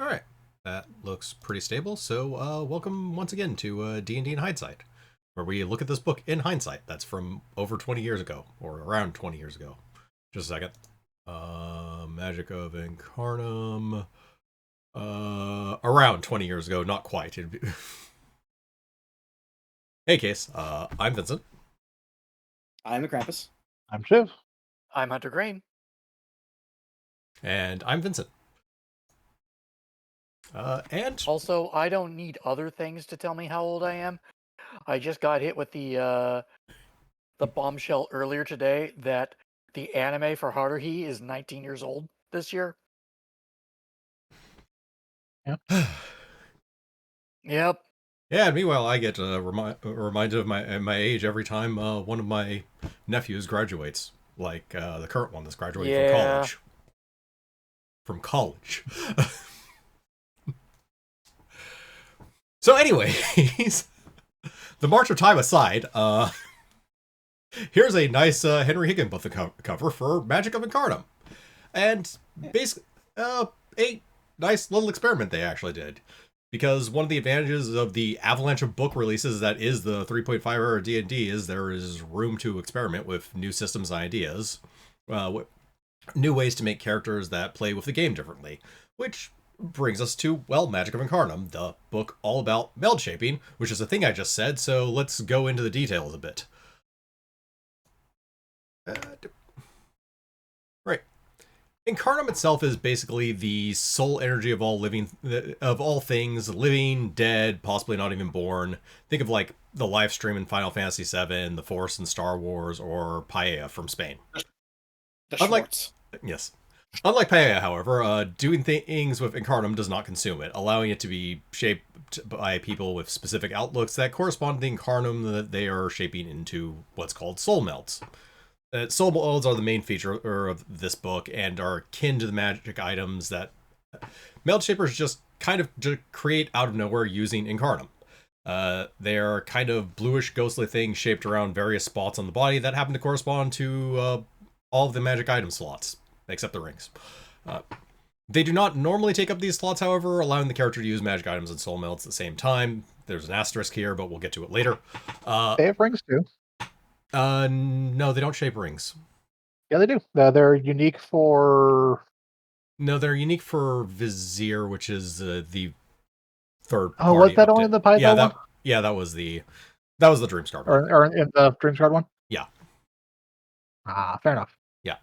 Alright, that looks pretty stable, so welcome once again to D&D in Hindsight, where we look at this book in hindsight. That's from over 20 years ago, or around 20 years ago. Just a second. Magic of Incarnum. Around 20 years ago, not quite. Hey, Case, I'm Vincent. I'm the Krampus. I'm Shiv. I'm Hunter Green. And I'm Vincent. And Also, I don't need other things to tell me how old I am. I just got hit with the bombshell earlier today that the anime for Haruhi is 19 years old this year. Yep. Yeah, and meanwhile, I get reminded of my age every time one of my nephews graduates, like the current one that's graduating from college. So anyways, the March of Time aside, here's a nice Henry Higginbotham cover for Magic of Incarnum. And basically, a nice little experiment they actually did. Because one of the advantages of the avalanche of book releases that is the 3.5 era D&D is there is room to experiment with new systems and ideas. New ways to make characters that play with the game differently. Which brings us to, well, Magic of Incarnum, the book all about meld shaping, which is a thing I just said, so let's go into the details a bit. Right. Incarnum itself is basically the soul energy of all things, living, dead, possibly not even born. Think of like the live stream in Final Fantasy VII, the Force in Star Wars, or Paella from Spain. Yes. Unlike Paella, however, doing things with Incarnum does not consume it, allowing it to be shaped by people with specific outlooks that correspond to the Incarnum that they are shaping into what's called soul melds. Soul melds are the main feature of this book and are akin to the magic items that meld shapers just kind of create out of nowhere using Incarnum. They are kind of bluish, ghostly things shaped around various spots on the body that happen to correspond to all of the magic item slots, except the rings. They do not normally take up these slots, however, allowing the character to use magic items and soul melds at the same time. There's an asterisk here, but we'll get to it later. They have rings too. No, they don't shape rings. Yeah, they do. They're unique for... No, they're unique for Vizier, which is the third Oh, was that only the Python one? Yeah, that was the Dreamscar one. Or in the Dreamscar one? Yeah. Fair enough. Yeah.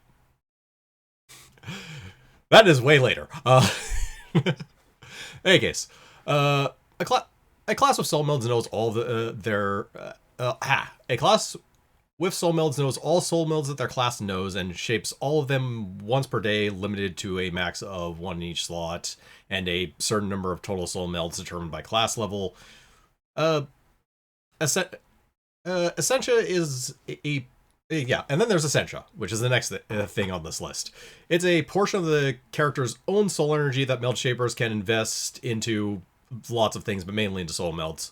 That is way later. In any case, a class with soul melds knows all a class with soul melds knows all soul melds that their class knows and shapes all of them once per day, limited to a max of one in each slot, and a certain number of total soul melds determined by class level. Essentia is yeah, and then there's Essentia, which is the next thing on this list. It's a portion of the character's own soul energy that meld shapers can invest into lots of things, but mainly into soul melds.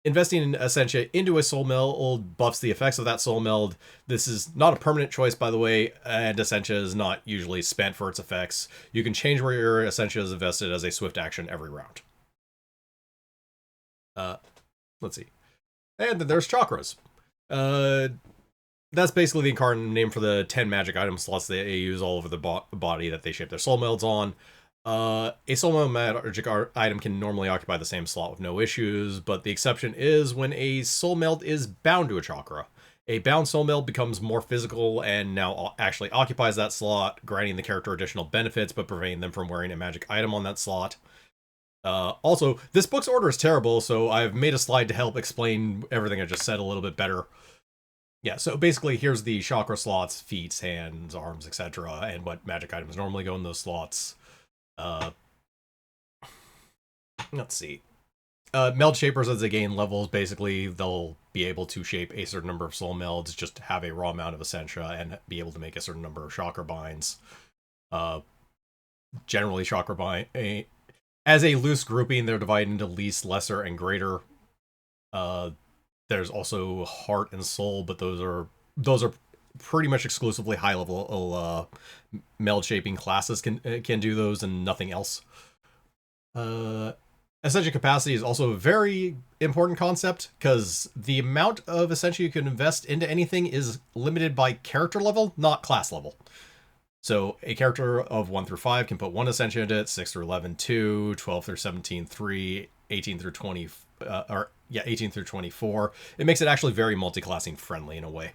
Investing in Essentia into a soul meld buffs the effects of that soul meld. This is not a permanent choice, by the way, and Essentia is not usually spent for its effects. You can change where your Essentia is invested as a swift action every round. Let's see. And then there's chakras. That's basically the Incarnate name for the 10 magic item slots they use all over the body that they shape their soul melds on. A soul meld magic item can normally occupy the same slot with no issues, but the exception is when a soul meld is bound to a chakra. A bound soul meld becomes more physical and now actually occupies that slot, granting the character additional benefits but preventing them from wearing a magic item on that slot. Also, this book's order is terrible, so I've made a slide to help explain everything I just said a little bit better. Yeah, so basically here's the chakra slots, feet, hands, arms, etc., and what magic items normally go in those slots. Let's see. Meld shapers, as they gain levels, basically they'll be able to shape a certain number of soul melds, just have a raw amount of Essentia, and be able to make a certain number of chakra binds. Generally, chakra bind... As a loose grouping, they're divided into least, lesser, and greater. There's also heart and soul, but those are pretty much exclusively high-level meld shaping classes can do those, and nothing else. Ascension capacity is also a very important concept, because the amount of Ascension you can invest into anything is limited by character level, not class level. So a character of 1 through 5 can put 1 Ascension into it, 6 through 11, 2, 12 through 17, 3, 18 through 20, 18 through 24. It makes it actually very multi-classing friendly in a way.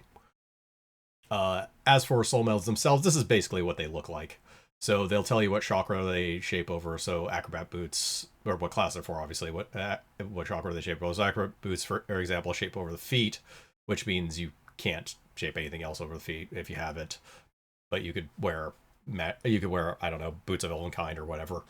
As for soul melds themselves, this is basically what they look like. So they'll tell you what chakra they shape over. So acrobat boots, or what class they're for, obviously, what chakra they shape over. So acrobat boots, for example, shape over the feet, which means you can't shape anything else over the feet if you have it. But you could wear, I don't know, boots of elven kind or whatever.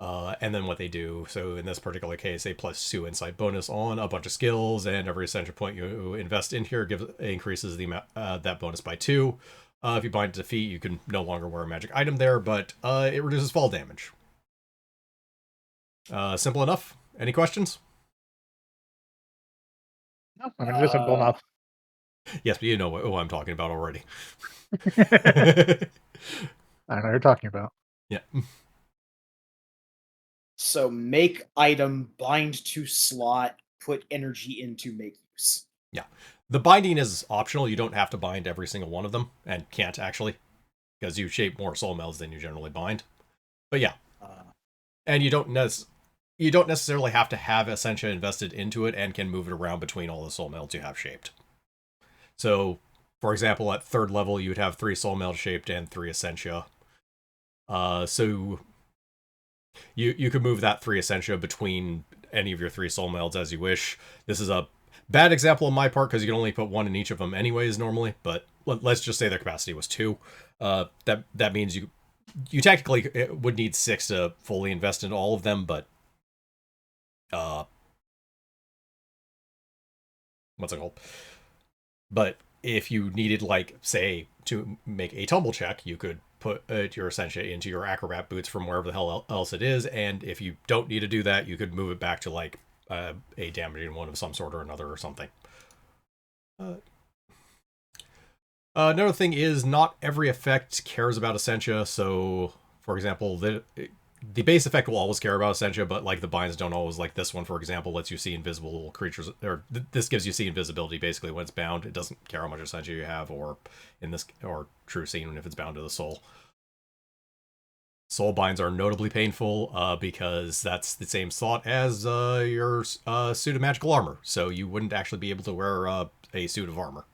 And then what they do, so in this particular case, a +2 insight bonus on a bunch of skills, and every Ascension point you invest in here increases the amount that bonus by 2. If you bind to defeat, you can no longer wear a magic item there, but it reduces fall damage. Simple enough. Any questions? No, I mean, it is simple enough. Yes, but you know what I'm talking about already. I know what you're talking about. Yeah. So make item, bind to slot, put energy into make use. Yeah. The binding is optional. You don't have to bind every single one of them, and can't actually, because you shape more soul melds than you generally bind. But yeah. And you don't necessarily have to have Essentia invested into it, and can move it around between all the soul melds you have shaped. So, for example, at 3rd level, you would have 3 soul melds shaped and 3 Essentia. So you could move that 3 Essentia between any of your 3 soul melds as you wish. This is a bad example on my part, because you can only put 1 in each of them anyways normally, but let's just say their capacity was 2. That means you technically would need 6 to fully invest in all of them, but what's it called? But if you needed, like, say, to make a tumble check, you could put your Essentia into your acrobat boots from wherever the hell else it is, and if you don't need to do that, you could move it back to, like, a damaging one of some sort or another or something. Another thing is, not every effect cares about Essentia, so, for example, the base effect will always care about Essentia, but, like, the binds don't always. Like this one, for example, lets you see invisible creatures, or this gives you see invisibility basically when it's bound. It doesn't care how much Essentia you have, or true seeing if it's bound to the soul. Soul binds are notably painful, because that's the same slot as your suit of magical armor, so you wouldn't actually be able to wear a suit of armor.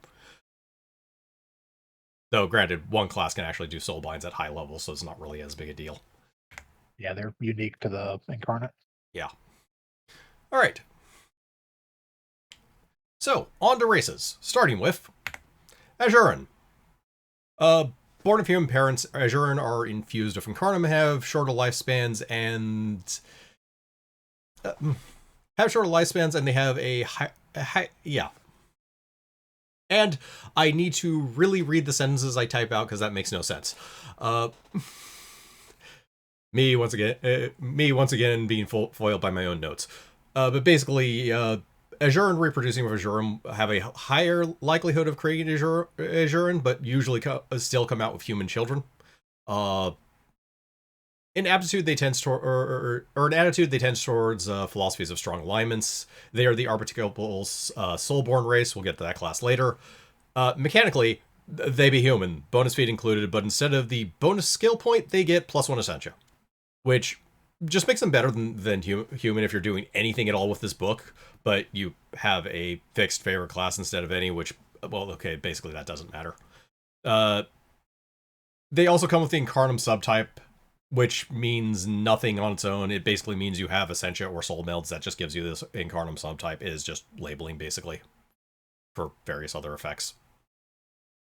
Though, granted, one class can actually do soul binds at high levels, so it's not really as big a deal. Yeah, they're unique to the Incarnate. Yeah. All right. So, on to races. Starting with Azuran. Born of human parents, Azuran are infused with Incarnum, have shorter lifespans, and they have a high. And I need to really read the sentences I type out, because that makes no sense. Me once again being foiled by my own notes. But basically, Azuran reproducing with Azuran have a higher likelihood of creating Azuran, but usually still come out with human children. In aptitude, they tend toward, or in attitude, they tend towards philosophies of strong alignments. They are the archetypal soulborn race. We'll get to that class later. Mechanically, they be human, bonus feat included, but instead of the bonus skill point, they get +1 Essentia, which just makes them better than human if you're doing anything at all with this book, but you have a fixed favorite class instead of any, which, well, okay, basically that doesn't matter. They also come with the Incarnum subtype, which means nothing on its own. It basically means you have Essentia or Soul Melds. That just gives you this Incarnum subtype. It is just labeling, basically, for various other effects.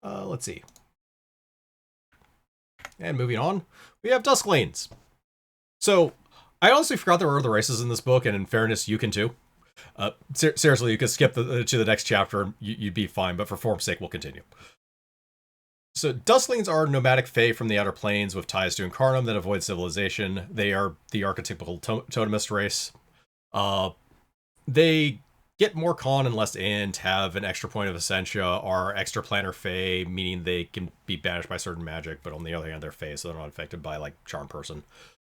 Let's see. And moving on, we have Dusklanes. So, I honestly forgot there were other races in this book, and in fairness, you can too. Seriously, you could skip to the next chapter, and you'd be fine, but for form's sake, we'll continue. So, Dusklings are nomadic fae from the Outer Planes with ties to Incarnum that avoid civilization. They are the archetypical totemist race. They get more con and less int, have an extra point of Essentia, are extra planar Fey, meaning they can be banished by certain magic, but on the other hand, they're Fey, so they're not affected by, like, Charm Person.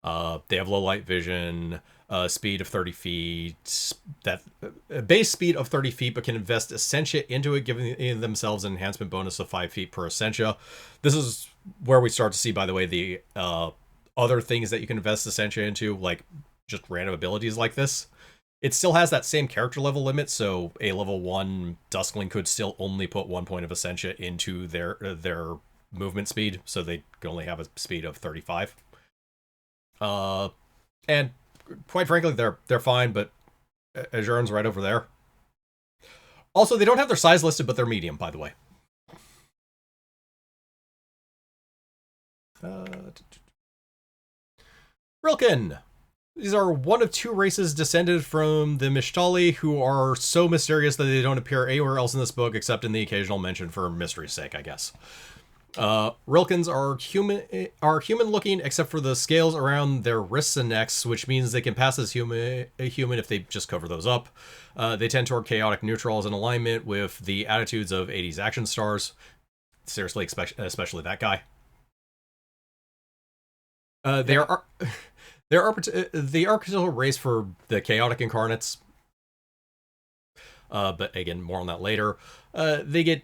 They have low light vision, speed of 30 feet, that base speed of 30 feet, but can invest Essentia into it, giving themselves an enhancement bonus of 5 feet per Essentia. This is where we start to see, by the way, the other things that you can invest Essentia into, like just random abilities like this. It still has that same character level limit, so a level 1 Duskling could still only put 1 point of Essentia into their movement speed, so they can only have a speed of 35. And quite frankly, they're fine, but Azuren's right over there. Also, they don't have their size listed, but they're medium, by the way. Rilken. These are one of 2 races descended from the Mishtali, who are so mysterious that they don't appear anywhere else in this book except in the occasional mention for mystery's sake, I guess. Rilkens are human looking except for the scales around their wrists and necks, which means they can pass as a human if they just cover those up. They tend toward chaotic neutrals in alignment with the attitudes of 80s action stars. Seriously, especially that guy. They are the archetypal race for the chaotic incarnates. But again, more on that later. They get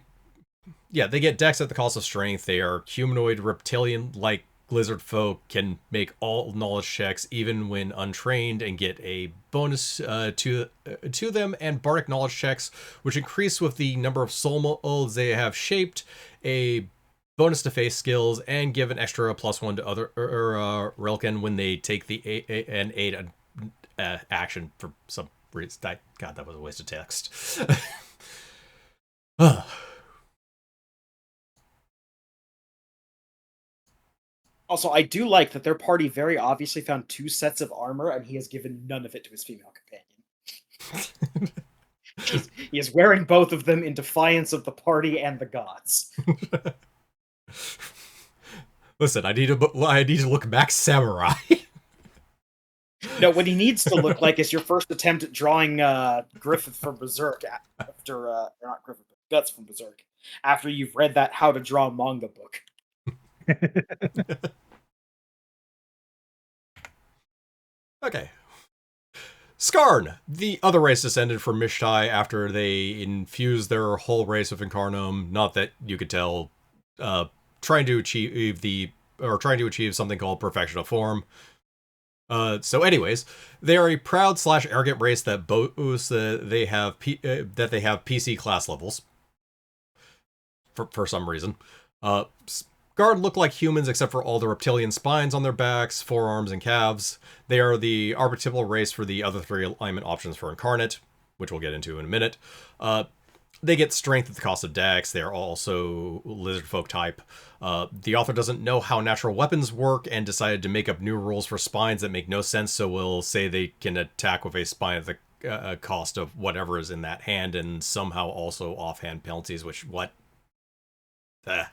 dex at the cost of strength. They are humanoid, reptilian-like lizard folk, can make all knowledge checks even when untrained, and get a bonus to them, and bardic knowledge checks, which increase with the number of soul molds they have shaped, a bonus to face skills, and give an extra +1 to other Rilken when they take an aid action for some reason. God, that was a waste of text. Also, I do like that their party very obviously found 2 sets of armor, and he has given none of it to his female companion. He is wearing both of them in defiance of the party and the gods. Listen, I need to look back samurai. No, what he needs to look like is your first attempt at drawing Griffith from Berserk after, not Griffith, but Guts from Berserk, after you've read that How to Draw manga book. Okay. Skarn, the other race descended from Mishtai after they infused their whole race with Incarnum. Not that you could tell, trying to achieve something called perfection of form. So anyways, they are a proud / arrogant race that boasts that they have PC class levels. For some reason. Guard look like humans except for all the reptilian spines on their backs, forearms, and calves. They are the archetypal race for the other 3 alignment options for Incarnate, which we'll get into in a minute. They get strength at the cost of dex. They are also lizard folk type. The author doesn't know how natural weapons work and decided to make up new rules for spines that make no sense, so we'll say they can attack with a spine at the cost of whatever is in that hand, and somehow also offhand penalties, which, what? No.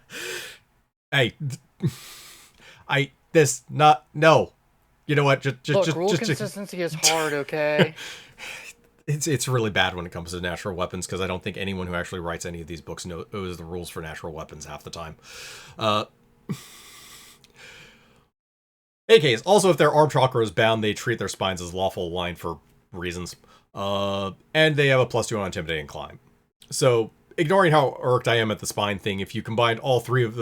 You know what? Just rule consistency is hard, okay? It's really bad when it comes to natural weapons, because I don't think anyone who actually writes any of these books knows the rules for natural weapons half the time. AKs, also if their arm chakra is bound, they treat their spines as lawful aligned for reasons. And they have a +2 on intimidating climb. So, ignoring how irked I am at the spine thing, if you combine all 3 of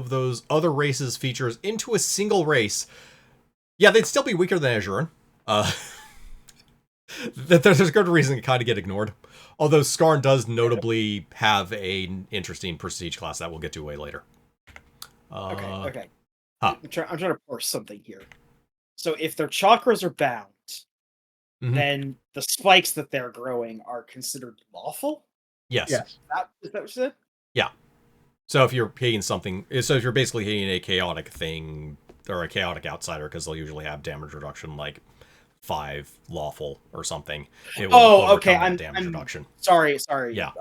those other races' features into a single race, yeah, they'd still be weaker than Azuren. There's a good reason to kind of get ignored. Although Skarn does notably have an interesting prestige class that we'll get to way later. Okay. Huh. I'm trying to parse something here. So if their chakras are bound, then the spikes that they're growing are considered lawful? Yes. Is that what you said? Yeah. So if you're if you're basically hitting a chaotic thing, or a chaotic outsider, because they'll usually have damage reduction like 5 lawful or something. It will okay. I'm reduction. Sorry. Yeah.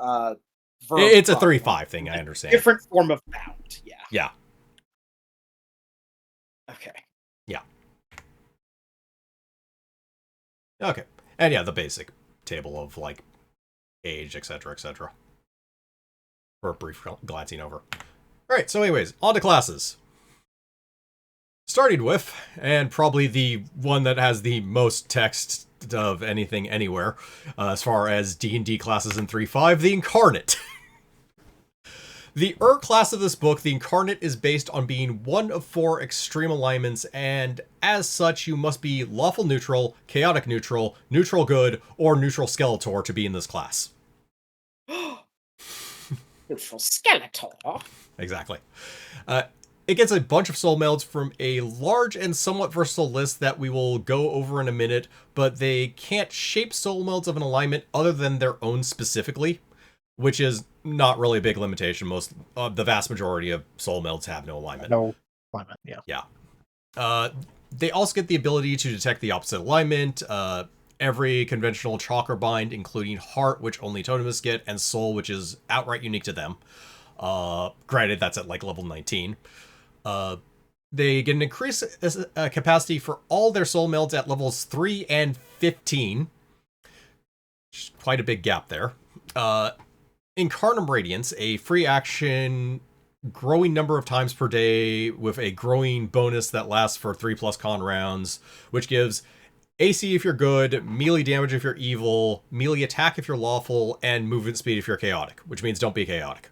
It's a 3-5 thing, I understand. Different form of bound. Yeah. Yeah. Okay. Yeah. Okay. And yeah, the basic table of like age, etc., etc. For a brief glancing over. Alright, so anyways, on to classes. Starting with, and probably the one that has the most text of anything anywhere, as far as D&D classes in 3.5, the Incarnate. The class of this book, the Incarnate, is based on being one of 4 extreme alignments, and as such, you must be lawful neutral, chaotic neutral, neutral good, or neutral Skeletor to be in this class. Neutral Skeletor. Exactly. It gets a bunch of soul melds from a large and somewhat versatile list that we will go over in a minute, but they can't shape soul melds of an alignment other than their own specifically, which is not really a big limitation. The vast majority of soul melds have no alignment. No alignment, yeah. Yeah. They also get the ability to detect the opposite alignment, every conventional chakra bind, including heart, which only totems get, and soul, which is outright unique to them. Granted, that's at like level 19. They get an increased capacity for all their soul melds at levels 3 and 15. Quite a big gap there. Incarnum Radiance, a free action growing number of times per day with a growing bonus that lasts for 3+ con rounds, which gives AC if you're good, melee damage if you're evil, melee attack if you're lawful, and movement speed if you're chaotic, which means don't be chaotic.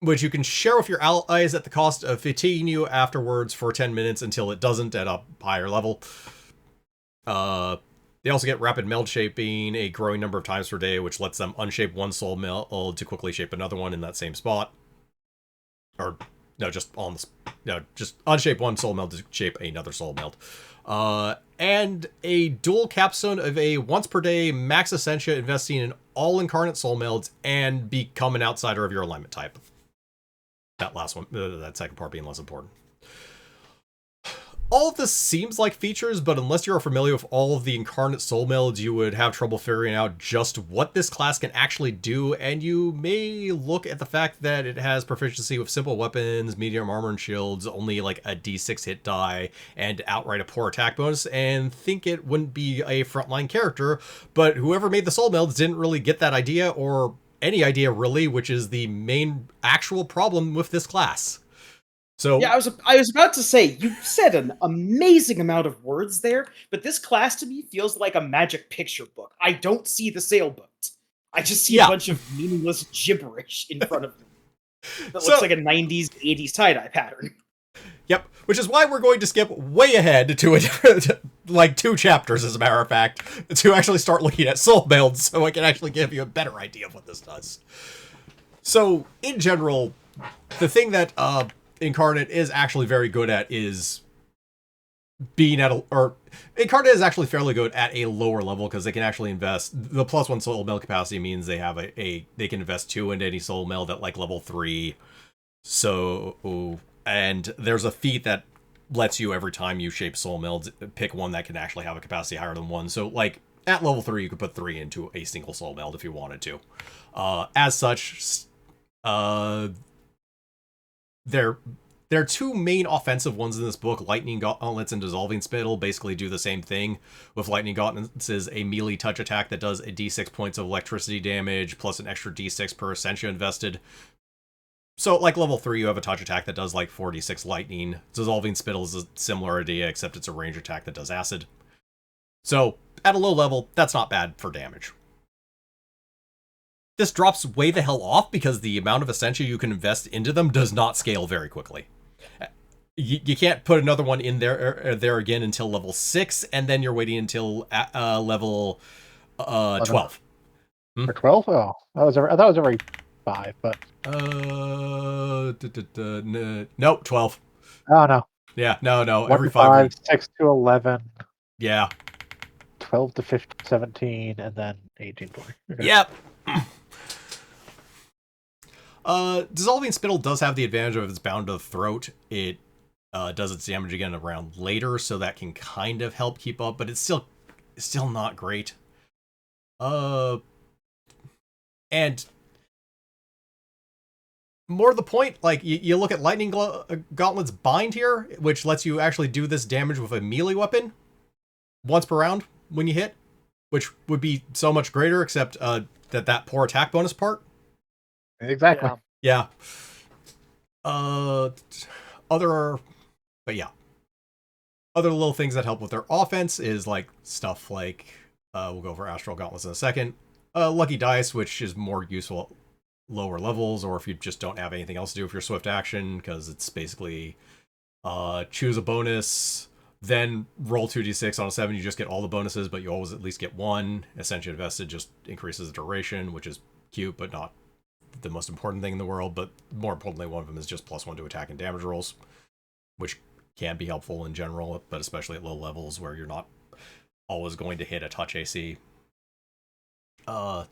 Which you can share with your allies at the cost of fatiguing you afterwards for 10 minutes until it doesn't at a higher level. They also get rapid meld shaping a growing number of times per day, which lets them unshape one soul meld to quickly shape another one in that same spot. Or, no, just unshape one soul meld to shape another soul meld. And a dual capstone of a once per day max Essentia investing in all Incarnate soul melds and become an outsider of your alignment type. That last one, that second part being less important. All of this seems like features, but unless you're familiar with all of the Incarnate soul melds, you would have trouble figuring out just what this class can actually do, and you may look at the fact that it has proficiency with simple weapons, medium armor and shields, only like a d6 hit die, and outright a poor attack bonus, and think it wouldn't be a frontline character, but whoever made the soul melds didn't really get that idea, or any idea really, which is the main actual problem with this class. So yeah, I was about to say, you said an amazing amount of words there, but this class to me feels like a magic picture book. I don't see the sailboat. I just see a bunch of meaningless gibberish in front of me. That looks like a 90s, 80s tie-dye pattern. Yep, which is why we're going to skip way ahead to a different, like 2 chapters, as a matter of fact, to actually start looking at soul melds, so I can actually give you a better idea of what this does. So, in general, the thing that Incarnate is actually very good at is being at Incarnate is actually fairly good at a lower level because they can actually invest. The +1 soul meld capacity means they have they can invest 2 into any soul meld at like level 3. So, and there's a feat that lets you, every time you shape soul melds, pick one that can actually have a capacity higher than 1. So like at level 3, you could put 3 into a single soul meld if you wanted to. As such, there are 2 main offensive ones in this book. Lightning Gauntlets and Dissolving Spittle basically do the same thing. With Lightning Gauntlets is a melee touch attack that does a d6 points of electricity damage, plus an extra d6 per Essentia invested. So, like level 3, you have a touch attack that does like 4d6 lightning. Dissolving Spittle is a similar idea, except it's a range attack that does acid. So, at a low level, that's not bad for damage. This drops way the hell off because the amount of Essentia you can invest into them does not scale very quickly. You can't put another one in there again until level 6, and then you're waiting until level 12. Or 12? Oh, I thought it was every 5, but nope, 12. Oh no. Yeah, no, 1 every to 5. 6 to 11. Yeah. 12 to 15, 17, and then 18 to 20. Okay. Yep. Dissolving Spittle does have the advantage of it's bound to the throat. It does its damage again around later, so that can kind of help keep up, but it's still not great. And more to the point, like you look at Lightning Gauntlet's bind here, which lets you actually do this damage with a melee weapon once per round when you hit. which would be so much greater, except that poor attack bonus part. Exactly. Yeah. Yeah. Other little things that help with their offense is like stuff like we'll go over Astral Gauntlets in a second. Lucky Dice, which is more useful at lower levels, or if you just don't have anything else to do with your swift action, because it's basically choose a bonus, then roll 2d6 on a 7. You just get all the bonuses, but you always at least get one. Ascension Invested just increases the duration, which is cute, but not the most important thing in the world. But more importantly, one of them is just +1 to attack and damage rolls, which can be helpful in general, but especially at low levels where you're not always going to hit a touch AC. Blue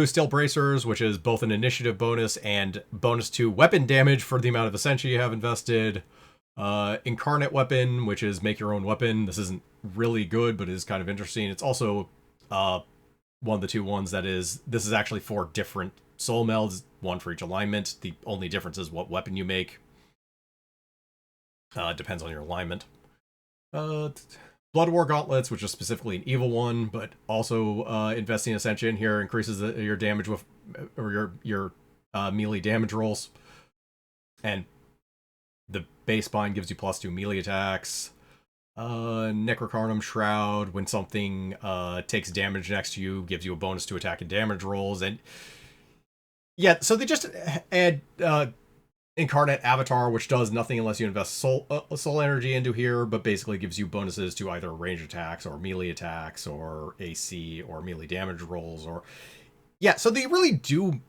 Steel Bracers, which is both an initiative bonus and bonus to weapon damage for the amount of Ascension you have invested. Incarnate Weapon, which is make your own weapon. This isn't really good, but it is kind of interesting. It's also one of the two ones that is, this is actually 4 different soul melds, one for each alignment. The only difference is what weapon you make. It depends on your alignment. Blood War Gauntlets, which is specifically an evil one, but also investing Ascension here increases your damage with, or your melee damage rolls. And the base bind gives you +2 melee attacks. Necrocarnum Shroud, when something takes damage next to you, gives you a bonus to attack and damage rolls. And yeah, so they just add Incarnate Avatar, which does nothing unless you invest soul energy into here, but basically gives you bonuses to either range attacks or melee attacks or AC or melee damage rolls. Or yeah, so they really do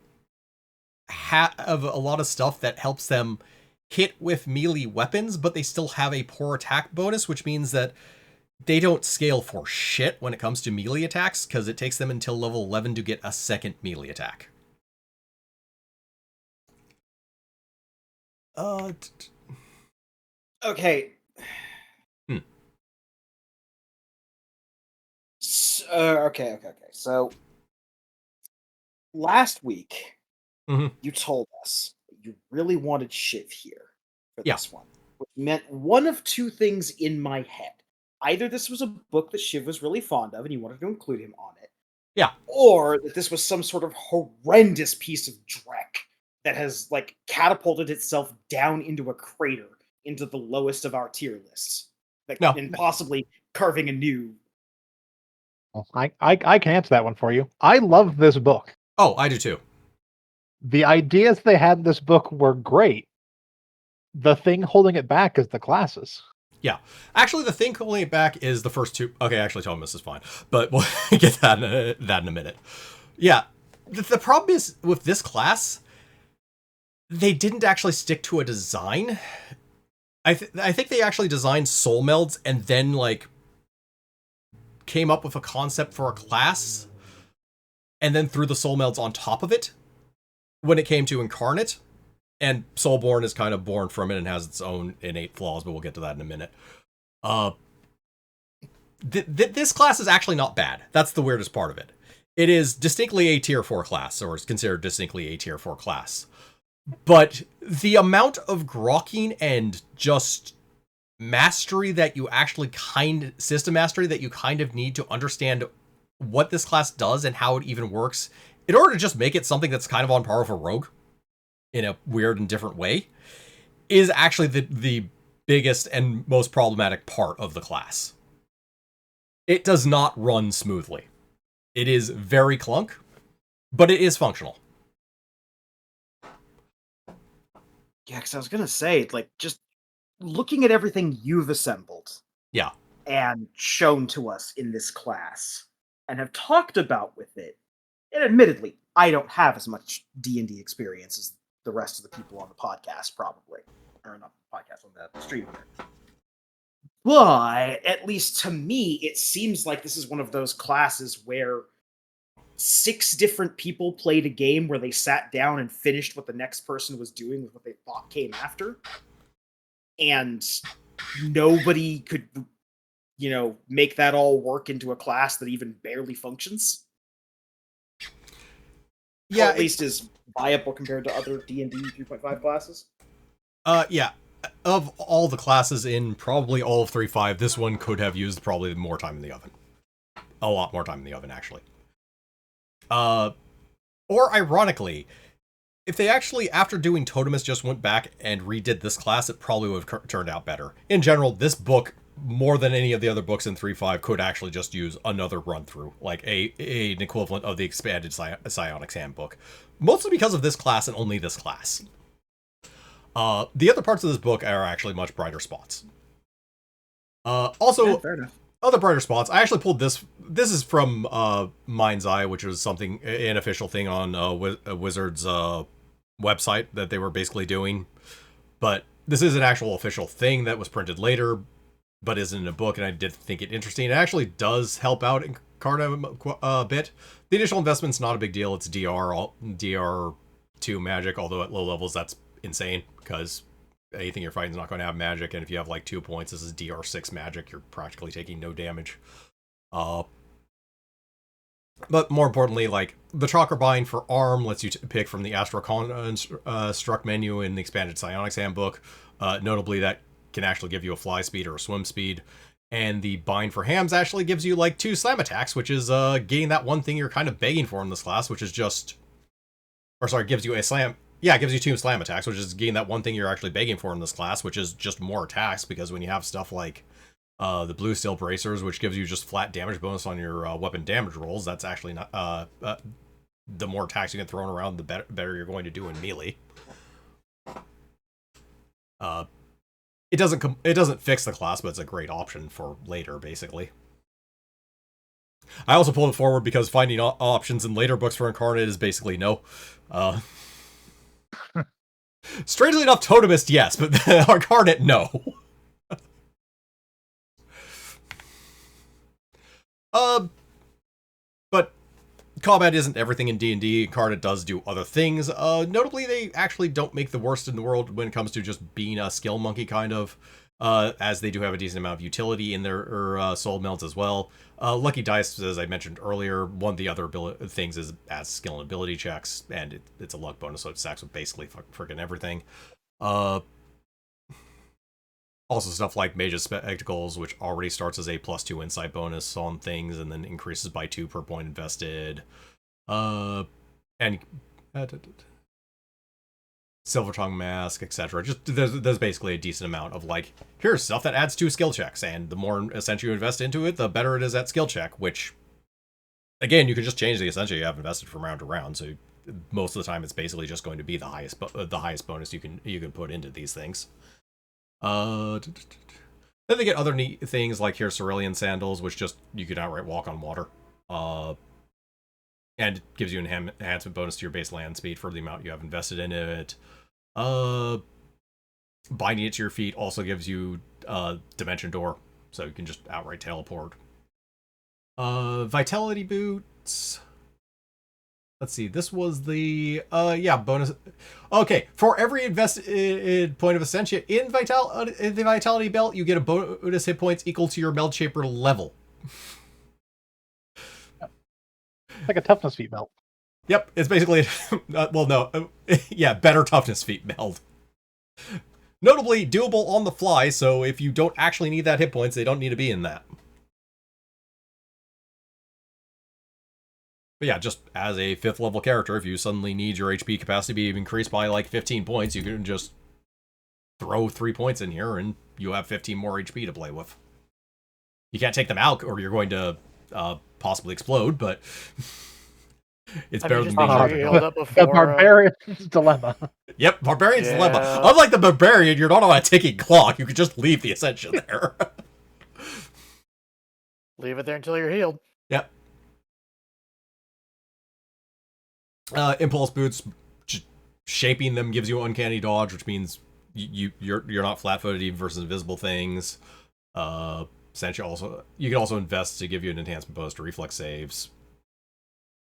have a lot of stuff that helps them hit with melee weapons, but they still have a poor attack bonus, which means that they don't scale for shit when it comes to melee attacks, because it takes them until level 11 to get a second melee attack. Okay. Okay. So last week, you told us you really wanted Shiv here for this one, which meant one of two things in my head. Either this was a book that Shiv was really fond of and you wanted to include him on it. Yeah. Or that this was some sort of horrendous piece of dreck that has, like, catapulted itself down into a crater, into the lowest of our tier lists. And possibly carving a new... Well, I can answer that one for you. I love this book. Oh, I do too. The ideas they had in this book were great. The thing holding it back is the classes. Yeah. Actually, the thing holding it back is the first two. Okay, actually, Thomas is fine. But we'll get that in a minute. Yeah. The problem is, with this class, they didn't actually stick to a design. I think they actually designed soul melds and then, like, came up with a concept for a class and then threw the soul melds on top of it when it came to Incarnate. And Soulborn is kind of born from it and has its own innate flaws, but we'll get to that in a minute. This class is actually not bad. That's the weirdest part of it. It is distinctly a tier 4 class, or is considered distinctly a tier 4 class. But the amount of grokking and just mastery that you actually system mastery that you kind of need to understand what this class does and how it even works in order to just make it something that's kind of on par with a rogue in a weird and different way, is actually the biggest and most problematic part of the class. It does not run smoothly. It is very clunk, but it is functional. Yeah, because I was going to say, like, just looking at everything you've assembled. Yeah. And shown to us in this class, and have talked about with it, and admittedly, I don't have as much D&D experience as the rest of the people on the podcast, probably. Or not the podcast, on the stream. But, at least to me, it seems like this is one of those classes where 6 different people played a game where they sat down and finished what the next person was doing with what they thought came after. And nobody could, make that all work into a class that even barely functions. Yeah, or at least is viable compared to other D&D 3.5 classes. Yeah. Of all the classes in probably all of 3.5, this one could have used probably more time in the oven. a lot more time in the oven, actually. Or ironically, if they actually, after doing Totemus, just went back and redid this class, it probably would have turned out better. In general, this book, more than any of the other books in 3.5, could actually just use another run-through, like an equivalent of the expanded Psionics Handbook. Mostly because of this class and only this class. The other parts of this book are actually much brighter spots. Also, fair enough. Other brighter spots. I actually pulled this. This is from Mind's Eye, which was an official thing on Wizards' website that they were basically doing. But this is an actual official thing that was printed later, but isn't in a book, and I did think it interesting. It actually does help out Incarnum a bit. The initial investment's not a big deal. It's DR2 magic, although at low levels that's insane, because anything you're fighting is not going to have magic, and if you have like 2 points, this is DR6 magic, you're practically taking no damage. But more importantly, like, the Chakra Bind for Arm lets you pick from the Astral Construct menu in the expanded Psionics Handbook. Notably, that can actually give you a fly speed or a swim speed. And the Bind for Hams actually gives you like 2 slam attacks, which is getting that one thing you're kind of begging for in this class, which is just... Or sorry, gives you a slam... Yeah, it gives you 2 slam attacks, which is getting that one thing you're actually begging for in this class, which is just more attacks, because when you have stuff like the Blue Steel Bracers, which gives you just flat damage bonus on your weapon damage rolls, that's actually not... the more attacks you get thrown around, the better you're going to do in melee. It doesn't fix the class, but it's a great option for later, basically. I also pulled it forward because finding options in later books for Incarnate is basically no. Strangely enough, Totemist, yes, but Incarnate, no. But combat isn't everything in D&D. Incarnate does do other things. Notably, they actually don't make the worst in the world when it comes to just being a skill monkey, kind of. As they do have a decent amount of utility in their soul melts as well. Lucky Dice, as I mentioned earlier, one of the other things is as skill and ability checks, and it's a luck bonus, so it stacks with basically freaking everything. Also stuff like Mage's Spectacles, which already starts as a +2 insight bonus on things, and then increases by 2 per point invested. And Silver Tongue Mask, etc. Just there's basically a decent amount of like, here's stuff that adds 2 skill checks, and the more essential you invest into it, the better it is at skill check, which, again, you can just change the essential you have invested from round to round, so most of the time it's basically just going to be the highest bonus you can put into these things. Then they get other neat things like here's Cerulean Sandals, which just you can outright walk on water. And it gives you an enhancement bonus to your base land speed for the amount you have invested in it. Binding it to your feet also gives you Dimension Door, so you can just outright teleport. Vitality Boots. Let's see, this was the, bonus. Okay, for every invested point of Essentia in the Vitality Belt, you get a bonus hit points equal to your Meld Shaper level. Like a toughness feat melt. Yep, it's basically, better toughness feat meld. Notably, doable on the fly, so if you don't actually need that hit points, they don't need to be in that. But yeah, just as a 5th level character, if you suddenly need your HP capacity to be increased by like 15 points, you can just throw 3 points in here and you have 15 more HP to play with. You can't take them out or you're going to possibly explode, but it's better than being the Barbarian's Dilemma. Yep, Barbarian's Dilemma. Unlike the Barbarian, you're not on a ticking clock. You can just leave the Ascension there. Leave it there until you're healed. Yep. Impulse Boots, shaping them gives you uncanny dodge, which means you're not flat-footed even versus invisible things. Essentially, you can also invest to give you an enhancement bonus to reflex saves.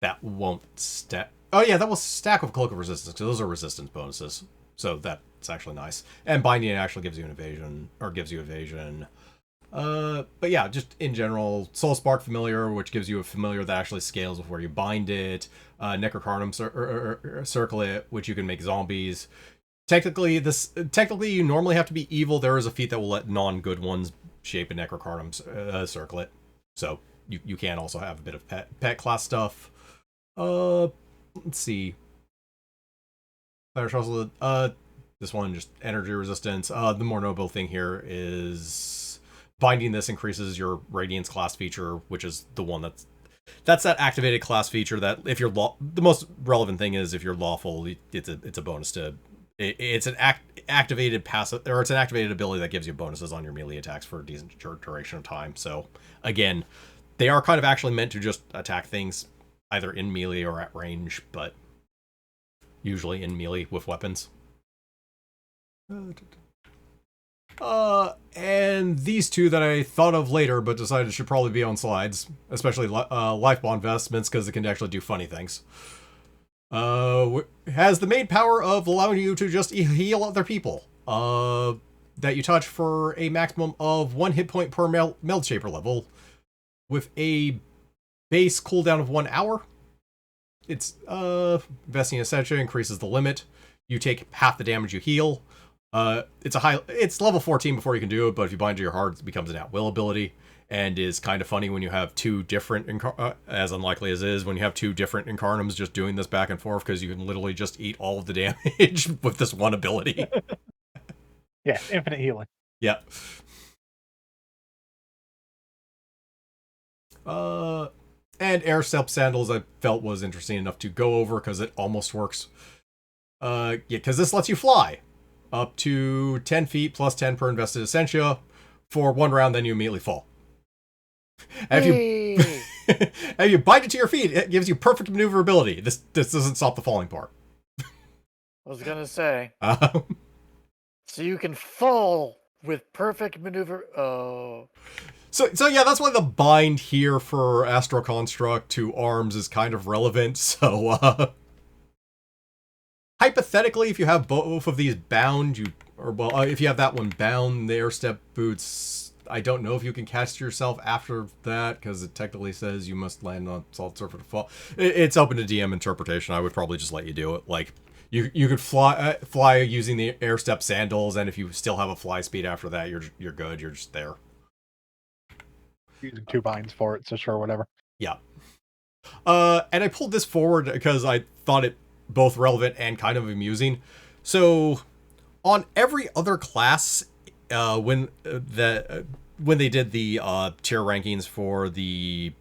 That won't stack. Oh yeah, that will stack with Cloak of Resistance, because those are resistance bonuses. So that's actually nice. And Binding actually gives you an evasion, or gives you evasion. But yeah, just in general, Soul Spark Familiar, which gives you a familiar that actually scales with where you bind it. Necrocarnum Circlet, which you can make zombies. Technically, you normally have to be evil. There is a feat that will let non-good ones shape a Necrocarnum Circlet. So you can also have a bit of pet class stuff. Let's see. This one just energy resistance. The more noble thing here is binding. This increases your radiance class feature, which is the one that's that activated class feature that if you're the most relevant thing is if you're lawful, it's a bonus to it's an activated passive, or it's an activated ability that gives you bonuses on your melee attacks for a decent duration of time. So again, they are kind of actually meant to just attack things either in melee or at range, but usually in melee with weapons. And these two that I thought of later, but decided should probably be on slides, especially life bond vestments, because it can actually do funny things. Has the main power of allowing you to just heal other people. That you touch for a maximum of 1 hit point per meld shaper level, with a base cooldown of 1 hour. It's investing Essentia increases the limit. You take half the damage you heal. It's level 14 before you can do it, but if you bind to your heart, it becomes an at-will ability, and is kind of funny when you have two different, as unlikely as it is, when you have two different Incarnums just doing this back and forth, because you can literally just eat all of the damage with this one ability. Yeah, infinite healing. Yeah. And Air Step Sandals I felt was interesting enough to go over, because it almost works. Yeah, because this lets you fly up to 10 feet plus 10 per invested Essentia for 1 round, then you immediately fall. And if you bind it to your feet, it gives you perfect maneuverability. This doesn't stop the falling part. I was gonna say. So you can fall with perfect maneuver. Oh. So yeah, that's why the bind here for Astral Construct to arms is kind of relevant. So hypothetically, if you have both of these bound, if you have that one bound, the Air Step Boots, I don't know if you can cast yourself after that, because it technically says you must land on solid surface to fall. It's open to DM interpretation. I would probably just let you do it. Like, you could fly using the Air Step Sandals, and if you still have a fly speed after that, you're good. You're just there. Using 2 binds for it, so sure, whatever. Yeah. And I pulled this forward because I thought it both relevant and kind of amusing. So on every other class, when they did the tier rankings for the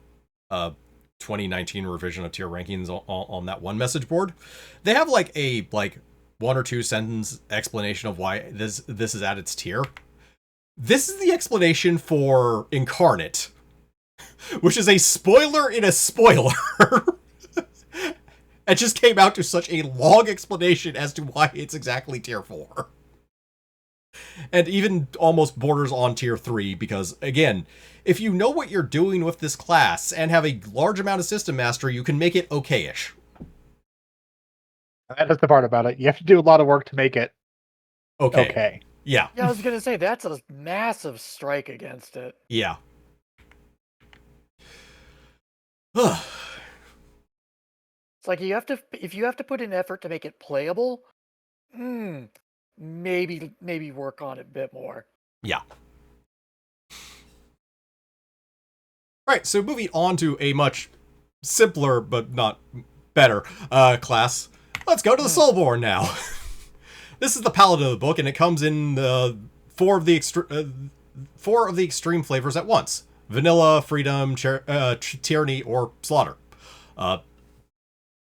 2019 revision of tier rankings on that one message board, they have like a 1 or 2 sentence explanation of why this is at its tier. This is the explanation for Incarnate, which is a spoiler in a spoiler. It just came out to such a long explanation as to why it's exactly tier 4. And even almost borders on tier 3, because, again, if you know what you're doing with this class and have a large amount of system mastery, you can make it okay-ish. That is the part about it. You have to do a lot of work to make it okay. Yeah. Yeah, I was gonna say that's a massive strike against it. Yeah. It's like if you have to put in effort to make it playable, maybe work on it a bit more. Yeah. Right, so moving on to a much simpler but not better class. Let's go to the Soulborn now. This is the Paladin of the book, and it comes in 4 of the extreme flavors at once: vanilla, freedom, tyranny, or slaughter.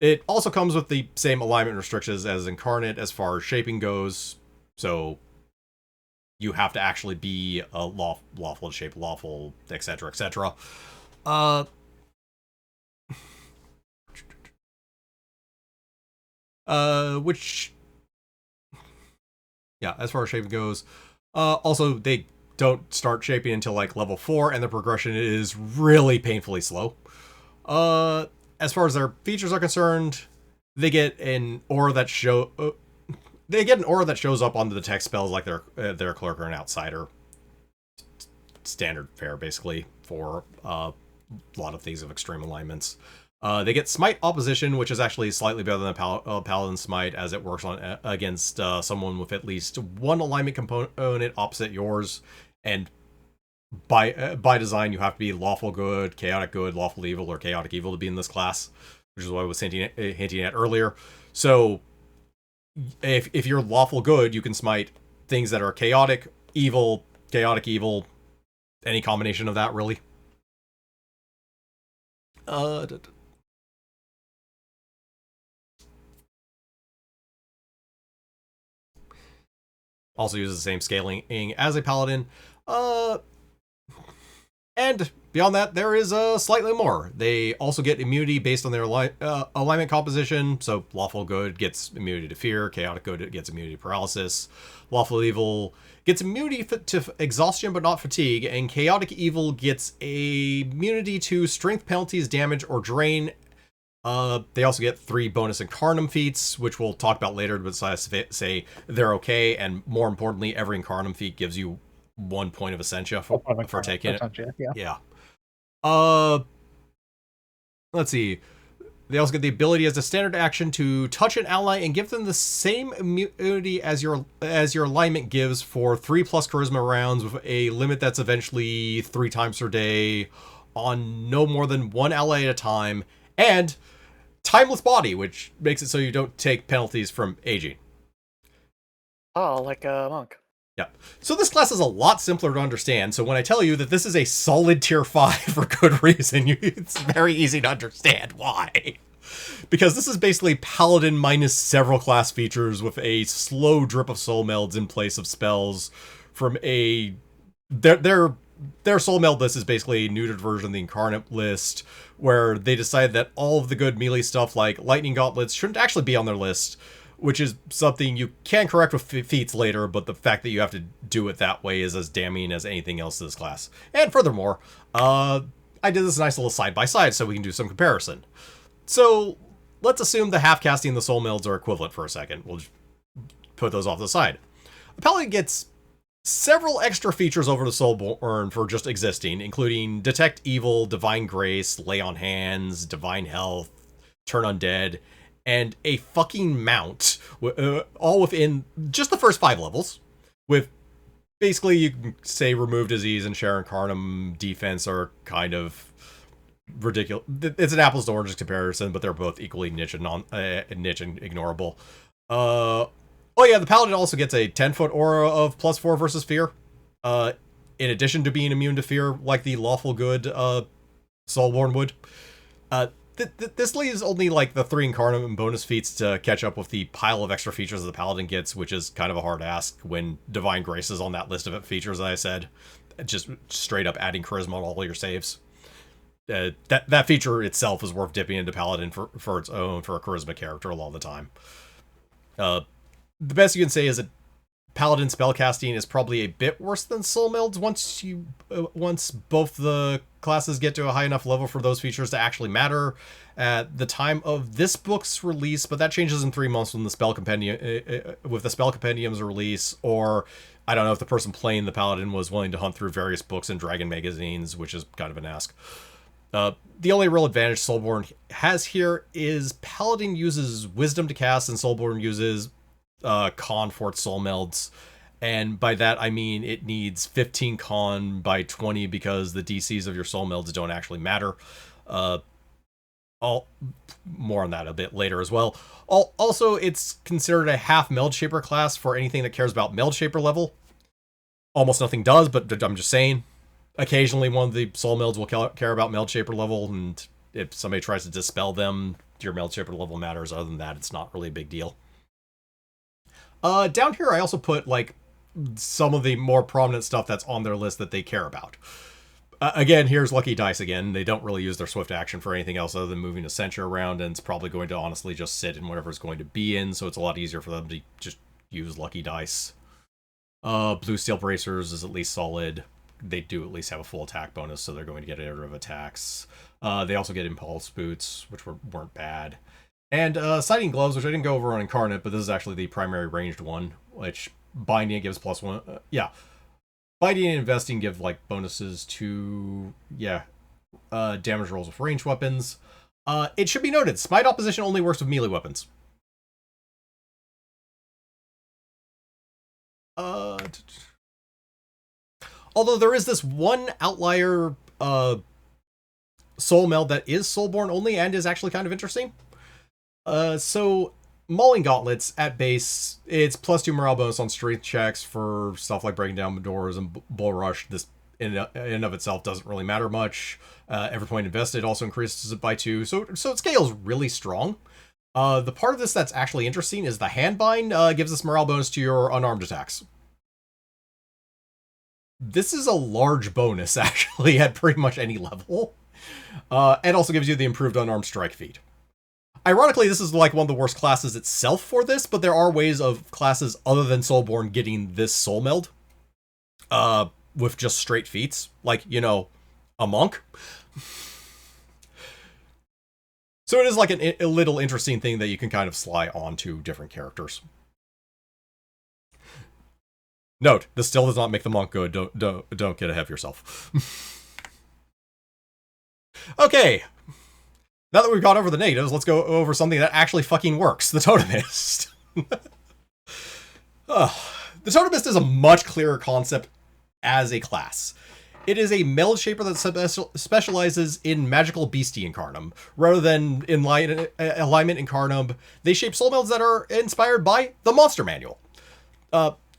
It also comes with the same alignment restrictions as Incarnate as far as shaping goes, so you have to actually be a lawful to shape, lawful, etc., etc. Yeah, as far as shaping goes. Also, they don't start shaping until like level 4, and the progression is really painfully slow. As far as their features are concerned, they get an aura that shows up on the detect spells like their clerk or an outsider. Standard fare, basically, for a lot of things of extreme alignments. They get Smite Opposition, which is actually slightly better than Paladin Smite, as it works on against someone with at least 1 alignment component opposite yours, and by design, you have to be lawful good, lawful evil, or chaotic evil to be in this class, which is what I was hinting at earlier. So if you're lawful good, you can smite things that are chaotic evil, any combination of that, really. Also uses the same scaling as a paladin. And beyond that, there is slightly more. They also get immunity based on their alignment composition. So lawful good gets immunity to fear, chaotic good gets immunity to paralysis, lawful evil gets immunity to exhaustion but not fatigue, and chaotic evil gets a immunity to strength penalties, damage, or drain. They also get 3 bonus Incarnum feats, which we'll talk about later, but so I say they're okay, and more importantly, every Incarnum feat gives you 1 point of Essentia for taking it. Yeah. Let's see. They also get the ability as a standard action to touch an ally and give them the same immunity as your alignment gives for 3+ charisma rounds, with a limit that's eventually 3 times per day on no more than 1 ally at a time, and timeless body, which makes it so you don't take penalties from aging. Oh, like a monk. Yeah. So this class is a lot simpler to understand. So when I tell you that this is a solid tier 5 for good reason, it's very easy to understand why. Because this is basically Paladin minus several class features with a slow drip of soul melds in place of spells from a... Their soul meld list is basically a neutered version of the Incarnate list, where they decided that all of the good melee stuff like lightning gauntlets shouldn't actually be on their list, which is something you can correct with feats later, but the fact that you have to do it that way is as damning as anything else in this class. And furthermore, I did this nice little side-by-side so we can do some comparison. So let's assume the half-casting and the soul melds are equivalent for a second. We'll just put those off to the side. The Paladin gets several extra features over the Soulborn for just existing, including Detect Evil, Divine Grace, Lay on Hands, Divine Health, Turn Undead, and a fucking mount, all within just the first 5 levels, with basically, you can say Remove Disease and Share Incarnum defense are kind of ridiculous. It's an apples to oranges comparison, but they're both equally niche and ignorable. Oh yeah, the Paladin also gets a 10-foot aura of +4 versus fear, in addition to being immune to fear, like the lawful good Soulborn would. This leaves only like the 3 Incarnum and bonus feats to catch up with the pile of extra features the Paladin gets, which is kind of a hard ask when Divine Grace is on that list of features that I said. Just straight up adding charisma on all your saves. That feature itself is worth dipping into Paladin for its own, for a charisma character a lot of the time. The best you can say is that Paladin spellcasting is probably a bit worse than Soul Melds once both the classes get to a high enough level for those features to actually matter at the time of this book's release, but that changes in 3 months when the spell compendium's release, or I don't know if the person playing the Paladin was willing to hunt through various books and Dragon magazines, which is kind of an ask. The only real advantage Soulborn has here is Paladin uses Wisdom to cast and Soulborn uses con for its soul melds, and by that I mean it needs 15 con by 20 because the DCs of your soul melds don't actually matter. I'll more on that a bit later as well. Also, it's considered a half meld shaper class for anything that cares about meld shaper level. Almost nothing does, but I'm just saying. Occasionally one of the soul melds will care about meld shaper level, and if somebody tries to dispel them, your meld shaper level matters. Other than that, it's not really a big deal. Down here I also put like some of the more prominent stuff that's on their list that they care about. Again, here's Lucky Dice again. They don't really use their swift action for anything else other than moving Essentia around, and it's probably going to honestly just sit in whatever it's going to be in, so it's a lot easier for them to just use Lucky Dice. Blue Steel Bracers is at least solid. They do at least have a full attack bonus, so they're going to get iterative attacks. They also get Impulse Boots, which weren't bad. And Sighting Gloves, which I didn't go over on Incarnate, but this is actually the primary ranged one, which Binding it gives +1. Binding and Investing give like bonuses to damage rolls with ranged weapons. It should be noted, Smite Opposition only works with melee weapons. Although there is this one outlier soul meld that is soulborn only and is actually kind of interesting. So Mauling Gauntlets at base, it's +2 morale bonus on strength checks for stuff like breaking down doors and bull rush. This in and of itself doesn't really matter much. Every point invested also increases it by 2, so it scales really strong. The part of this that's actually interesting is the Handbind gives this morale bonus to your unarmed attacks. This is a large bonus, actually, at pretty much any level. And also gives you the improved unarmed strike feat. Ironically, this is like one of the worst classes itself for this, but there are ways of classes other than Soulborn getting this soul meld. With just straight feats. Like, you know, a monk. So it is like a little interesting thing that you can kind of sly onto different characters. Note, this still does not make the monk good. Don't get ahead of yourself. Okay. Now that we've gone over the negatives, let's go over something that actually fucking works. The Totemist. The Totemist is a much clearer concept as a class. It is a meld shaper that specializes in magical beastie Incarnum. Rather than in alignment Incarnum, they shape soul melds that are inspired by the Monster Manual.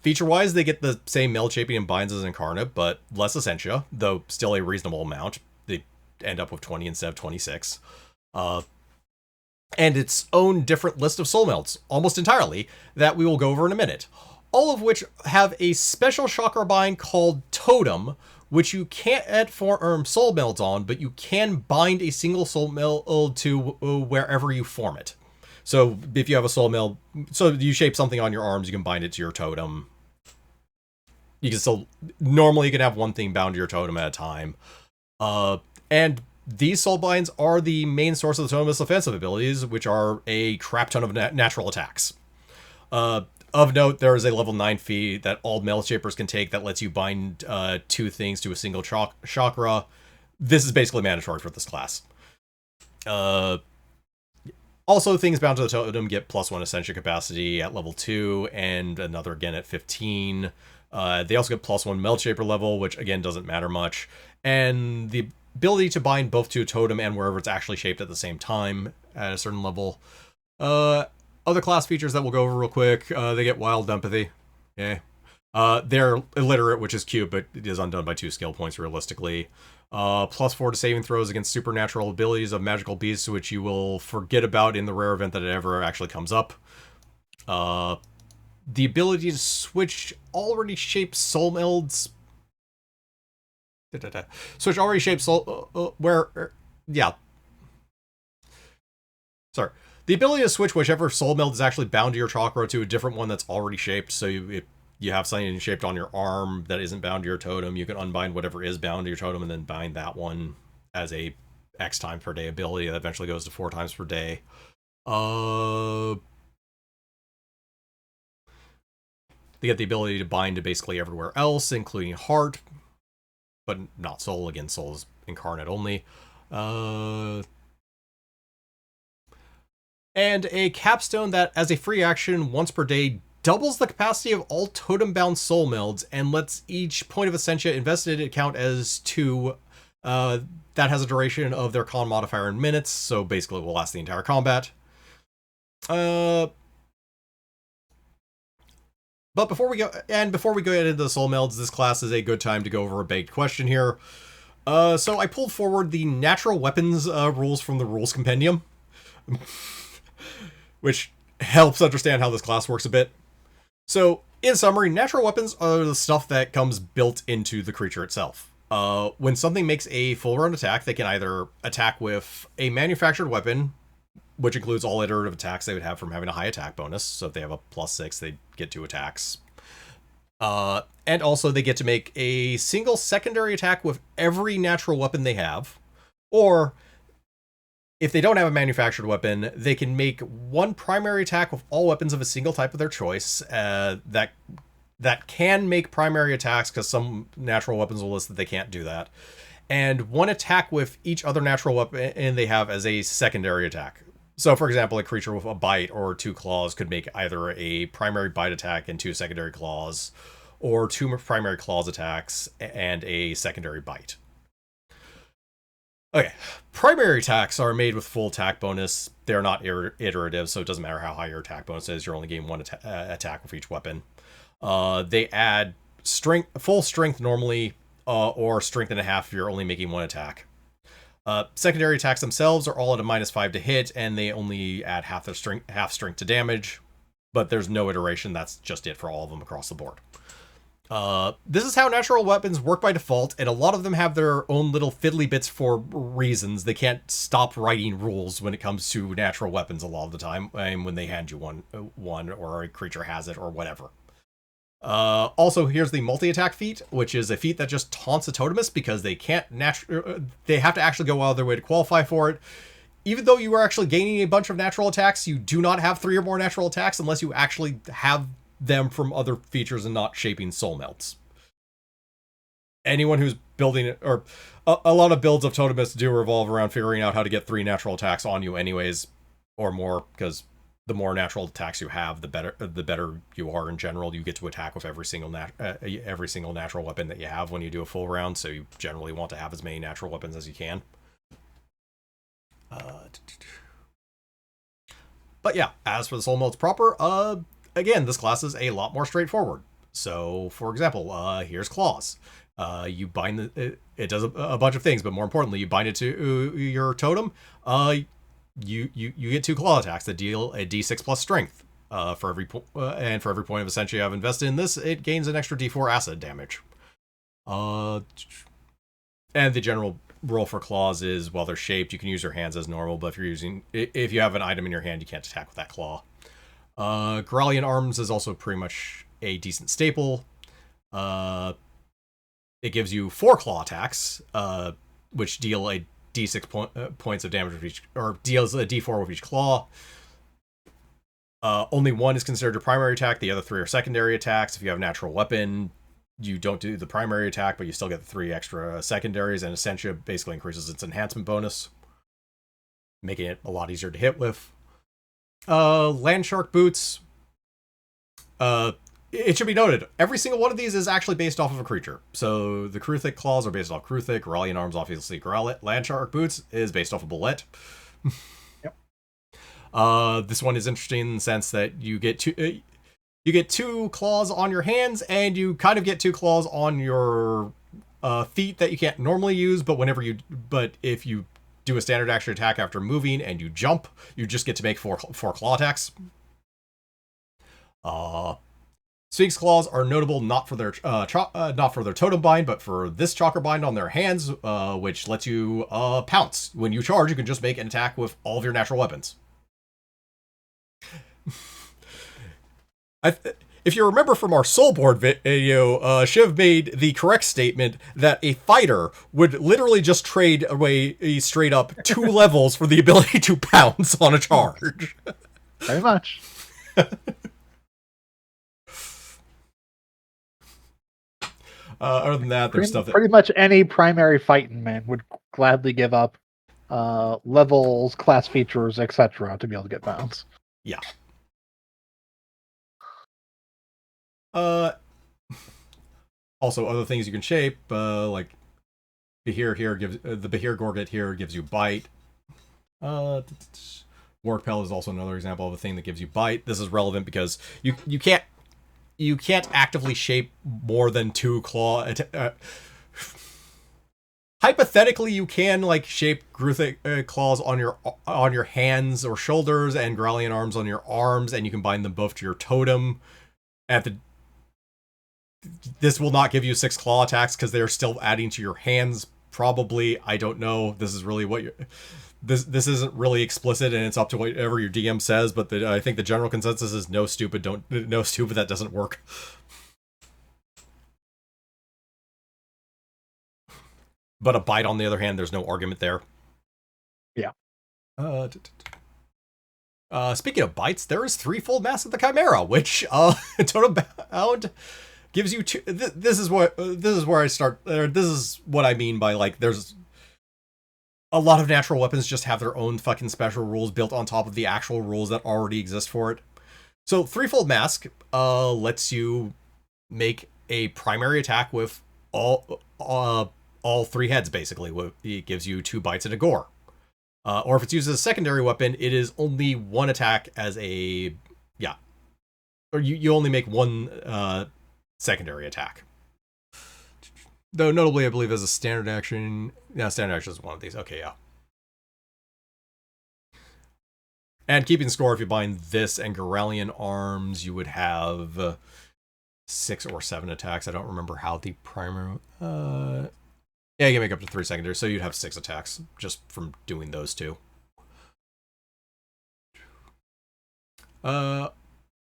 Feature-wise, they get the same meld shaping and binds as Incarnate, but less Essentia, though still a reasonable amount. They end up with 20 instead of 26. And its own different list of soul melds, almost entirely, that we will go over in a minute. All of which have a special chakra bind called Totem, which you can't add form soul melds on, but you can bind a single soul meld to wherever you form it. So if you have a soul meld, so you shape something on your arms, you can bind it to your totem. You can still, normally you can have one thing bound to your totem at a time. And these soul binds are the main source of the Totemist's offensive abilities, which are a crap ton of natural attacks. Of note, there is a level 9 feat that all meld shapers can take that lets you bind 2 things to a single chakra. This is basically mandatory for this class. Also, things bound to the totem get +1 Ascension capacity at level 2, and another again at 15. They also get +1 meld shaper level, which again doesn't matter much. And the ability to bind both to a totem and wherever it's actually shaped at the same time at a certain level. Other class features that we'll go over real quick. They get wild empathy. Yeah. They're illiterate, which is cute, but it is undone by 2 skill points realistically. +4 to saving throws against supernatural abilities of magical beasts, which you will forget about in the rare event that it ever actually comes up. The ability to switch already shaped soul melds. Switch already shaped soul... yeah. Sorry. The ability to switch whichever soul meld is actually bound to your chakra to a different one that's already shaped. So if you have something shaped on your arm that isn't bound to your totem, you can unbind whatever is bound to your totem and then bind that one as a X times per day ability that eventually goes to 4 times per day. They get the ability to bind to basically everywhere else, including heart, but not soul. Again, soul is incarnate only. And a capstone that, as a free action, once per day, doubles the capacity of all totem-bound soul melds and lets each point of Essentia invested in it count as 2. That has a duration of their con modifier in minutes, so basically it will last the entire combat. But before we go into the soul melds, this class is a good time to go over a baked question here. So I pulled forward the natural weapons rules from the rules compendium. Which helps understand how this class works a bit. So, in summary, natural weapons are the stuff that comes built into the creature itself. When something makes a full round attack, they can either attack with a manufactured weapon, which includes all iterative attacks they would have from having a high attack bonus. So if they have a +6, they get 2 attacks. And also they get to make a single secondary attack with every natural weapon they have. Or if they don't have a manufactured weapon, they can make 1 primary attack with all weapons of a single type of their choice. That can make primary attacks, because some natural weapons will list that they can't do that. And 1 attack with each other natural weapon they have as a secondary attack. So, for example, a creature with a bite or 2 claws could make either a primary bite attack and 2 secondary claws, or 2 primary claws attacks, and a secondary bite. Okay, primary attacks are made with full attack bonus. They're not iterative, so it doesn't matter how high your attack bonus is. You're only getting 1 attack with each weapon. They add full strength normally, or strength and a half if you're only making 1 attack. Secondary attacks themselves are all at a -5 to hit, and they only add half strength to damage. But there's no iteration. That's just it for all of them across the board. This is how natural weapons work by default, and a lot of them have their own little fiddly bits for reasons. They can't stop writing rules when it comes to natural weapons a lot of the time, and when they hand you one or a creature has it or whatever. Also, here's the multi-attack feat, which is a feat that just taunts a totemist because they can't they have to actually go out of their way to qualify for it. Even though you are actually gaining a bunch of natural attacks, you do not have 3 or more natural attacks unless you actually have them from other features and not shaping soul melts. Anyone who's building it, or a lot of builds of Totemists do revolve around figuring out how to get 3 natural attacks on you anyways, or more, because the more natural attacks you have, the better you are in general. You get to attack with every single natural weapon that you have when you do a full round, so you generally want to have as many natural weapons as you can. But yeah, as for the soul melts proper, again, this class is a lot more straightforward. So, for example, here's claws. You bind it does a bunch of things, but more importantly, you bind it to your totem. You get 2 claw attacks that deal a d6 plus strength. For every point of Ascension you have invested in this, it gains an extra d4 acid damage. And the general rule for claws is, while they're shaped, you can use your hands as normal, but if you have an item in your hand, you can't attack with that claw. Grallian arms is also pretty much a decent staple. It gives you 4 claw attacks, which deal a d6 points of damage with each, or deals a d4 with each claw. Only 1 is considered your primary attack. The other 3 are secondary attacks. If you have a natural weapon, you don't do the primary attack, but you still get the 3 extra secondaries, and Essentia basically increases its enhancement bonus, making it a lot easier to hit with. Land Shark Boots. It should be noted, every single one of these is actually based off of a creature. So the Kruthic Claws are based off Kruthic, Grallian Arms obviously Growlet, Land Shark Boots is based off of Bullet. Yep. This one is interesting in the sense that you get 2 claws on your hands, and you kind of get 2 claws on your feet that you can't normally use, but if you do a standard action attack after moving and you jump, you just get to make 4 claw attacks. Sphinx claws are notable not for their totem bind, but for this chakra bind on their hands, which lets you pounce. When you charge, you can just make an attack with all of your natural weapons. If you remember from our Soulboard video, Shiv made the correct statement that a fighter would literally just trade away straight up 2 levels for the ability to pounce on a charge. Very much. Other than that, there's stuff that... Pretty much any primary fighting man would gladly give up levels, class features, etc. to be able to get bounce. Yeah. Also, other things you can shape, like Behir gives the Behir Gorget here gives you bite. Warpel is also another example of a thing that gives you bite. This is relevant because you can't actively shape more than 2 claw. Hypothetically, you can shape Gruthic claws on your hands or shoulders, and Grallian arms on your arms, and you can bind them both to your totem. This will not give you 6 claw attacks because they're still adding to your hands. Probably, I don't know. This is really what this isn't really explicit, and it's up to whatever your DM says. But I think the general consensus is no stupid. That doesn't work. But a bite, on the other hand, there's no argument there. Yeah. Speaking of bites, there is Threefold Mask of the Chimera, which Totem Bound gives you 2. This is where I start. This is what I mean by there's a lot of natural weapons just have their own fucking special rules built on top of the actual rules that already exist for it. So Threefold Mask lets you make a primary attack with all 3 heads, basically. It gives you 2 bites and a gore. Or if it's used as a secondary weapon, it is only 1 attack as a... Yeah. Or you only make 1 secondary attack. Though, notably, I believe as a standard action... Yeah, standard action is one of these. Okay, yeah. And keeping score, if you bind this and Goralian arms, you would have 6 or 7 attacks. I don't remember how the primary... Yeah, you can make up to 3 secondary, so you'd have 6 attacks just from doing those 2.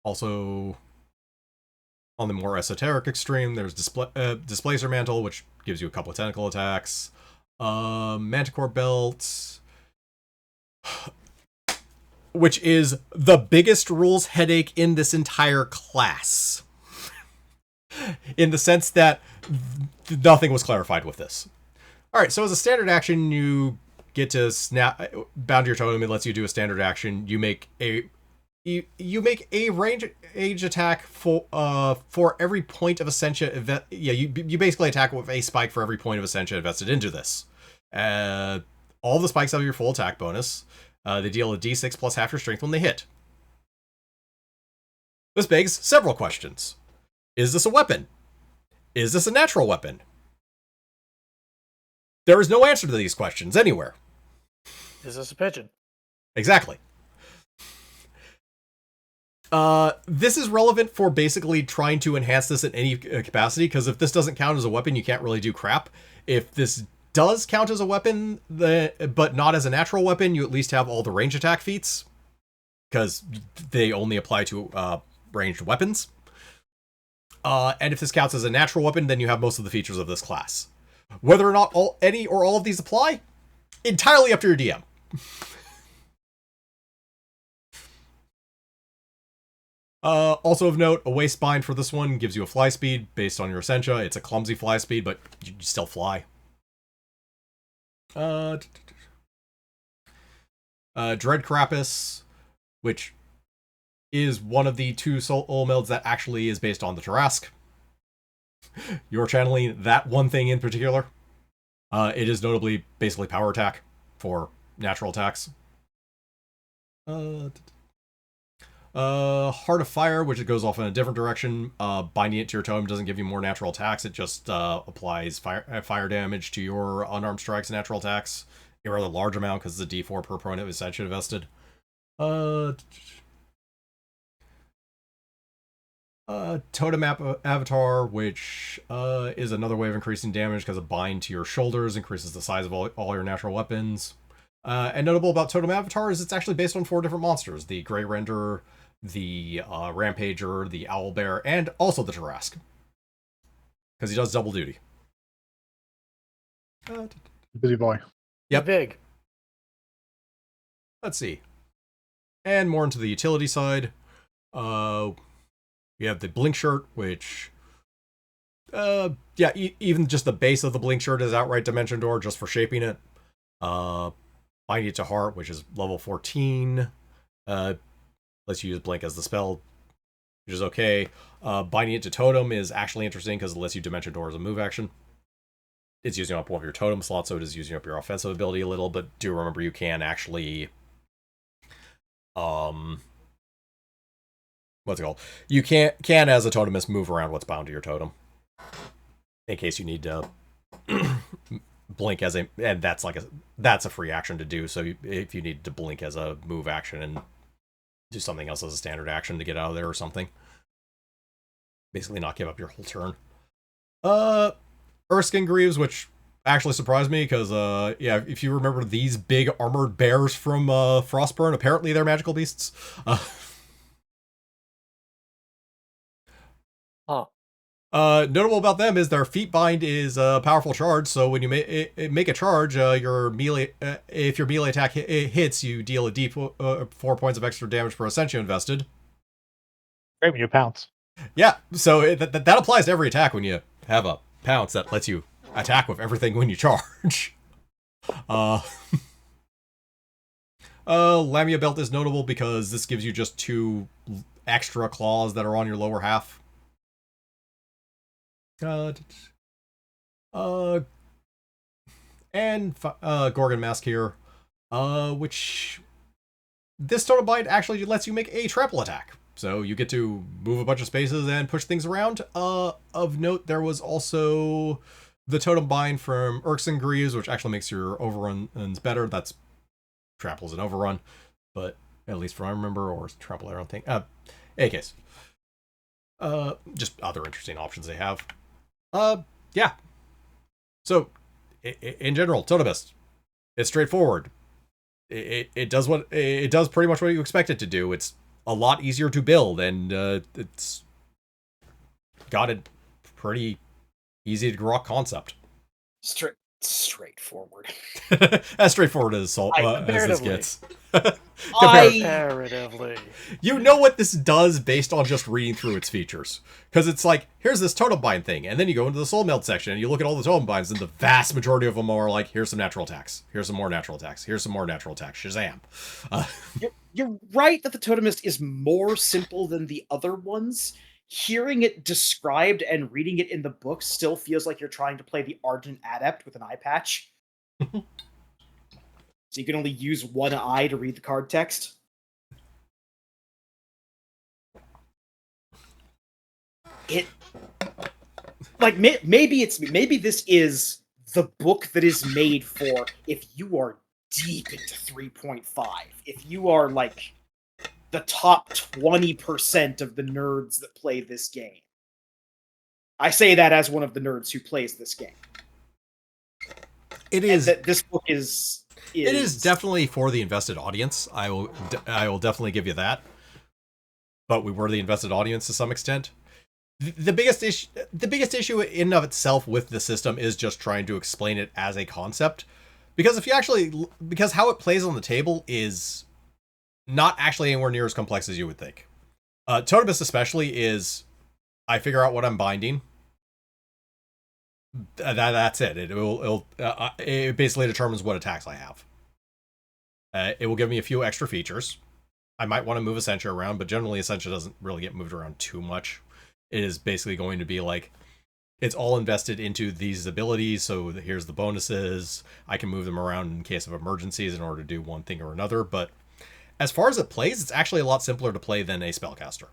Also, on the more esoteric extreme, there's Displacer Mantle, which gives you a couple of tentacle attacks. Manticore Belt, which is the biggest rules headache in this entire class. In the sense that nothing was clarified with this. Alright, so as a standard action, you get to bound your totem. It lets you do a standard action. You make a range attack for every point of Ascension. You basically attack with a spike for every point of Ascension invested into this. All the spikes have your full attack bonus. They deal a d6 plus half your strength when they hit. This begs several questions. Is this a weapon? Is this a natural weapon? There is no answer to these questions anywhere. Is this a pigeon? Exactly. This is relevant for basically trying to enhance this in any capacity, because if this doesn't count as a weapon, you can't really do crap. If this does count as a weapon, but not as a natural weapon, you at least have all the range attack feats, because they only apply to ranged weapons. And if this counts as a natural weapon, then you have most of the features of this class. Whether or not any or all of these apply, entirely up to your DM. Also of note, a waist bind for this one gives you a fly speed based on your Essentia. It's a clumsy fly speed, but you still fly. Dread Carapace, which is one of the 2 soul melds that actually is based on the Tarrasque. You're channeling that one thing in particular. It is notably basically power attack for natural attacks. Heart of Fire, which it goes off in a different direction. Binding it to your totem doesn't give you more natural attacks. It just applies fire damage to your unarmed strikes and natural attacks. A rather large amount because it's a d4 per point of Ascension invested. Totem Avatar, which is another way of increasing damage because a bind to your shoulders increases the size of all your natural weapons. And notable about Totem Avatar is it's actually based on 4 different monsters: the Grey Render, the Rampager, the Owlbear, and also the Tarrasque. Because he does double duty. Busy boy. Yep. Big. Let's see. And more into the utility side. We have the Blink Shirt, which... even just the base of the Blink Shirt is outright Dimension Door just for shaping it. Binding it to Heart, which is level 14. Lets you use Blink as the spell, which is okay. Binding it to Totem is actually interesting because it lets you Dimension Door as a move action. It's using up one of your Totem slots, so it is using up your offensive ability a little, but do remember you can actually... what's it called? You can as a totemist move around what's bound to your totem. In case you need to blink as a... And that's a free action to do, so if you need to blink as a move action and do something else as a standard action to get out of there or something. Basically not give up your whole turn. Earthskin Greaves, which actually surprised me, because, if you remember these big armored bears from Frostburn, apparently they're magical beasts. Notable about them is their feet bind is a powerful charge, so when you make a charge, your melee, if your melee attack hits, you deal a d4 points of extra damage per Ascension invested. Great when you pounce. Yeah, so that applies to every attack when you have a pounce that lets you attack with everything when you charge. Lamia Belt is notable because this gives you just 2 extra claws that are on your lower half. Uh, uh, and Gorgon Mask here, which this totem bind actually lets you make a trample attack. So you get to move a bunch of spaces and push things around. Of note, there was also the totem bind from Irks and Greaves, which actually makes your overruns better. That's tramples and overrun, but at least from I remember, or trample I don't think. Any case, just other interesting options they have. Yeah. So in general, Totemist, it's straightforward. It does pretty much what you expect it to do. It's a lot easier to build, and it's got a pretty easy to grok concept. Straightforward. As straightforward as this gets. Comparatively. You know what this does based on just reading through its features. Because it's like, here's this totem bind thing, and then you go into the soul meld section, and you look at all the totem binds, and the vast majority of them are like, here's some natural attacks. Here's some more natural attacks. Here's some more natural attacks. Shazam. You're right that the Totemist is more simple than the other ones. Hearing it described and reading it in the book still feels like you're trying to play the Ardent Adept with an eye patch. So you can only use one eye to read the card text. Maybe this is the book that is made for if you are deep into 3.5. If you are like the top 20% of the nerds that play this game. I say that as one of the nerds who plays this game. It is. This book is. It is definitely for the invested audience. I will definitely give you that. But we were the invested audience to some extent. The biggest issue in and of itself with the system is just trying to explain it as a concept, because because how it plays on the table is not actually anywhere near as complex as you would think. Totemist especially is, I figure out what I'm binding. That's it. It basically determines what attacks I have. It will give me a few extra features. I might want to move Essentia around, but generally Essentia doesn't really get moved around too much. It is basically going to be like, it's all invested into these abilities, so here's the bonuses. I can move them around in case of emergencies in order to do one thing or another, but as far as it plays, it's actually a lot simpler to play than a spellcaster.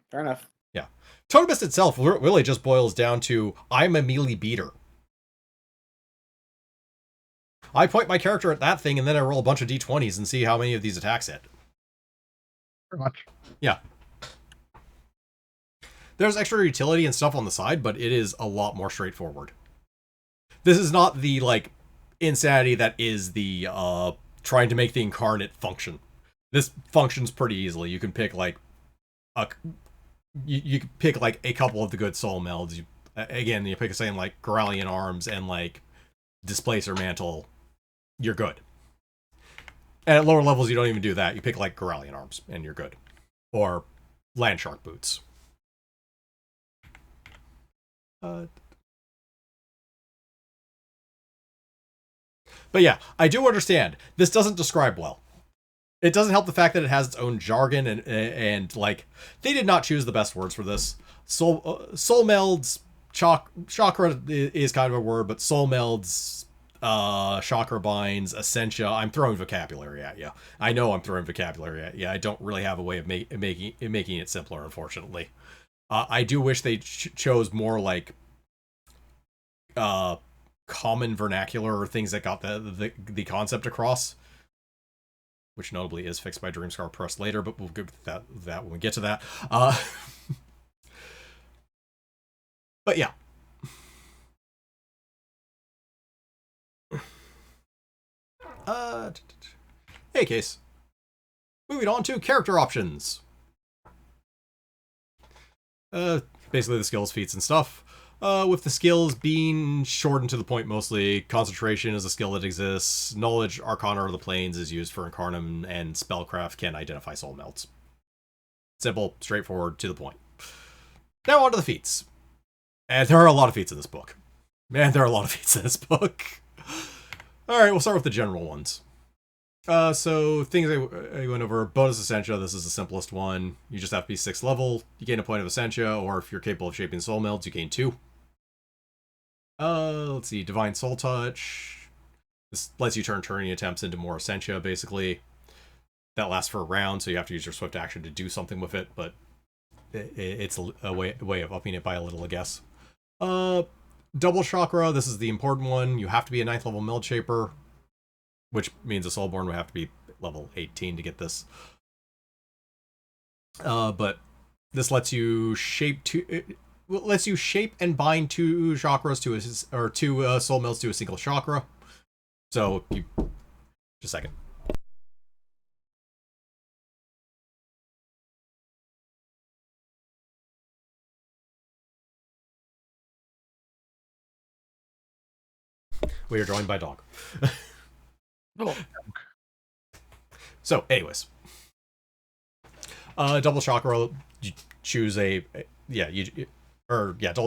Fair enough. Yeah. Totemist itself really just boils down to, I'm a melee beater. I point my character at that thing, and then I roll a bunch of d20s and see how many of these attacks hit. Pretty much. Yeah. There's extra utility and stuff on the side, but it is a lot more straightforward. This is not the, like, insanity that is the trying to make the incarnate function. This functions pretty easily. You can pick like you can pick like a couple of the good soul melds. You pick something like Grallian Arms and like Displacer Mantle. You're good. And at lower levels, you don't even do that. You pick like Grallian Arms and you're good, or Landshark Boots. But yeah, I do understand. This doesn't describe well. It doesn't help the fact that it has its own jargon and like, they did not choose the best words for this. Soul melds, chakra is kind of a word, but soul melds, chakra binds, essentia. I'm throwing vocabulary at you. I know I'm throwing vocabulary at you. I don't really have a way of making it simpler, unfortunately. I do wish they chose more like common vernacular or things that got the concept across, which notably is fixed by Dreamscar Press later, but we'll get to that when we get to that. But yeah. Hey, case. Moving on to character options. Basically the skills, feats, and stuff. With the skills being shortened to the point mostly, concentration is a skill that exists, knowledge, arcana of the planes is used for Incarnum, and spellcraft can identify soul melts. Simple, straightforward, to the point. Now on to the feats. And there are a lot of feats in this book. Man, there are a lot of feats in this book. Alright, we'll start with the general ones. So things I went over. Bonus Essentia, this is the simplest one. You just have to be 6th level. You gain a point of Essentia, or if you're capable of shaping soul melds, you gain 2. Let's see. Divine Soul Touch. This lets you turn turning attempts into more Essentia, basically. That lasts for a round, so you have to use your swift action to do something with it, but it's a way of upping it by a little, I guess. Double Chakra, this is the important one. You have to be a 9th level Meld Shaper, which means a Soulborn would have to be level 18 to get this. But this lets you shape and bind 2 chakras to 2 soul melds to a single chakra. So just a second. We are joined by dog. Oh, So, anyways, double chakra. You choose double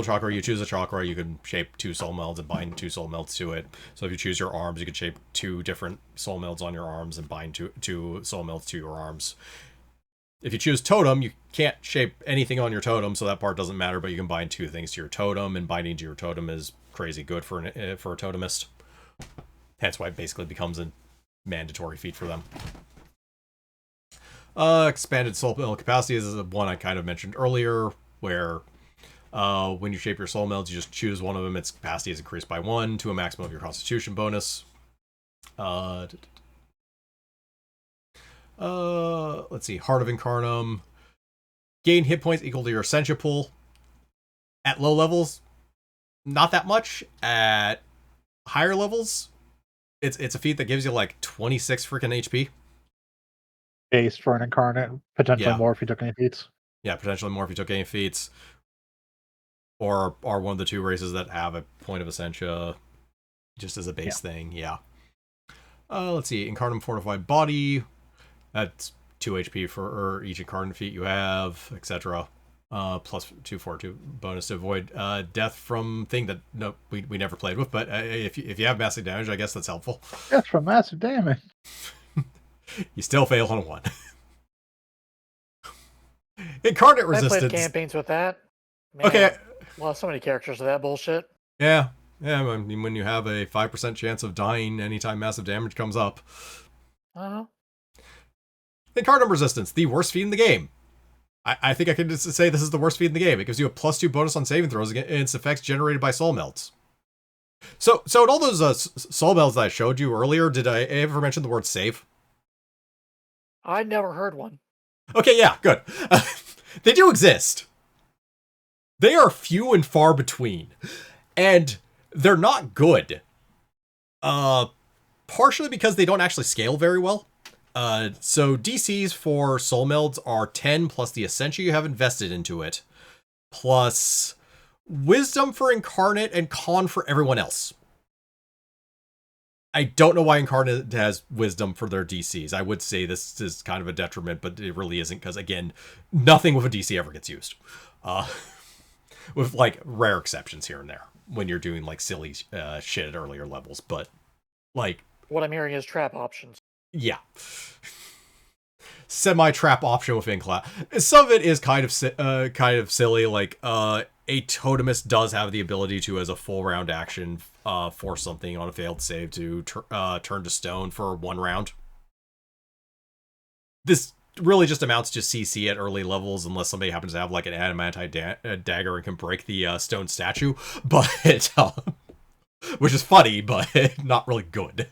chakra. You choose a chakra. You can shape 2 soul melds and bind 2 soul melds to it. So if you choose your arms, you can shape 2 different soul melds on your arms and bind 2 soul melds to your arms. If you choose totem, you can't shape anything on your totem, so that part doesn't matter. But you can bind 2 things to your totem, and binding to your totem is crazy good for a totemist. Hence why it basically becomes a mandatory feat for them. Expanded soul meld capacity is the one I kind of mentioned earlier, where when you shape your soul melds, you just choose one of them. Its capacity is increased by 1 to a maximum of your constitution bonus. Let's see. Heart of Incarnum. Gain hit points equal to your Essentia pool. At low levels, not that much. At higher levels, it's a feat that gives you like 26 freaking HP. Base for an incarnate, potentially more if you took any feats. Yeah, potentially more if you took any feats. Or are one of the 2 races that have a point of Essentia just as a base thing. Yeah. Let's see. Incarnum Fortified Body. That's 2 HP for each incarnate feat you have, etc. Plus 2/4 bonus to avoid death from thing that we never played with. But if you have massive damage, I guess that's helpful. Death from massive damage. You still fail on 1. Incarnate resistance. I played campaigns with that. Man, Okay. Well, so many characters of that bullshit. Yeah. I mean, when you have a 5% chance of dying anytime massive damage comes up. Uh-huh. Incarnate resistance, the worst feat in the game. I think I can just say this is the worst feat in the game. It gives you a +2 bonus on saving throws against effects generated by soul melds. So in all those soul melds that I showed you earlier, did I ever mention the word save? I'd never heard one. Okay, yeah, good. They do exist. They are few and far between. And they're not good. Partially because they don't actually scale very well. So DCs for soul melds are 10 plus the Essentia you have invested into it, plus wisdom for Incarnate and con for everyone else. I don't know why Incarnate has wisdom for their DCs. I would say this is kind of a detriment, but it really isn't, because again, nothing with a DC ever gets used. With like rare exceptions here and there when you're doing like silly shit at earlier levels, but like what I'm hearing is trap options. Yeah. Semi-trap option within class. Some of it is kind of silly. Like, a totemist does have the ability to, as a full round action, force something on a failed save to turn to stone for 1 round. This really just amounts to CC at early levels, unless somebody happens to have like an adamantite dagger and can break the stone statue. But which is funny, but not really good.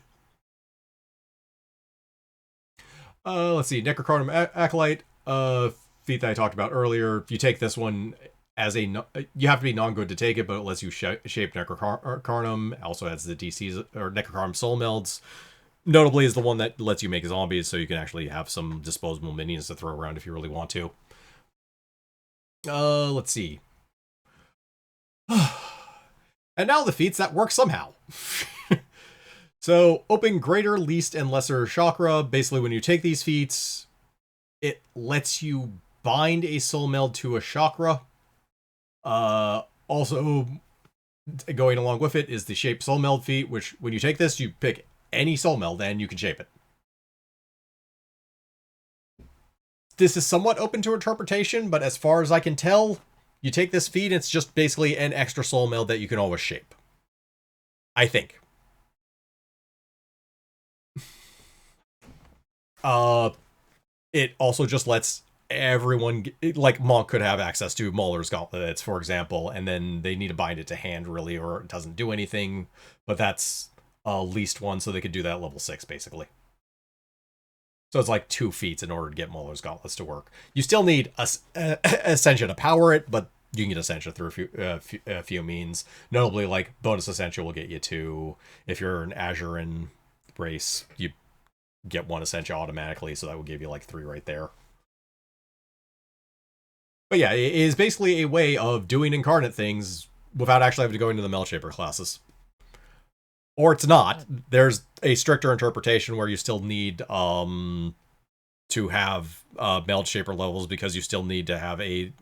Let's see, Necrocarnum Acolyte, feat that I talked about earlier. If you take this one as you have to be non-good to take it, but it lets you shape Necrocarnum. Also has the DCs, or Necrocarnum Soul Melds. Notably is the one that lets you make zombies, so you can actually have some disposable minions to throw around if you really want to. Let's see. And now the feats that work somehow. So, open greater, least, and lesser chakra. Basically, when you take these feats, it lets you bind a soul meld to a chakra. Also, going along with it is the shape soul meld feat, which when you take this, you pick any soul meld and you can shape it. this is somewhat open to interpretation, but as far as I can tell, you take this feat, it's just basically an extra soul meld that you can always shape. I think. It also just lets everyone, like Monk could have access to Mauler's gauntlets, for example, and then they need to bind it to hand, really, or it doesn't do anything, but that's least one, so they could do that at level 6, basically. So it's like 2 feats in order to get Mauler's gauntlets to work. You still need Essentia to power it, but you can get Essentia through a few means. Notably, like, bonus Essentia will get you to, if you're an Azuran race, you get 1 Essentia automatically, so that will give you like 3 right there. But yeah, it is basically a way of doing incarnate things without actually having to go into the Meld Shaper classes. Or it's not. There's a stricter interpretation where you still need to have Meld Shaper levels, because you still need to have a...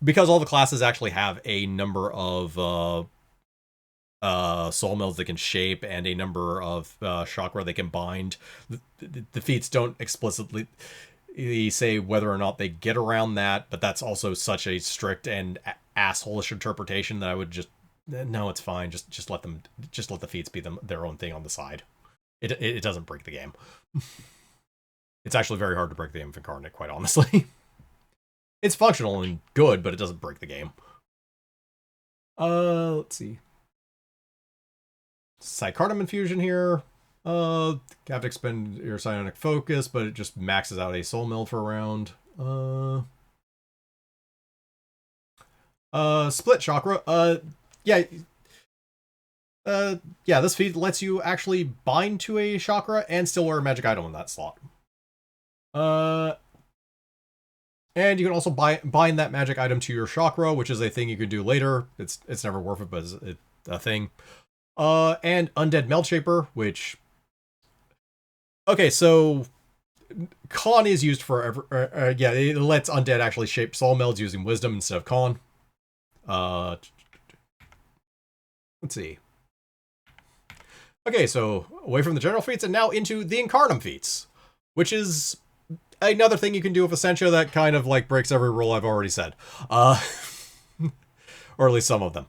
because all the classes actually have a number of soul melds they can shape and a number of chakra they can bind. The feats don't explicitly say whether or not they get around that, but that's also such a strict and asshole-ish interpretation that I would just... No, it's fine. Just let the feats be their own thing on the side. It doesn't break the game. It's actually very hard to break the game of Incarnate, quite honestly. It's functional and good, but it doesn't break the game. Let's see. Incarnum infusion here. You have to expend your psionic focus, but it just maxes out a soul meld for a round. Split chakra. Yeah, this feat lets you actually bind to a chakra and still wear a magic item in that slot. And you can also bind that magic item to your chakra, which is a thing you can do later. It's never worth it, but it's a thing. And Undead Meld Shaper, which... Okay, so... Con is used for... yeah, it lets Undead actually shape soul melds using Wisdom instead of Con. Let's see. Okay, so away from the general feats and now into the Incarnum feats, which is another thing you can do with Essentia that kind of like breaks every rule I've already said. Or at least some of them.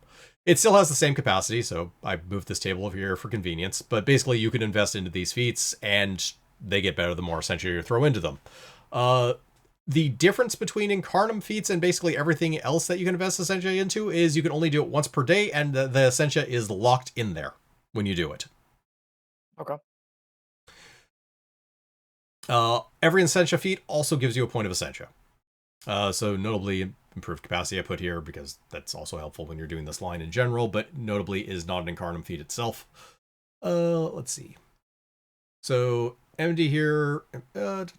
It still has the same capacity, so I moved this table over here for convenience, but basically you can invest into these feats and they get better the more Essentia you throw into them. The difference between Incarnum feats and basically everything else that you can invest Essentia into is you can only do it once per day, and the Essentia is locked in there when you do it. Okay. Every Essentia feat also gives you a point of Essentia. So notably improved capacity I put here because that's also helpful when you're doing this line in general, but notably is not an Incarnum feat itself. Let's see. So MD here, and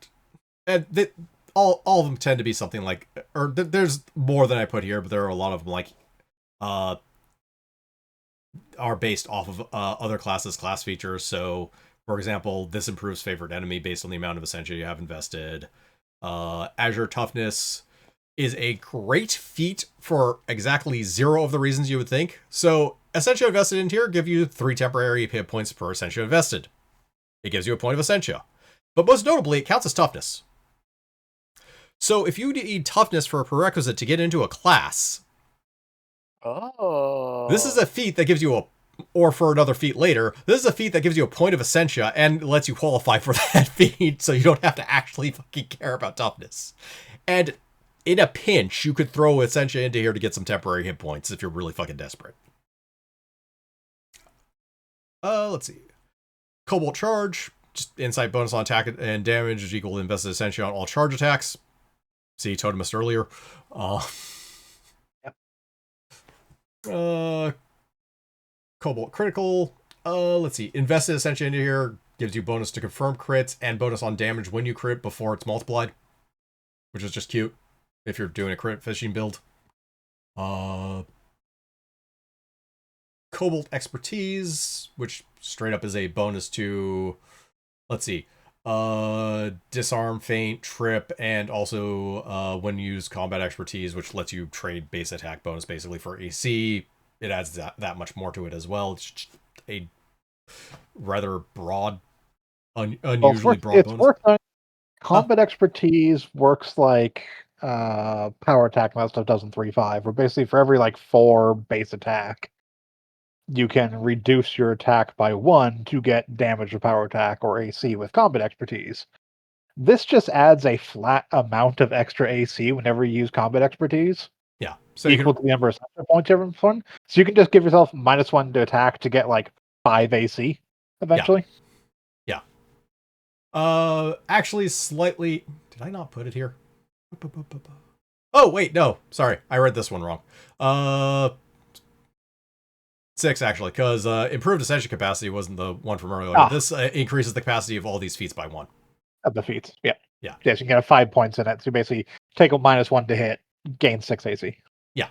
all of them tend to be something like, or there's more than I put here, but there are a lot of them like, are based off of other classes' class features. So, for example, this improves favorite enemy based on the amount of Essentia you have invested. Azure Toughness is a great feat for exactly 0 of the reasons you would think. So, Essentia invested in here give you 3 temporary hit points per Essentia invested. It gives you a point of Essentia. But most notably, it counts as toughness. So if you need toughness for a prerequisite to get into a class, this is a feat that gives you or for another feat later, this is a feat that gives you a point of Essentia and lets you qualify for that feat, so you don't have to actually fucking care about toughness. And in a pinch, you could throw Essentia into here to get some temporary hit points if you're really fucking desperate. Let's see. Cobalt Charge, just insight bonus on attack and damage is equal to invested Essentia on all charge attacks. See, Totemist earlier. Yep. Cobalt Critical. Let's see. Invested Essentia into here gives you bonus to confirm crits and bonus on damage when you crit before it's multiplied, which is just cute if you're doing a crit fishing build. Cobalt Expertise, which straight up is a bonus to, let's see, disarm, feint, trip, and also when you use combat expertise, which lets you trade base attack bonus basically for AC. It adds that much more to it as well. It's just a rather broad, unusually broad bonus. It's worth noting Combat expertise works like power attack and that stuff does in 3.5, where basically for every like 4 base attack, you can reduce your attack by 1 to get damage or power attack or AC with combat expertise. This just adds a flat amount of extra AC whenever you use combat expertise, Yeah. So you equal can, to the number of Essential points every one. So you can just give yourself -1 to attack to get like 5 AC eventually. yeah. Actually, slightly. Did I not put it here? Oh wait, no. Sorry, I read this one wrong. 6 actually, because improved ascension capacity wasn't the one from earlier. This increases the capacity of all these feats by 1. Of the feats, yeah. Yeah. Yes, you can have 5 points in it. So you basically take a -1 to hit, gain 6 AC. Yeah.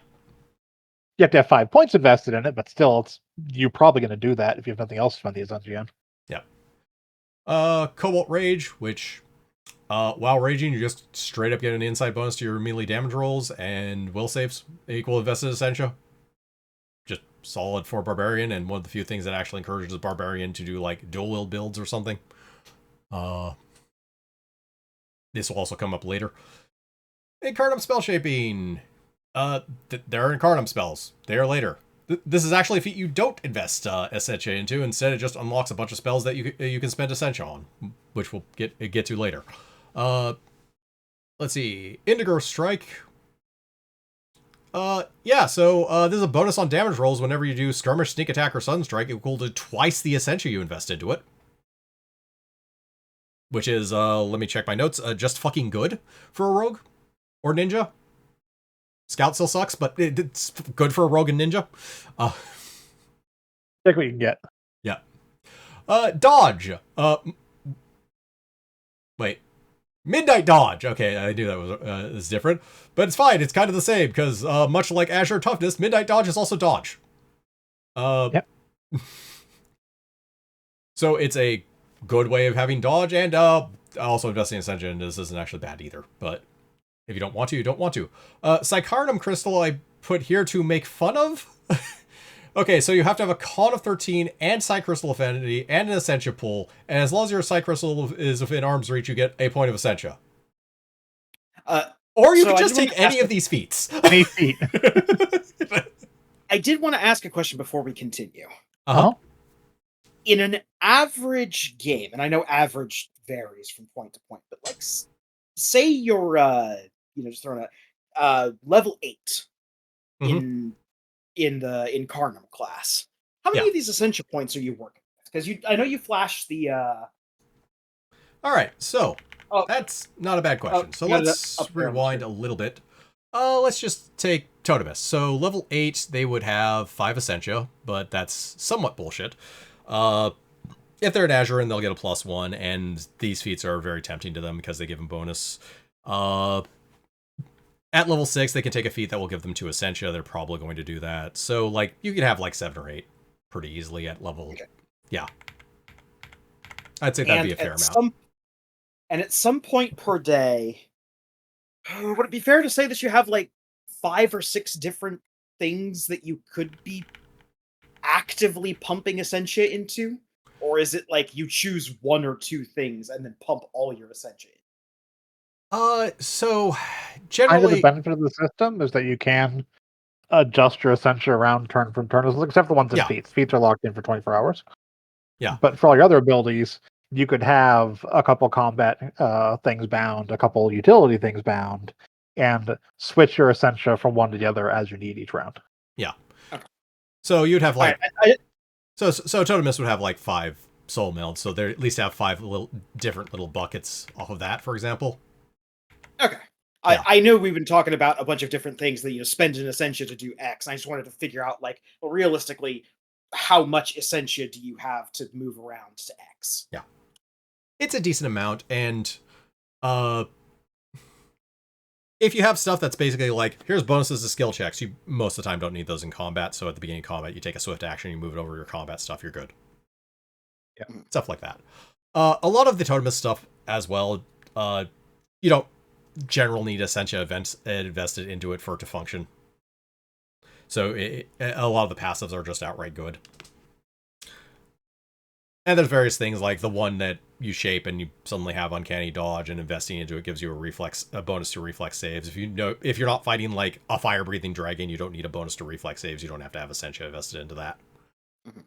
You have to have 5 points invested in it, but still, you're probably going to do that if you have nothing else to spend the ascension on. Yeah. Cobalt Rage, which while raging, you just straight up get an insight bonus to your melee damage rolls and will saves equal invested ascension. Just solid for Barbarian, and one of the few things that actually encourages Barbarian to do like dual wield builds or something. This will also come up later. Incarnum spell shaping. There are Incarnum spells. They are later. This is actually a feat you don't invest Essentia into. Instead, it just unlocks a bunch of spells that you can spend Essentia on, which we'll get to later. Let's see. Indigo Strike. Yeah, so this is a bonus on damage rolls whenever you do Skirmish, Sneak Attack, or Sudden Strike equal to twice the Essentia you invest into it. Which is, let me check my notes, just fucking good for a rogue or ninja. Scout still sucks, but it's good for a rogue and ninja. Take what you can get. Yeah. Dodge. Wait. Midnight Dodge. Okay, I knew that was different, but it's fine. It's kind of the same because much like Azure Toughness, Midnight Dodge is also dodge. Yep. So it's a good way of having dodge, and also investing in Ascension. This isn't actually bad either, but if you don't want to, you don't want to. Incarnum Crystal I put here to make fun of. Okay, so you have to have a con of 13 and Psi Crystal Affinity and an Essentia pool, and as long as your Psi Crystal is within arm's reach, you get a point of Essentia. Or you can just take any of these feats. Any feat. I did want to ask a question before we continue. Uh-huh. In an average game, and I know average varies from point to point, but like, say you're, just throwing out level 8 in the Incarnum class. How many of these Ascension points are you working with? Because I know you flashed the. All right, so that's not a bad question. So let's rewind a little bit. Let's just take Totemis. So level 8, they would have 5 Essentia, but that's somewhat bullshit. If they're an Azurin, they'll get a +1, and these feats are very tempting to them because they give them bonus. At level 6, they can take a feat that will give them 2 Essentia. They're probably going to do that. So, like, you can have, like, 7 or 8 pretty easily at level... Okay. Yeah. I'd say that'd be a fair amount. And at some point per day, would it be fair to say that you have, like, 5 or 6 different things that you could be actively pumping Essentia into? Or is it, like, you choose 1 or 2 things and then pump all your Essentia in? So generally, the benefit of the system is that you can adjust your Essentia around turn from turn, except for the ones in feats. Feats are locked in for 24 hours. Yeah. But for all your other abilities, you could have a couple combat things bound, a couple utility things bound, and switch your Essentia from one to the other as you need each round. Yeah. Okay. So you'd have like so Totemis would have like 5 soul melds, so they at least have 5 different little buckets off of that, for example. Okay. Yeah. I know we've been talking about a bunch of different things that spend an Essentia to do X. And I just wanted to figure out, like, well, realistically, how much Essentia do you have to move around to X? Yeah. It's a decent amount, and if you have stuff that's basically like, here's bonuses to skill checks, you most of the time don't need those in combat, so at the beginning of combat, you take a swift action, you move it over your combat stuff, you're good. Yeah. Stuff like that. A lot of the Totemis stuff as well, you don't generally need Essentia invested into it for it to function. So a lot of the passives are just outright good. And there's various things like the one that you shape and you suddenly have uncanny dodge, and investing into it gives you a bonus to reflex saves. If you're not fighting like a fire breathing dragon, you don't need a bonus to reflex saves. You don't have to have Essentia invested into that. Mm-hmm.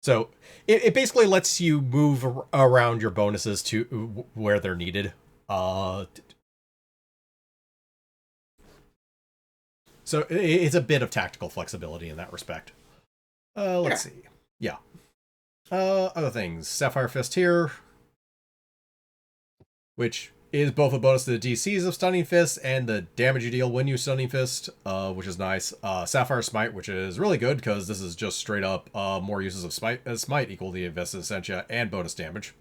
So it basically lets you move around your bonuses to where they're needed. So it's a bit of tactical flexibility in that respect. Let's see. Yeah. Other things. Sapphire Fist here, which is both a bonus to the DCs of Stunning Fist and the damage you deal when you Stunning Fist, which is nice. Sapphire Smite, which is really good because this is just straight up more uses of Smite equal the invested Essentia and bonus damage.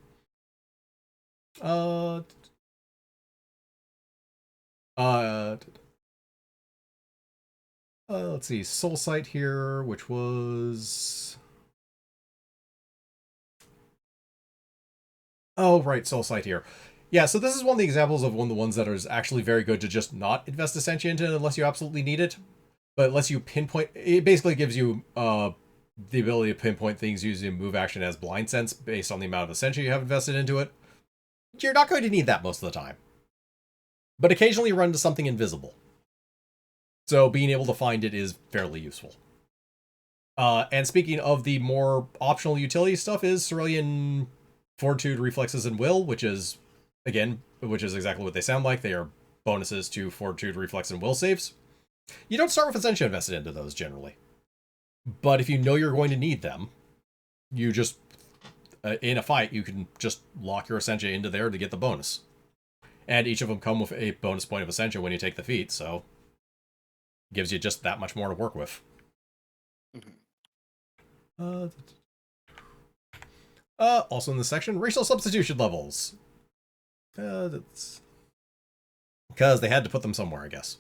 Let's see, Soul Sight here, which was... Oh, right, Soul Sight here. Yeah, so this is one of the examples of one of the ones that is actually very good to just not invest Essentia into unless you absolutely need it. But it lets you pinpoint... It basically gives you the ability to pinpoint things using a move action as Blind Sense based on the amount of Essentia you have invested into it. You're not going to need that most of the time. But occasionally you run into something invisible. So being able to find it is fairly useful. And speaking of the more optional utility stuff is Cerulean Fortitude, Reflexes, and Will, which is exactly what they sound like. They are bonuses to Fortitude, Reflex, and Will saves. You don't start with Essentia invested into those generally. But if you know you're going to need them, you just, in a fight, you can just lock your Essentia into there to get the bonus. And each of them come with a bonus point of Essentia when you take the feat, so gives you just that much more to work with. Also in this section, racial substitution levels. That's because they had to put them somewhere, I guess.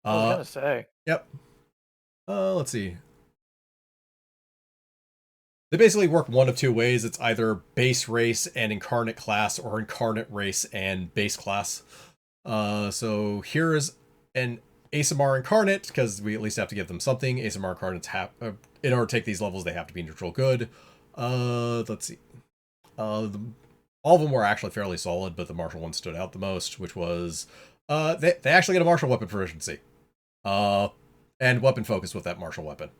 I was gonna say. Yep. Let's see. They basically work one of two ways. It's either base race and incarnate class, or incarnate race and base class. So here is an ASMR incarnate, because we at least have to give them something. ASMR incarnates have, in order to take these levels, they have to be neutral good. Let's see. All of them were actually fairly solid, but the martial one stood out the most, which was they actually get a martial weapon proficiency. And weapon focus with that martial weapon.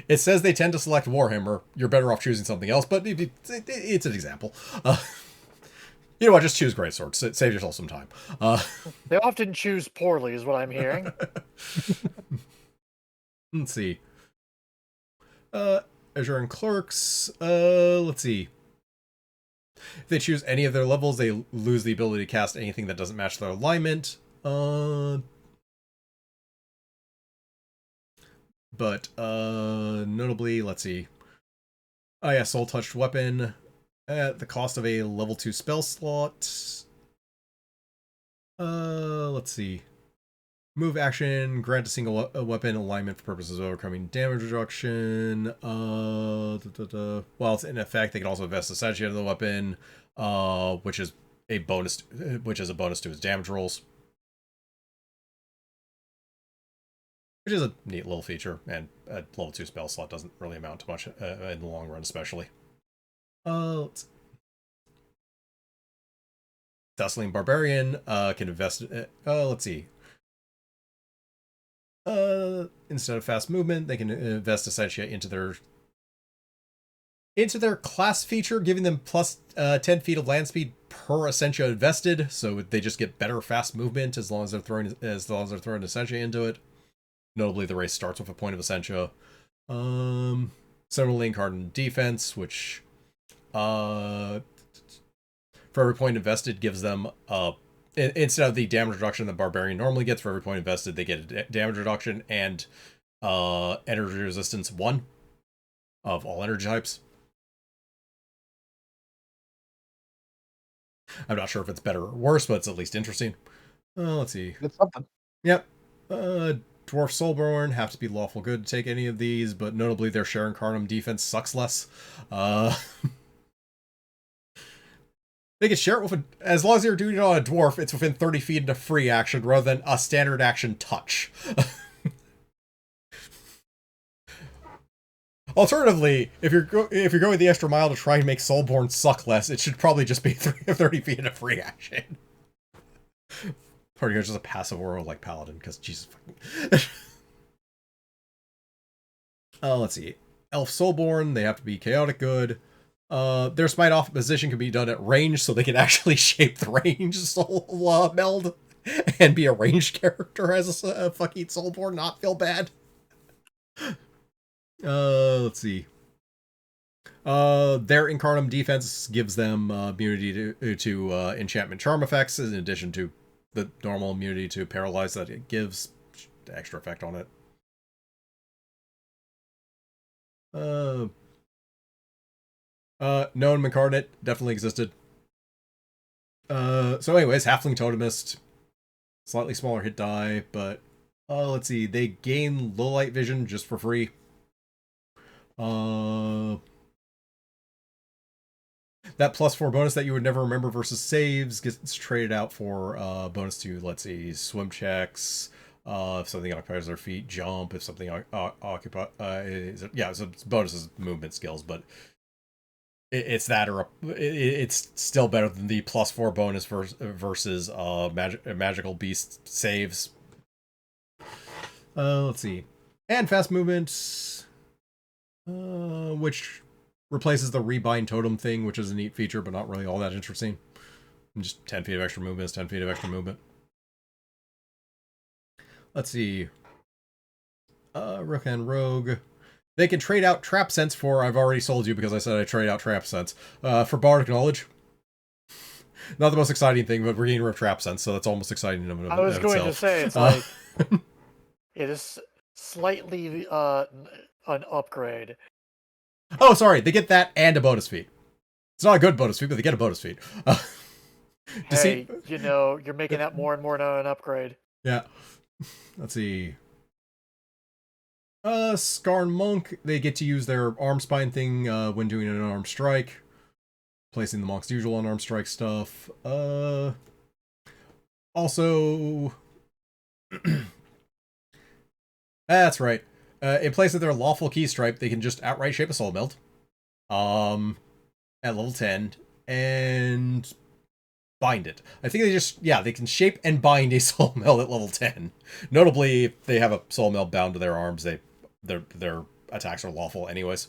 It says they tend to select Warhammer. You're better off choosing something else, but it's an example. You know what? Just choose Greatsword. Save yourself some time. They often choose poorly, is what I'm hearing. Let's see. Azure and Clerks. Let's see. If they choose any of their levels, they lose the ability to cast anything that doesn't match their alignment. But notably, let's see. Oh yeah, Soul Touched Weapon at the cost of a level 2 spell slot. Let's see. Move action, grant a single weapon alignment for purposes of overcoming damage reduction. While it's in effect, they can also invest Essentia into the weapon, which is a bonus to its damage rolls. Which is a neat little feature, and a level 2 spell slot doesn't really amount to much in the long run, especially. Dazzling Barbarian can invest. Let's see. Instead of fast movement, they can invest Essentia into their class feature, giving them plus 10 feet of land speed per Essentia invested. So they just get better fast movement as long as they're throwing Essentia into it. Notably, the race starts with a point of Essentia. Similarly, Incarnum defense, which for every point invested gives them instead of the damage reduction the Barbarian normally gets, for every point invested they get a damage reduction and energy resistance 1 of all energy types. I'm not sure if it's better or worse, but it's at least interesting. Let's see. It's something. Yep. Dwarf Soulborn have to be lawful good to take any of these, but notably their Sharon Incarnum defense sucks less. They can share it with as long as you're doing it on a dwarf, it's within 30 feet into free action rather than a standard action touch. Alternatively, if you're going the extra mile to try and make Soulborn suck less, it should probably just be 30 feet in a free action. Or you're just a passive aura like Paladin, because Jesus fucking... let's see. Elf Soulborn, they have to be chaotic good. Their smite opposition can be done at range, so they can actually shape the range soul meld and be a ranged character as a fucking Soulborn, not feel bad. Let's see. Their Incarnum defense gives them immunity to enchantment charm effects, in addition to the normal immunity to paralyze that it gives. The extra effect on it. Known Incarnate definitely existed. So anyways, Halfling Totemist. Slightly smaller hit die, but let's see. They gain low light vision just for free. That +4 bonus that you would never remember versus saves gets traded out for bonus to, let's see, swim checks. If something occupies their feet, jump. If something occupies, yeah, so bonuses movement skills, but it's that, or it's still better than the +4 bonus versus magical beast saves. Let's see, and fast movement, which replaces the rebind totem thing, which is a neat feature, but not really all that interesting. Just 10 feet of extra movement is 10 feet of extra movement. Let's see. Rook and Rogue. They can trade out Trap Sense for, I've already sold you because I said I trade out Trap Sense, for Bardic Knowledge. Not the most exciting thing, but we're getting rid of Trap Sense, so that's almost exciting. I was going to say, it's like, it is slightly an upgrade. Oh, sorry, they get that and a bonus feat. It's not a good bonus feat, but they get a bonus feat. Hey, you know, you're making that more and more an upgrade. Yeah. Let's see. Skarn Monk, they get to use their arm spine thing when doing an unarmed strike. Placing the monk's usual unarmed strike stuff. Also... That's right. In place of their lawful key stripe, they can just outright shape a soul meld. At level 10. And bind it. I think they just, yeah, they can shape and bind a soul meld at level 10. Notably, if they have a soul meld bound to their arms, their attacks are lawful anyways.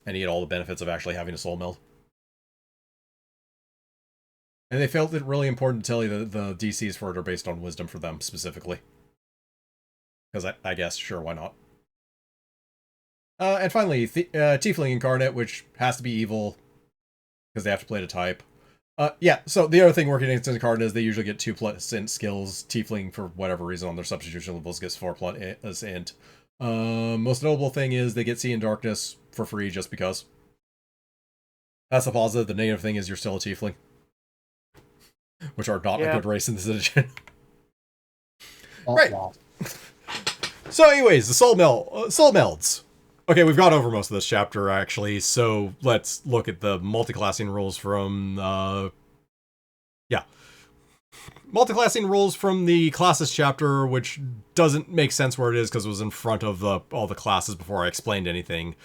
And you get all the benefits of actually having a soul meld. And they felt it really important to tell you that the DCs for it are based on wisdom for them specifically. Because I guess, sure, why not? And finally, Tiefling Incarnate, which has to be evil, because they have to play to type. Yeah, so the other thing working against Incarnate is they usually get 2+ skills. Tiefling, for whatever reason, on their substitution levels, gets 4+ int. Most notable thing is they get See in Darkness for free just because. That's the positive. The negative thing is you're still a Tiefling. Which are not a good race in this edition. Right. So anyways, the soul melds. Okay, we've gone over most of this chapter, actually, so let's look at the multiclassing rules from, multiclassing rules from the classes chapter, which doesn't make sense where it is because it was in front of all the classes before I explained anything.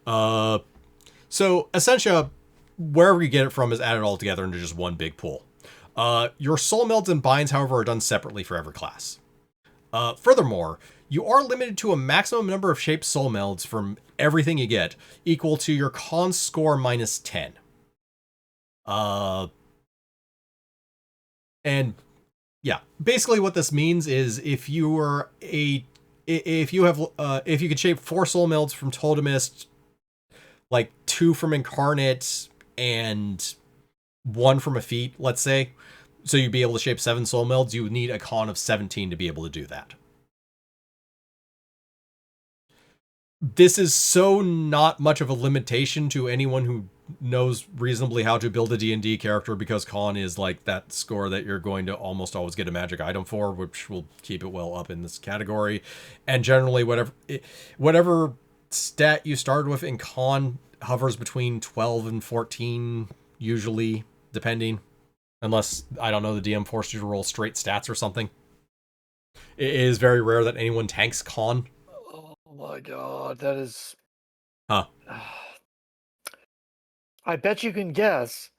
So, Essentia, wherever you get it from, is added all together into just one big pool. Your soul melds and binds, however, are done separately for every class. Furthermore, you are limited to a maximum number of shaped soul melds from everything you get, equal to your con score minus 10. And yeah, basically what this means is if you could shape 4 soul melds from Totemist, like 2 from Incarnate, and 1 from Effete, let's say, so you'd be able to shape 7 soul melds, you would need a con of 17 to be able to do that. This is so not much of a limitation to anyone who knows reasonably how to build a D&D character, because con is like that score that you're going to almost always get a magic item for, which will keep it well up in this category. And generally, whatever stat you started with in con hovers between 12 and 14, usually, depending. Unless, I don't know, the DM forced you to roll straight stats or something. It is very rare that anyone tanks con. Oh my god, that is Huh. I bet you can guess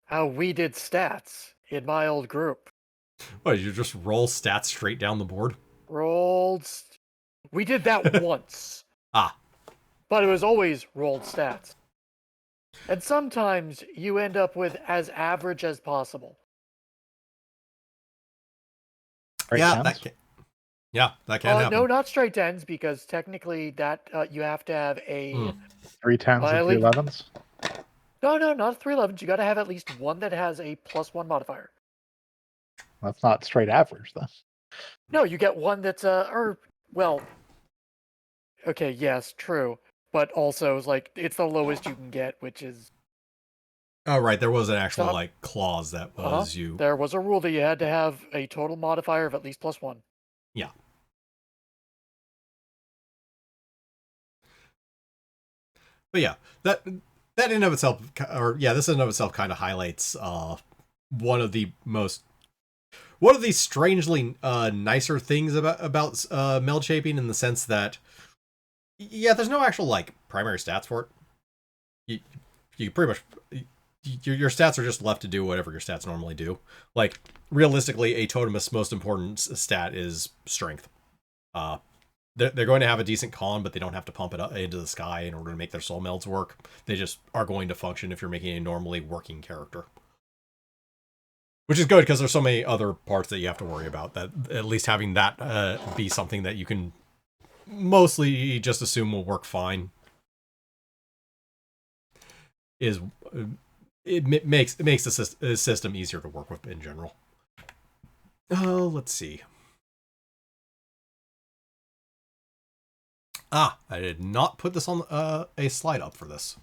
how we did stats in my old group. What, you just roll stats straight down the board? We did that once. Ah. But it was always rolled stats. And sometimes you end up with as average as possible. Straight Yeah, tens? that can happen. No, not straight tens, because technically that you have to have a... 3 tens and 3 11s? No, not 3 11s. You got to have at least one that has a +1 modifier. That's not straight average, then. No, you get one that's okay, yes, true, but also it's the lowest you can get, which is... Oh, right, there was an actual clause that was you. There was a rule that you had to have a total modifier of at least +1. Yeah. But yeah, that in of itself, this in and of itself kind of highlights one of the strangely nicer things about meld shaping, in the sense that there's no actual primary stats for it. You pretty much your stats are just left to do whatever your stats normally do. Like, realistically, a totemist's most important stat is strength. They're going to have a decent con, but they don't have to pump it up into the sky in order to make their soul melds work. They just are going to function if you're making a normally working character. Which is good, because there's so many other parts that you have to worry about, that at least having that be something that you can mostly just assume will work fine makes the system easier to work with in general. Let's see. I did not put this on a slide up for this.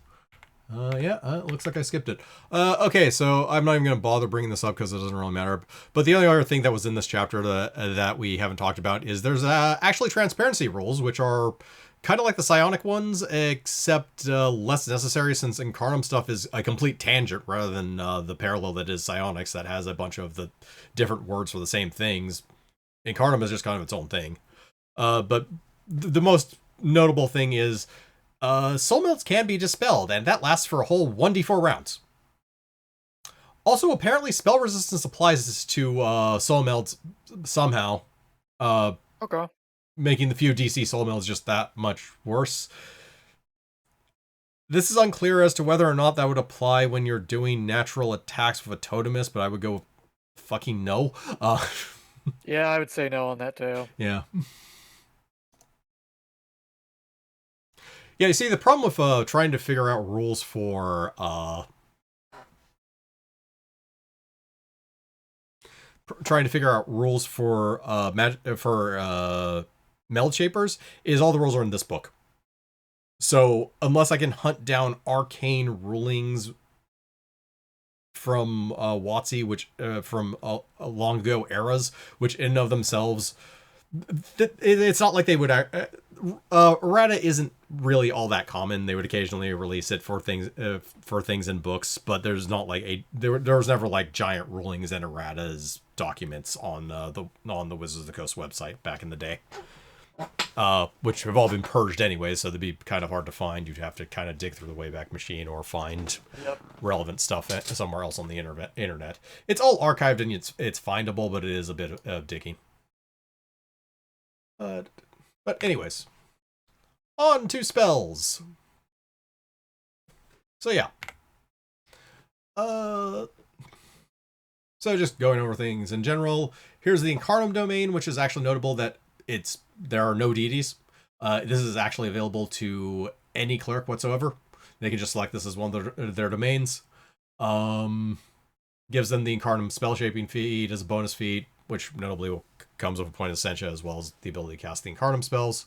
It looks like I skipped it. Okay, so I'm not even going to bother bringing this up because it doesn't really matter. But the only other thing that was in this chapter that we haven't talked about is there's actually transparency rules, which are kind of like the psionic ones, except less necessary, since Incarnum stuff is a complete tangent rather than the parallel that is psionics, that has a bunch of the different words for the same things. Incarnum is just kind of its own thing. But the most notable thing is soul melds can be dispelled, and that lasts for a whole 1d4 rounds. Also, apparently spell resistance applies to soul melds somehow. Okay. Making the few DC soul melds just that much worse. This is unclear as to whether or not that would apply when you're doing natural attacks with a totemist, but I would go fucking no. Yeah, I would say no on that too. Yeah. Yeah, you see, the problem with trying to figure out rules for meld shapers is all the rules are in this book. So unless I can hunt down arcane rulings from WotC, which from long ago eras, which in and of themselves, it's not like they would. Errata isn't really all that common. They would occasionally release it for things in books, but there's not there was never giant rulings and erratas documents on the Wizards of the Coast website back in the day, which have all been purged anyway, so they'd be kind of hard to find. You'd have to kind of dig through the Wayback Machine or find relevant stuff somewhere else on the internet. It's all archived and it's findable, but it is a bit of digging. But anyways, on to spells. So yeah. So just going over things in general, here's the Incarnum domain, which is actually notable that there are no deities. This is actually available to any cleric whatsoever. They can just select this as one of their domains. Gives them the Incarnum spell shaping feat as a bonus feat, which notably comes with a point of Essentia, as well as the ability to cast the Incarnum spells.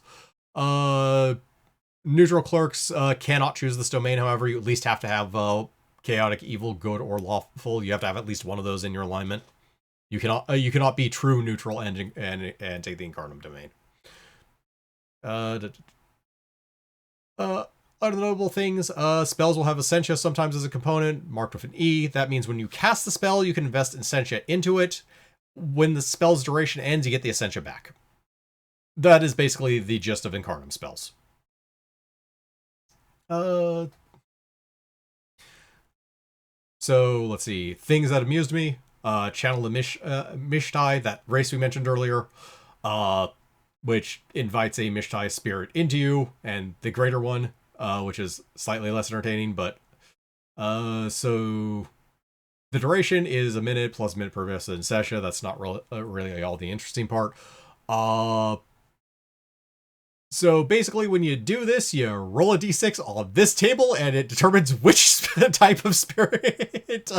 Neutral clerks cannot choose this domain, however, you at least have to have chaotic, evil, good, or lawful. You have to have at least one of those in your alignment. You cannot be true neutral and take the Incarnum domain. Other notable things, spells will have Essentia sometimes as a component, marked with an E. That means when you cast the spell, you can invest Essentia into it. When the spell's duration ends, you get the Essentia back. That is basically the gist of Incarnum spells. Uh, so let's see. Things that amused me. Channel the Mishtai, that race we mentioned earlier. Which invites a Mishtai spirit into you, and the greater one, which is slightly less entertaining, but so the duration is a minute plus minute per Vesta and Sesha. That's not really all the interesting part. So basically, when you do this, you roll a d6 on this table, and it determines which type of spirit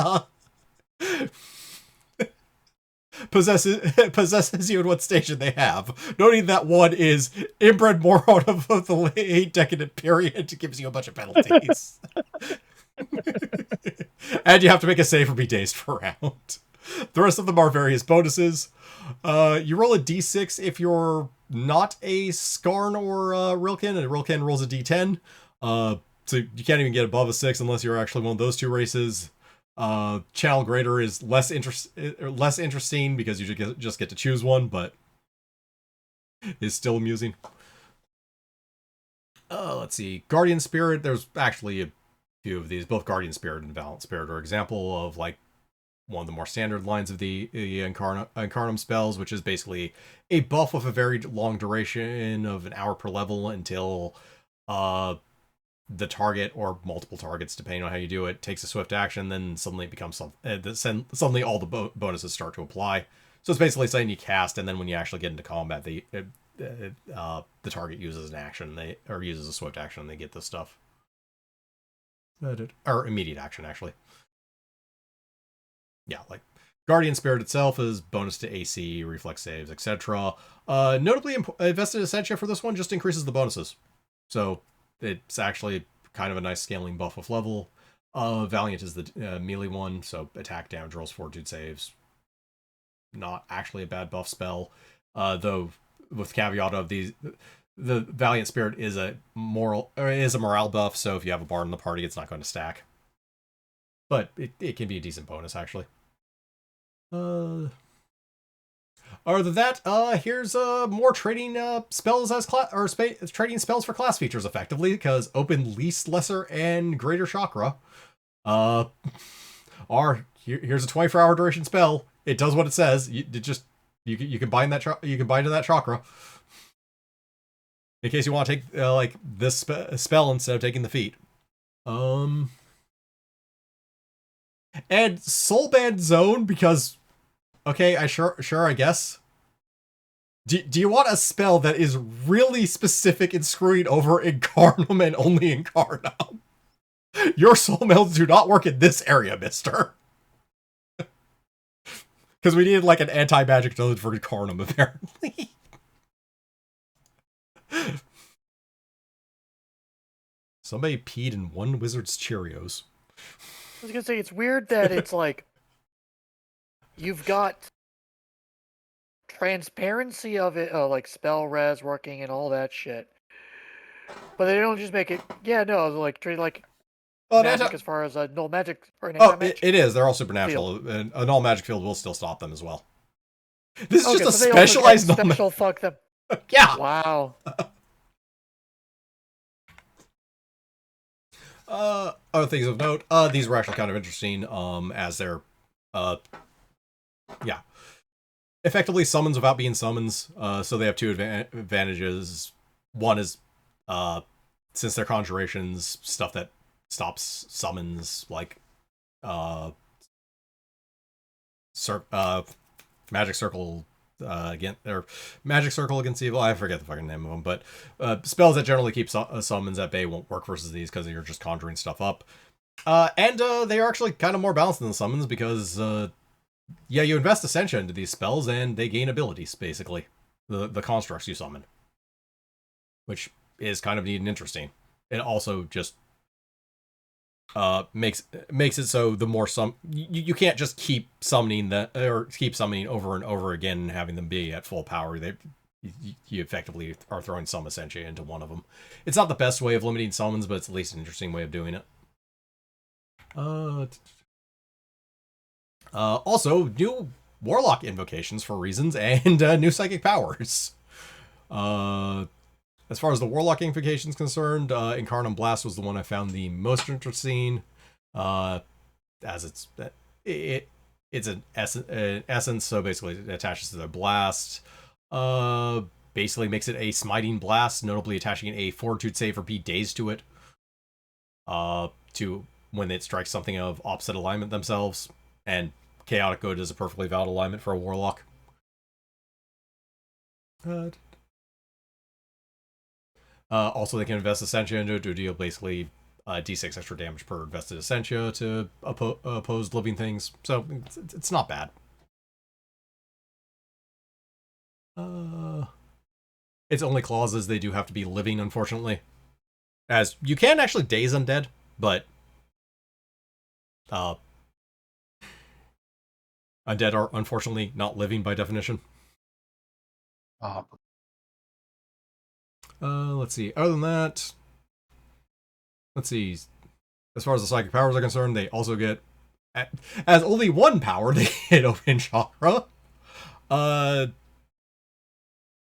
possesses you and what station they have. Noting that one is inbred moron of the late decadent period, gives you a bunch of penalties. And you have to make a save or be dazed for a round. The rest of them are various bonuses. You roll a d6 if you're not a Skarn or Rilken, and Rilken rolls a d10. So you can't even get above a 6 unless you're actually one of those two races. Channel Greater is less interesting because you just get to choose one, but is still amusing. Let's see. Guardian Spirit, there's actually a few of these. Both Guardian Spirit and Valiant Spirit are example of like one of the more standard lines of the Incarnum spells, which is basically a buff with a very long duration of an hour per level until the target or multiple targets, depending on how you do it, takes a swift action. Then suddenly it becomes suddenly all the bonuses start to apply. So it's basically saying you cast, and then when you actually get into combat, the target uses an action, or uses a swift action, and they get this stuff. Or immediate action, actually. Yeah, like Guardian Spirit itself is bonus to AC, reflex saves, etc. Notably, Vested Essentia for this one just increases the bonuses. So it's actually kind of a nice scaling buff with level. Valiant is the melee one, so attack, damage rolls, fortitude saves. Not actually a bad buff spell, though with caveat of the Valiant Spirit is a morale buff, so if you have a bard in the party, it's not going to stack. But it can be a decent bonus, actually. Other than that, here's more trading spells as trading spells for class features effectively, because open least, lesser, and greater chakra. Here's a 24-hour duration spell. It does what it says. You can bind that you can bind to that chakra. In case you want to take like this spell instead of taking the feat. And Soulband Zone, because okay, I guess. Do you want a spell that is really specific in screwing over Incarnum and only Incarnum? Your soul melds do not work in this area, mister. Because we needed like an anti-magic node for Incarnum, apparently. Somebody peed in one wizard's Cheerios. I was gonna say, it's weird that it's like you've got transparency of it, like spell res working and all that shit, but they don't just make it. Yeah, no, like treat like magic as far as null magic or an anti-magic. It is. They're all supernatural, and a null magic field will still stop them as well. This is just so a specialized null special fuck them. Yeah. Wow. Other things of note, these were actually kind of interesting, as they're, yeah, effectively summons without being summons. So they have two advantages. One is, since they're conjurations, stuff that stops summons, like, magic circle, magic circle against evil. I forget the fucking name of them, but spells that generally keep summons at bay won't work versus these because you're just conjuring stuff up. And they are actually kind of more balanced than the summons because, yeah, you invest Essentia into these spells and they gain abilities, basically. The constructs you summon. Which is kind of neat and interesting. It also just makes it so the more you can't just keep summoning keep summoning over and over again and having them be at full power. You effectively are throwing some Essentia into one of them. It's not the best way of limiting summons, but it's at least an interesting way of doing it. Also, new Warlock invocations for reasons and new psychic powers. As far as the Warlock invocation is concerned, Incarnum Blast was the one I found the most interesting, as it's an essence, so basically it attaches to the blast. Basically makes it a smiting blast, notably attaching a fortitude save or be dazed to it. To when it strikes something of opposite alignment themselves, and Chaotic Good is a perfectly valid alignment for a Warlock. Also, they can invest Essentia into it to deal basically d6 extra damage per invested Essentia to oppose living things. So it's not bad. Its only clause is they do have to be living, unfortunately. As you can actually daze undead, but undead are unfortunately not living by definition. Let's see. Other than that, let's see. As far as the psychic powers are concerned, they also get, as only one power, they get Open Chakra.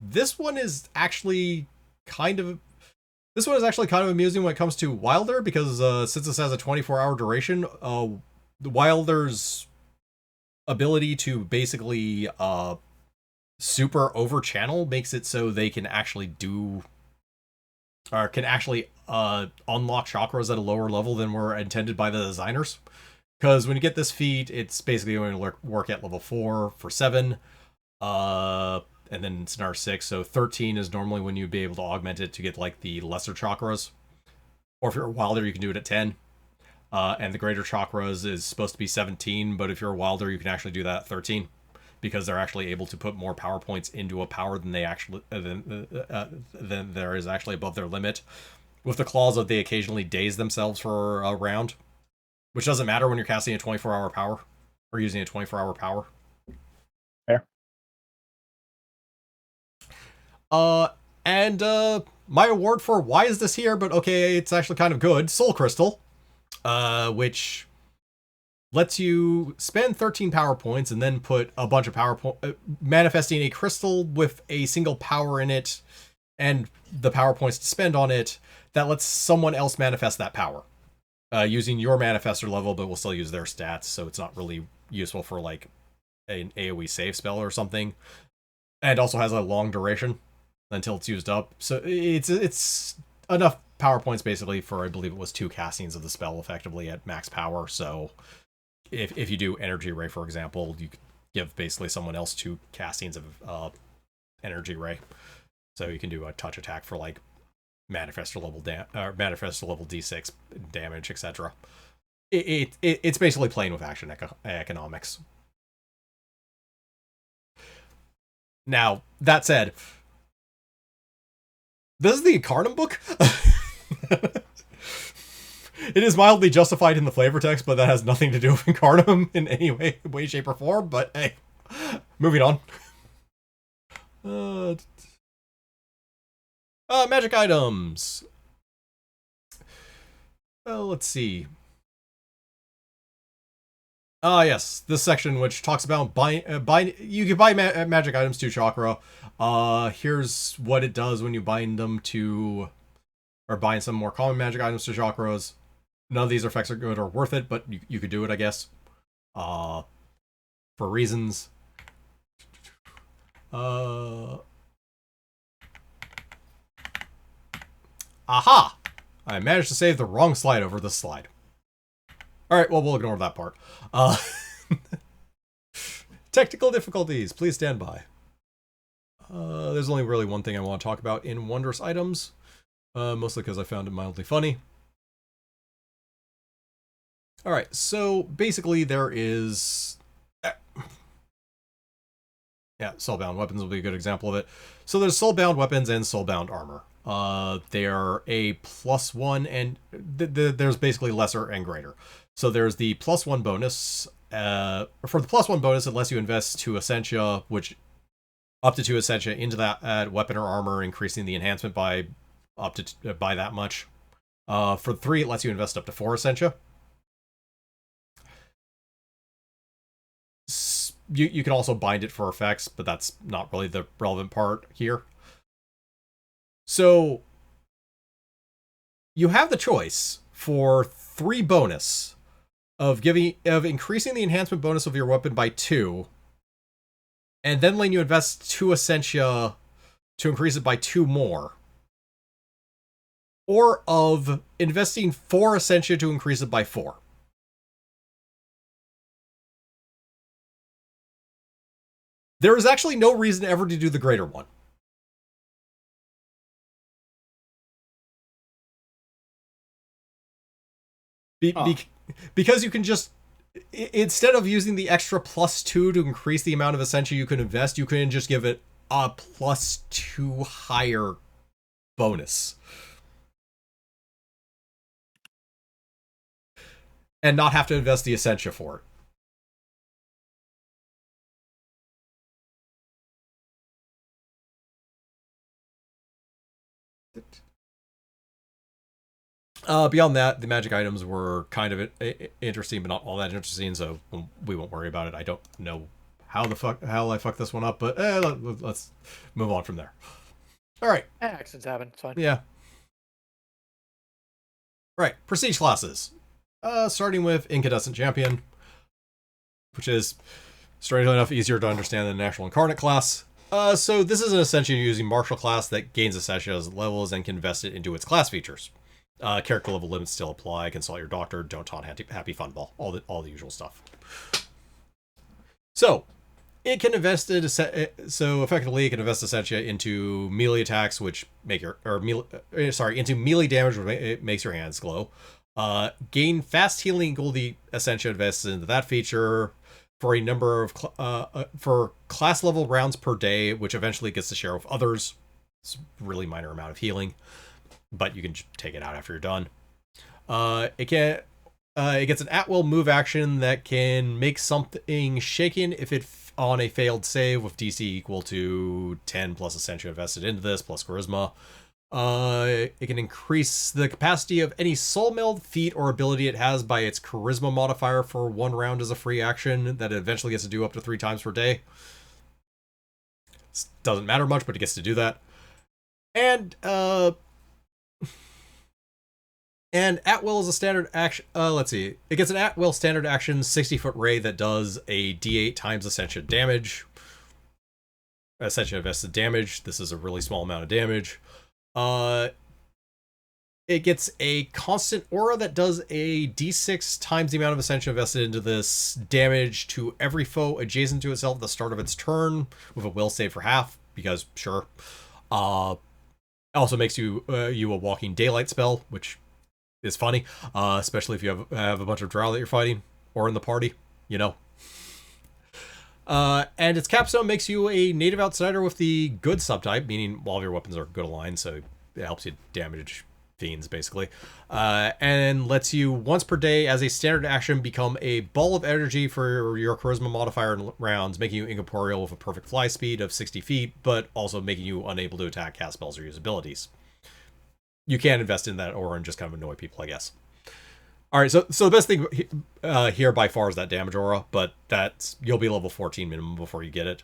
This one is actually kind of amusing when it comes to Wilder, because since this has a 24-hour duration, the Wilder's ability to basically super over channel makes it so they can actually unlock chakras at a lower level than were intended by the designers. Because when you get this feat, it's basically going to work at level 4 for 7, and then it's another 6, so 13 is normally when you'd be able to augment it to get like the lesser chakras. Or if you're a Wilder, you can do it at 10. And the greater chakras is supposed to be 17, but if you're a Wilder, you can actually do that at 13, because they're actually able to put more power points into a power than they actually than there is actually above their limit. With the clause of they occasionally daze themselves for a round, which doesn't matter when you're casting a 24-hour power or using a 24-hour power. Fair. And my award for why is this here, but okay, it's actually kind of good. Soul Crystal, which lets you spend 13 power points and then put a bunch of power manifesting a crystal with a single power in it and the power points to spend on it that lets someone else manifest that power. Using your manifester level, but we'll still use their stats, so it's not really useful for like an AoE save spell or something. And also has a long duration until it's used up. So it's enough power points basically for, I believe it was 2 castings of the spell effectively at max power. So if you do Energy Ray, for example, you could give basically someone else 2 castings of Energy Ray. So you can do a touch attack for like manifester level D6 damage, etc. It's basically playing with action economics. Now, that said, this is the Incarnum book. It is mildly justified in the flavor text, but that has nothing to do with Incarnum in any way, shape, or form. But hey, moving on. Magic items. Let's see. Yes, this section which talks about you can buy magic items to chakra. Here's what it does when you bind them to, or bind some more common magic items to chakras. None of these effects are good or worth it, but you could do it, I guess. For reasons. Aha! I managed to save the wrong slide over this slide. Alright, well, we'll ignore that part. Technical difficulties, please stand by. There's only really one thing I want to talk about in Wondrous Items. Mostly because I found it mildly funny. Alright, so basically there is... Yeah, soulbound weapons will be a good example of it. So there's soulbound weapons and soulbound armor. They are a +1 and there's basically lesser and greater. So there's the +1 bonus. For the +1 bonus, it lets you invest 2 Essentia, which up to 2 Essentia into that weapon or armor, increasing the enhancement by up to by that much. For 3, it lets you invest up to 4 Essentia. You can also bind it for effects, but that's not really the relevant part here. So you have the choice for 3 bonus of increasing the enhancement bonus of your weapon by 2, and then letting you invest 2 Essentia to increase it by 2 more. Or of investing 4 Essentia to increase it by 4. There is actually no reason ever to do the greater one. Because you can just, instead of using the extra +2 to increase the amount of Essentia you can invest, you can just give it a +2 higher bonus. And not have to invest the Essentia for it. Beyond that, the magic items were kind of interesting, but not all that interesting, so we won't worry about it. I don't know how I fucked this one up, but let's move on from there. All right. Accidents happen. It's fine. Yeah. Right. Prestige classes. Starting with Incandescent Champion, which is, strangely enough, easier to understand than the actual Incarnate class. So this is an essentially using martial class that gains Essentia as it levels and can invest it into its class features. Character level limits still apply. Consult your doctor. Don't taunt happy fun ball. All the usual stuff. So it can invest it. So effectively, it can invest Essentia into melee attacks, which make into melee damage, which makes your hands glow. Gain fast healing equal the Essentia invested into that feature for a number of for class level rounds per day, which eventually gets to share with others. It's a really minor amount of healing, but you can take it out after you're done. It gets an at-will move action that can make something shaken if it on a failed save with DC equal to 10 plus Essentia invested into this plus Charisma. It can increase the capacity of any soul meld feat or ability it has by its Charisma modifier for 1 round as a free action that it eventually gets to do up to 3 times per day. Doesn't matter much, but it gets to do that. And at-will is a standard action. Let's see. It gets an at-will standard action 60-foot ray that does a d8 times Essentia damage. Essentia invested damage. This is a really small amount of damage. It gets a constant aura that does a d6 times the amount of Essentia invested into this damage to every foe adjacent to itself at the start of its turn with a will save for half, because sure. Also makes you a walking daylight spell, which is funny, especially if you have a bunch of drow that you're fighting or in the party, you know. And its capstone makes you a native outsider with the good subtype, meaning all of your weapons are good aligned, so it helps you damage fiends, basically. And lets you once per day as a standard action become a ball of energy for your charisma modifier in rounds, making you incorporeal with a perfect fly speed of 60 feet, but also making you unable to attack, cast spells, or use abilities. You can invest in that aura and just kind of annoy people, I guess. All right, so the best thing here by far is that damage aura, but you'll be level 14 minimum before you get it.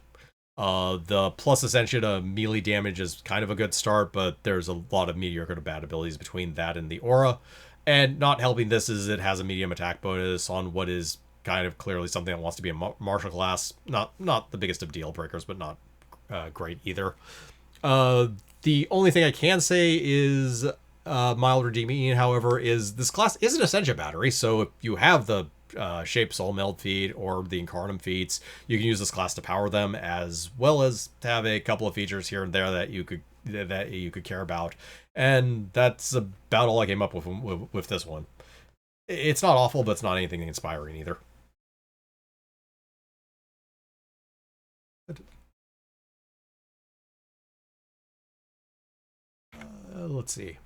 The plus Ascension to melee damage is kind of a good start, but there's a lot of mediocre to bad abilities between that and the aura. And not helping this is it has a medium attack bonus on what is kind of clearly something that wants to be a martial class. Not the biggest of deal breakers, but not great either. The only thing I can say is mild redeeming, however, is this class is an Ascension battery, so if you have the Shape Soul Meld feat or the Incarnum feats, you can use this class to power them, as well as have a couple of features here and there that you could care about. And that's about all I came up with this one. It's not awful, but it's not anything inspiring either. Let's see.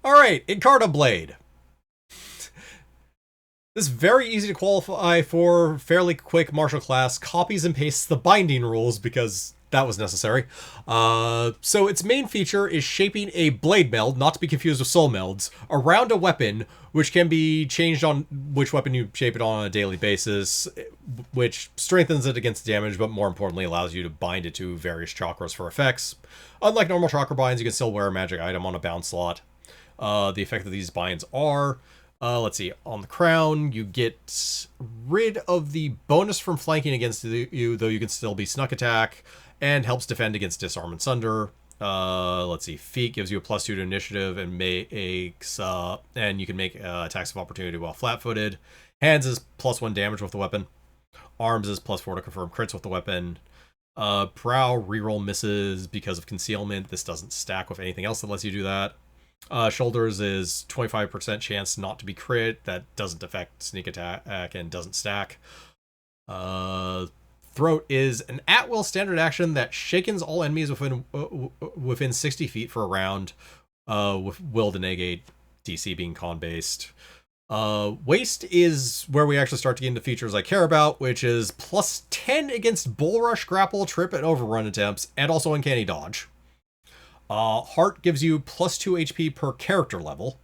All right, Incarnum Blade. This is very easy to qualify for, fairly quick martial class, copies and pastes the binding rules because that was necessary. So its main feature is shaping a blade meld, not to be confused with soul melds, around a weapon, which can be changed on which weapon you shape it on a daily basis, which strengthens it against damage, but more importantly allows you to bind it to various chakras for effects. Unlike normal chakra binds, you can still wear a magic item on a bound slot. The effect of these binds are... let's see, on the crown, you get rid of the bonus from flanking against you, though you can still be snuck attack, and helps defend against disarm and sunder. Let's see, feet gives you a +2 to initiative and makes, and you can make attacks of opportunity while flat-footed. Hands is +1 damage with the weapon. Arms is +4 to confirm crits with the weapon. Brow reroll misses because of concealment. This doesn't stack with anything else that lets you do that. Shoulders is 25% chance not to be crit. That doesn't affect sneak attack and doesn't stack. Throat is an at-will standard action that shakens all enemies within 60 feet for a round, with will to negate DC being con-based. Waist is where we actually start to get into features I care about, which is +10 against bull rush, grapple, trip, and overrun attempts, and also uncanny dodge. Heart gives you +2 HP per character level.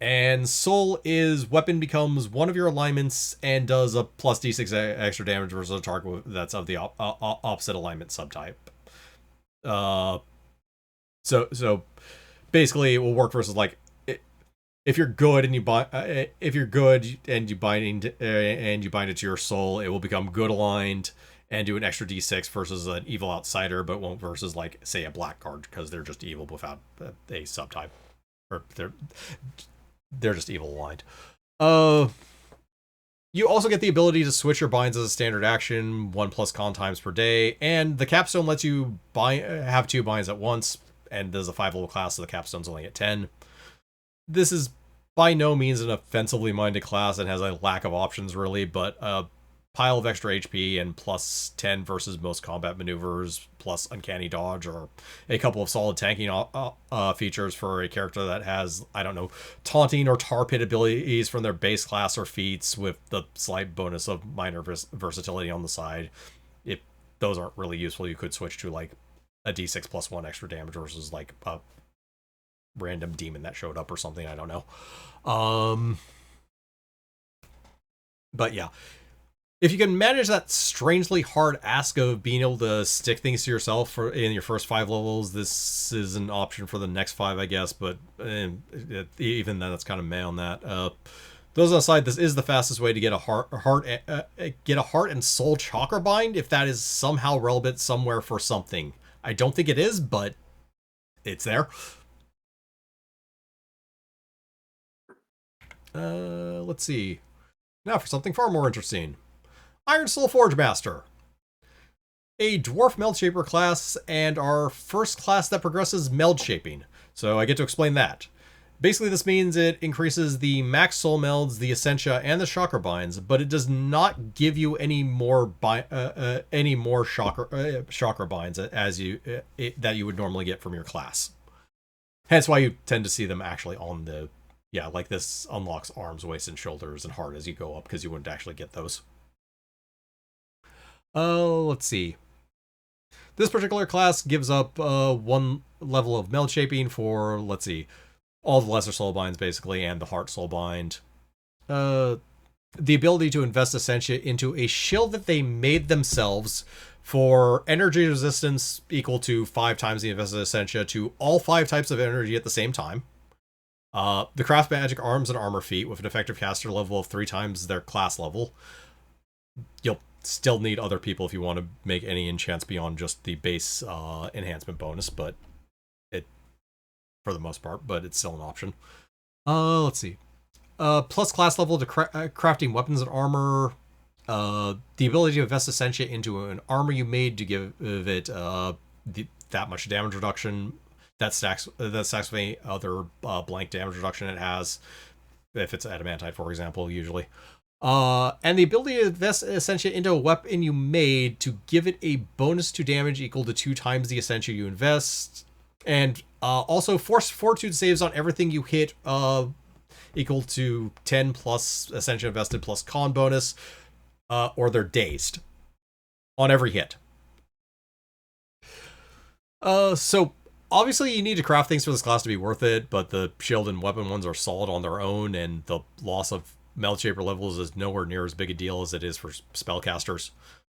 And Soul is weapon becomes one of your alignments and does a +d6 extra damage versus a target that's of the opposite alignment subtype. So basically it will work versus like if you're good and you bind it to your soul, it will become good aligned and do an extra d6 versus an evil outsider, but won't versus like say a blackguard because they're just evil without a subtype, or they're just evil aligned. You also get the ability to switch your binds as a standard action, 1+ con times per day, and the capstone lets you have 2 binds at once, and there's a 5-level class, so the capstone's only at 10. This is by no means an offensively minded class and has a lack of options really, but a pile of extra HP and +10 versus most combat maneuvers, plus uncanny dodge, or a couple of solid tanking features for a character that has, I don't know, taunting or tar pit abilities from their base class or feats with the slight bonus of minor versatility on the side. If those aren't really useful, you could switch to like a d6 +1 extra damage versus like a random demon that showed up or something, I don't know. But yeah, if you can manage that strangely hard ask of being able to stick things to yourself in your first 5 levels, this is an option for the next 5, I guess, but even then, it's kind of meh on that. Those aside, this is the fastest way to get a heart and soul chakra bind, if that is somehow relevant somewhere for something. I don't think it is, but it's there. Let's see. Now for something far more interesting. Iron Soul Forge Master. A dwarf meld shaper class and our first class that progresses meld shaping. So I get to explain that. Basically, this means it increases the max soul melds, the essentia, and the chakra binds, but it does not give you any more chakra binds as that you would normally get from your class. Hence why you tend to see them actually on the... Yeah, like this unlocks arms, waist, and shoulders and heart as you go up, because you wouldn't actually get those. Let's see. This particular class gives up 1 level of meld shaping for, let's see, all the lesser soul binds basically, and the heart soul bind. The ability to invest essentia into a shield that they made themselves for energy resistance equal to 5 times the invested essentia to all 5 types of energy at the same time. The craft magic arms and armor feat with an effective caster level of 3 times their class level. You'll still need other people if you want to make any enchants beyond just the base enhancement bonus, but for the most part, but it's still an option. Let's see. Plus class level to crafting weapons and armor. The ability to invest essentia into an armor you made to give it that much damage reduction. That stacks with any other blank damage reduction it has, if it's adamantite, for example, usually. And the ability to invest essentia into a weapon you made to give it a bonus to damage equal to 2 times the essentia you invest. And also force fortitude saves on everything you hit equal to 10 plus essentia invested plus con bonus, or they're dazed on every hit. So obviously you need to craft things for this class to be worth it, but the shield and weapon ones are solid on their own, and the loss of Meld Shaper levels is nowhere near as big a deal as it is for spellcasters.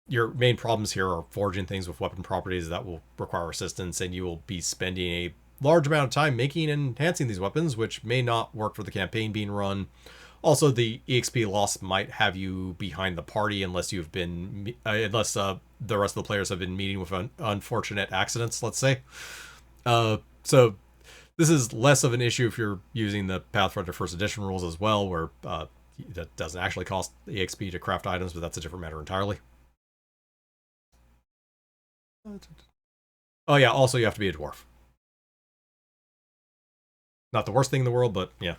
Your main problems here are forging things with weapon properties that will require assistance, and you will be spending a large amount of time making and enhancing these weapons, which may not work for the campaign being run. Also, the EXP loss might have you behind the party unless you've been, unless the rest of the players have been meeting with unfortunate accidents, let's say. So this is less of an issue if you're using the Pathfinder First Edition rules as well, where that doesn't actually cost EXP to craft items, but that's a different matter entirely. Oh yeah, also you have to be a dwarf. Not the worst thing in the world, but yeah.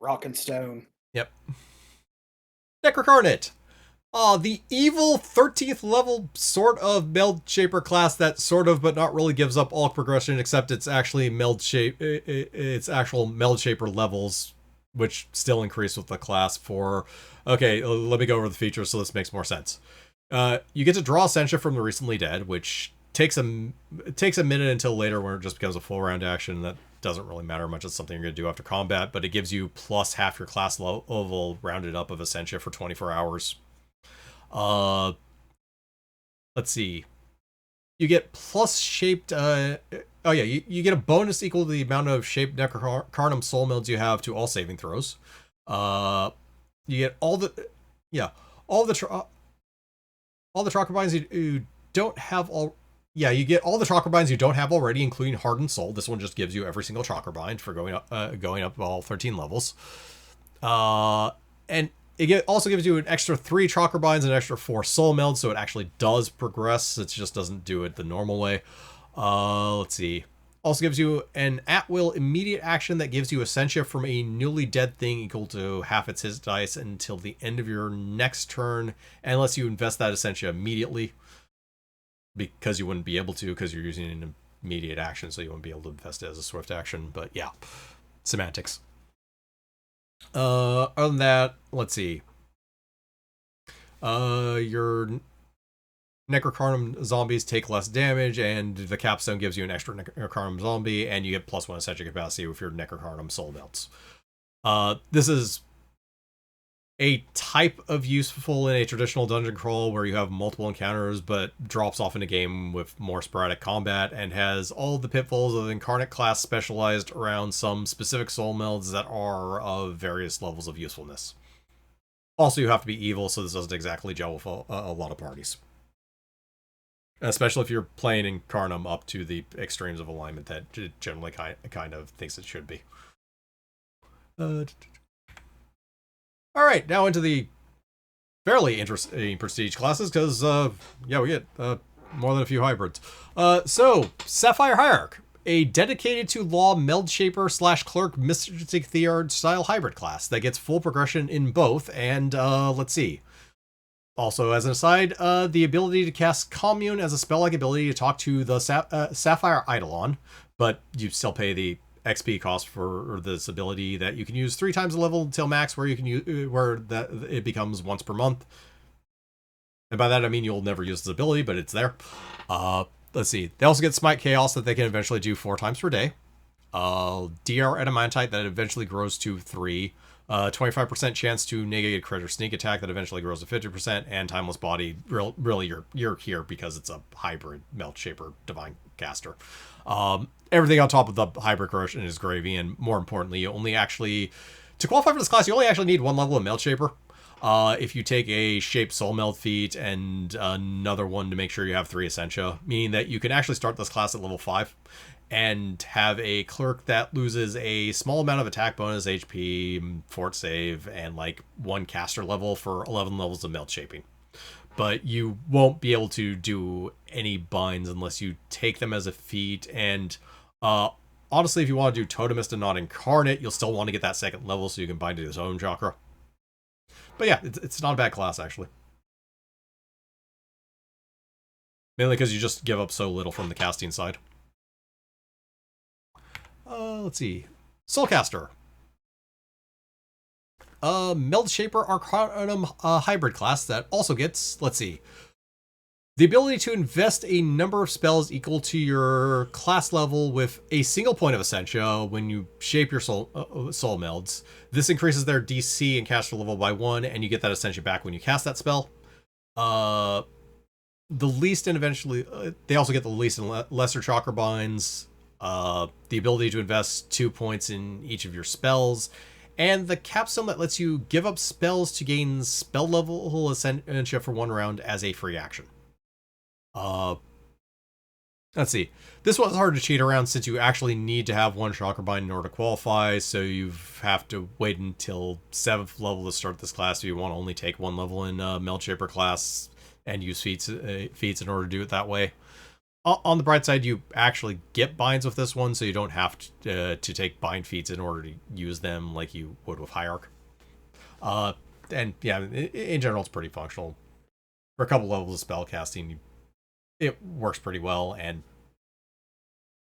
Rock and stone. Yep. Necrocarnate. The evil 13th level sort of Meld Shaper class that sort of but not really gives up all progression, except it's actually it's actual Meld Shaper levels, which still increase with the class for... Okay, let me go over the features so this makes more sense. You get to draw Essentia from the recently dead, which takes a minute until later when it just becomes a full round action. That doesn't really matter much. It's something you're going to do after combat, but it gives you plus half your class level rounded up of Essentia for 24 hours. Let's see. You get plus shaped... oh yeah, you get a bonus equal to the amount of shaped Necrocarnum soul melds you have to all saving throws. You get all the... Yeah, all the Trocarbines you don't have all... Yeah, you get all the Trocarbines you don't have already, including Hardened Soul. This one just gives you every single Trocarbine for going up all 13 levels. And it also gives you an extra 3 Trocarbines and an extra 4 Soul Melds, so it actually does progress. It just doesn't do it the normal way. Let's see. Also gives you an at-will immediate action that gives you Essentia from a newly dead thing equal to half its hit dice until the end of your next turn, unless you invest that Essentia immediately. Because you wouldn't be able to, because you're using an immediate action, so you wouldn't be able to invest it as a swift action. But yeah, semantics. Other than that, let's see. Your Necrocarnum zombies take less damage, and the capstone gives you an extra Necrocarnum zombie, and you get +1 Essentia capacity with your Necrocarnum soul melts. This is a type of useful in a traditional dungeon crawl where you have multiple encounters, but drops off in a game with more sporadic combat and has all the pitfalls of Incarnate class specialized around some specific soul melds that are of various levels of usefulness. Also, you have to be evil, so this doesn't exactly gel with a lot of parties. Especially if you're playing Incarnum up to the extremes of alignment that it generally kind of thinks it should be. Alright, now into the fairly interesting prestige classes, because, yeah, we get more than a few hybrids. So, Sapphire Hierarch, a dedicated to law Meld Shaper / Clerk Mystic Theard style hybrid class that gets full progression in both, and, let's see. Also, as an aside, the ability to cast Commune as a spell-like ability to talk to the Sapphire Eidolon, but you still pay the XP cost for this ability that you can use 3 times the level until max, where you can use it becomes once per month. And by that I mean you'll never use this ability, but it's there. Let's see. They also get Smite Chaos that they can eventually do 4 times per day. DR Adamantite that eventually grows to 3. 25% chance to negate a crit or sneak attack that eventually grows to 50%, and Timeless Body. Really, you're here because it's a hybrid Meld Shaper Divine Caster. Everything on top of the hybrid corruption is gravy, and more importantly, you only actually, to qualify for this class, you only actually need 1 level of Meld Shaper. If you take a Shaped Soul Meld feat and another one to make sure you have 3 Essentia, meaning that you can actually start this class at level 5 and have a clerk that loses a small amount of attack bonus, HP, fort save, and like 1 caster level for 11 levels of Meld Shaping. But you won't be able to do any binds unless you take them as a feat, and honestly, if you want to do Totemist and not Incarnate, you'll still want to get that 2nd level so you can bind to his own chakra. But yeah, it's not a bad class, actually. Mainly because you just give up so little from the casting side. Let's see. Soulcaster. Meld Shaper Arcanum hybrid class that also gets, let's see, The ability to invest a number of spells equal to your class level with a single point of Essentia when you shape your soul melds. This increases their DC and caster level by 1, and you get that Essentia back when you cast that spell. The least and eventually... they also get the least and lesser chakra binds. The ability to invest 2 points in each of your spells. And the capstone that lets you give up spells to gain spell level Essentia for 1 round as a free action. Let's see. This one's hard to cheat around since you actually need to have 1 chakra bind in order to qualify, so you have to wait until 7th level to start this class if you want to only take 1 level in Meld Shaper class and use feats in order to do it that way. On the bright side, you actually get binds with this one, so you don't have to take bind feats in order to use them like you would with Hierarch. And yeah, in general, it's pretty functional. For a couple levels of spell casting, it works pretty well, and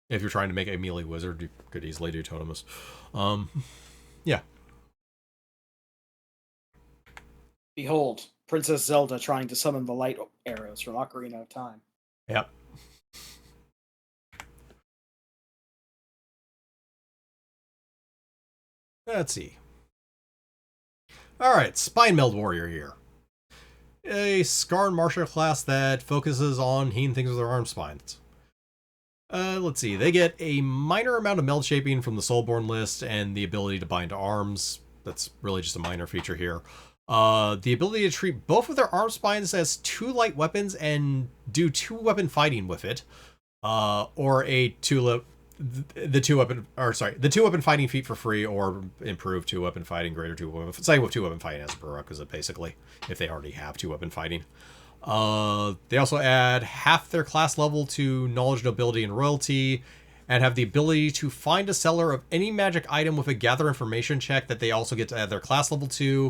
if you're trying to make a melee wizard, you could easily do Totemus. Yeah. Behold, Princess Zelda trying to summon the light arrows from Ocarina of Time. Yep. Let's see. Alright, Spine Meld Warrior here. A Skarn martial class that focuses on healing things with their arm spines. Let's see. They get a minor amount of meld shaping from the Soulborn list and the ability to bind to arms. That's really just a minor feature here. The ability to treat both of their arm spines as 2 light weapons and do 2-weapon fighting with it. Or a the 2-weapon fighting feat for free, or improve 2-weapon fighting, greater 2-weapon, same with 2-weapon fighting as a prerequisite, basically, if they already have 2-weapon fighting. They also add half their class level to knowledge, nobility, and royalty, and have the ability to find a seller of any magic item with a gather information check that they also get to add their class level to,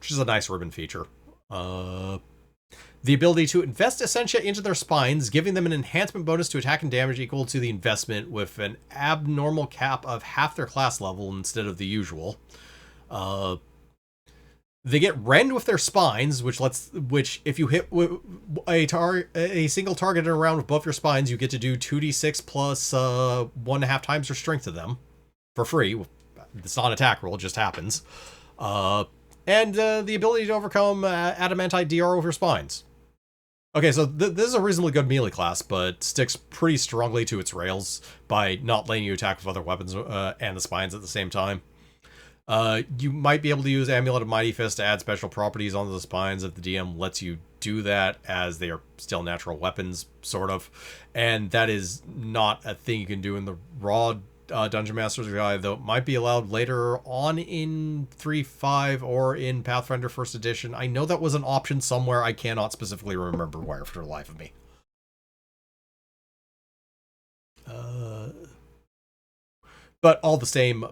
which is a nice ribbon feature. The ability to invest Essentia into their spines, giving them an enhancement bonus to attack and damage equal to the investment with an abnormal cap of half their class level instead of the usual. They get rend with their spines, which if you hit a single target in a round with both your spines, you get to do 2d6 plus 1.5 times your strength to them for free. It's not an attack roll, it just happens. And the ability to overcome adamantite DR with your spines. Okay, so this is a reasonably good melee class, but sticks pretty strongly to its rails by not letting you attack with other weapons and the spines at the same time. You might be able to use Amulet of Mighty Fist to add special properties onto the spines if the DM lets you do that, as they are still natural weapons, sort of. And that is not a thing you can do in the raw Dungeon Master's Guide, though it might be allowed later on in 3.5 or in Pathfinder 1st Edition. I know that was an option somewhere. I cannot specifically remember where for the life of me. But all the same,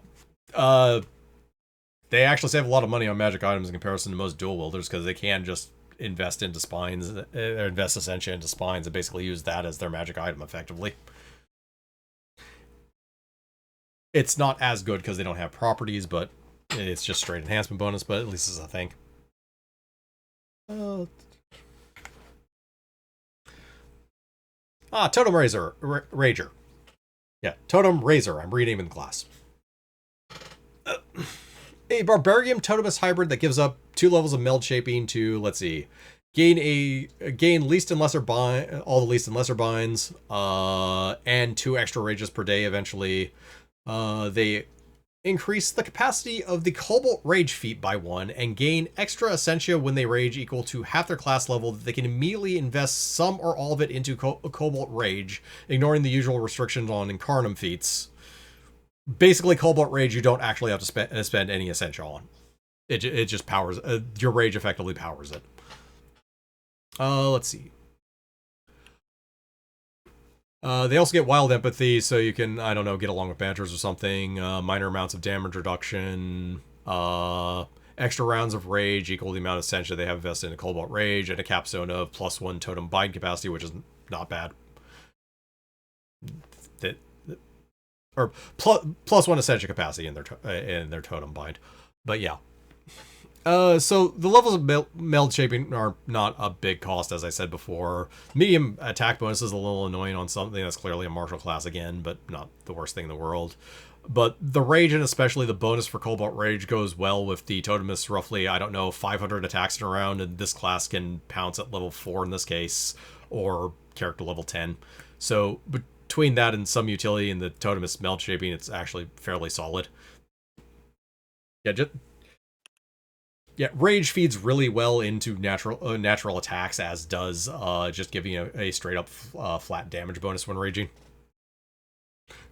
they actually save a lot of money on magic items in comparison to most dual wielders, because they can just invest into spines, or invest Essentia into spines, and basically use that as their magic item effectively. It's not as good because they don't have properties, but it's just straight enhancement bonus, but at least it's a thing. Totem Rager. Yeah, Totem Razor. I'm renaming the class. A Barbarian Totemus hybrid that gives up 2 levels of meld shaping to, let's see, gain least and lesser bind, all the least and lesser binds, and 2 extra rages per day eventually. They increase the capacity of the Cobalt Rage feat by 1 and gain extra Essentia when they rage equal to half their class level. They can immediately invest some or all of it into Cobalt Rage, ignoring the usual restrictions on Incarnum feats. Basically, Cobalt Rage you don't actually have to spend any Essentia on. It just powers... your rage effectively powers it. Let's see. They also get Wild Empathy, so you can, I don't know, get along with banters or something. Minor amounts of damage reduction. Extra rounds of Rage equal the amount of Essentia they have invested in a Cobalt Rage, and a capstone of +1 totem bind capacity, which is not bad. Or +1 Essentia capacity in their totem bind. But yeah. So the levels of meld shaping are not a big cost, as I said before. Medium attack bonus is a little annoying on something that's clearly a martial class again, but not the worst thing in the world. But the rage, and especially the bonus for Cobalt Rage, goes well with the Totemis roughly, 500 attacks in a round, and this class can pounce at level 4 in this case, or character level 10. So between that and some utility in the Totemis meld shaping, it's actually fairly solid. Yeah, Rage feeds really well into natural attacks, as does just giving a straight up flat damage bonus when raging.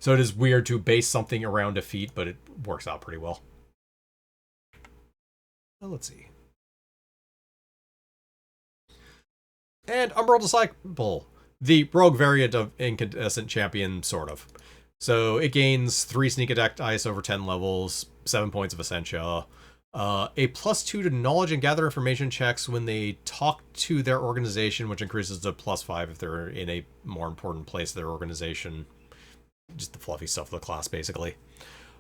So it is weird to base something around a feat, but it works out pretty well. Let's see. And Umbral Disciple, the rogue variant of Incandescent Champion, sort of. So it gains 3 sneak attack dice over 10 levels, 7 points of Essentia, a +2 to knowledge and gather information checks when they talk to their organization, which increases to +5 if they're in a more important place of their organization. Just the fluffy stuff of the class, basically.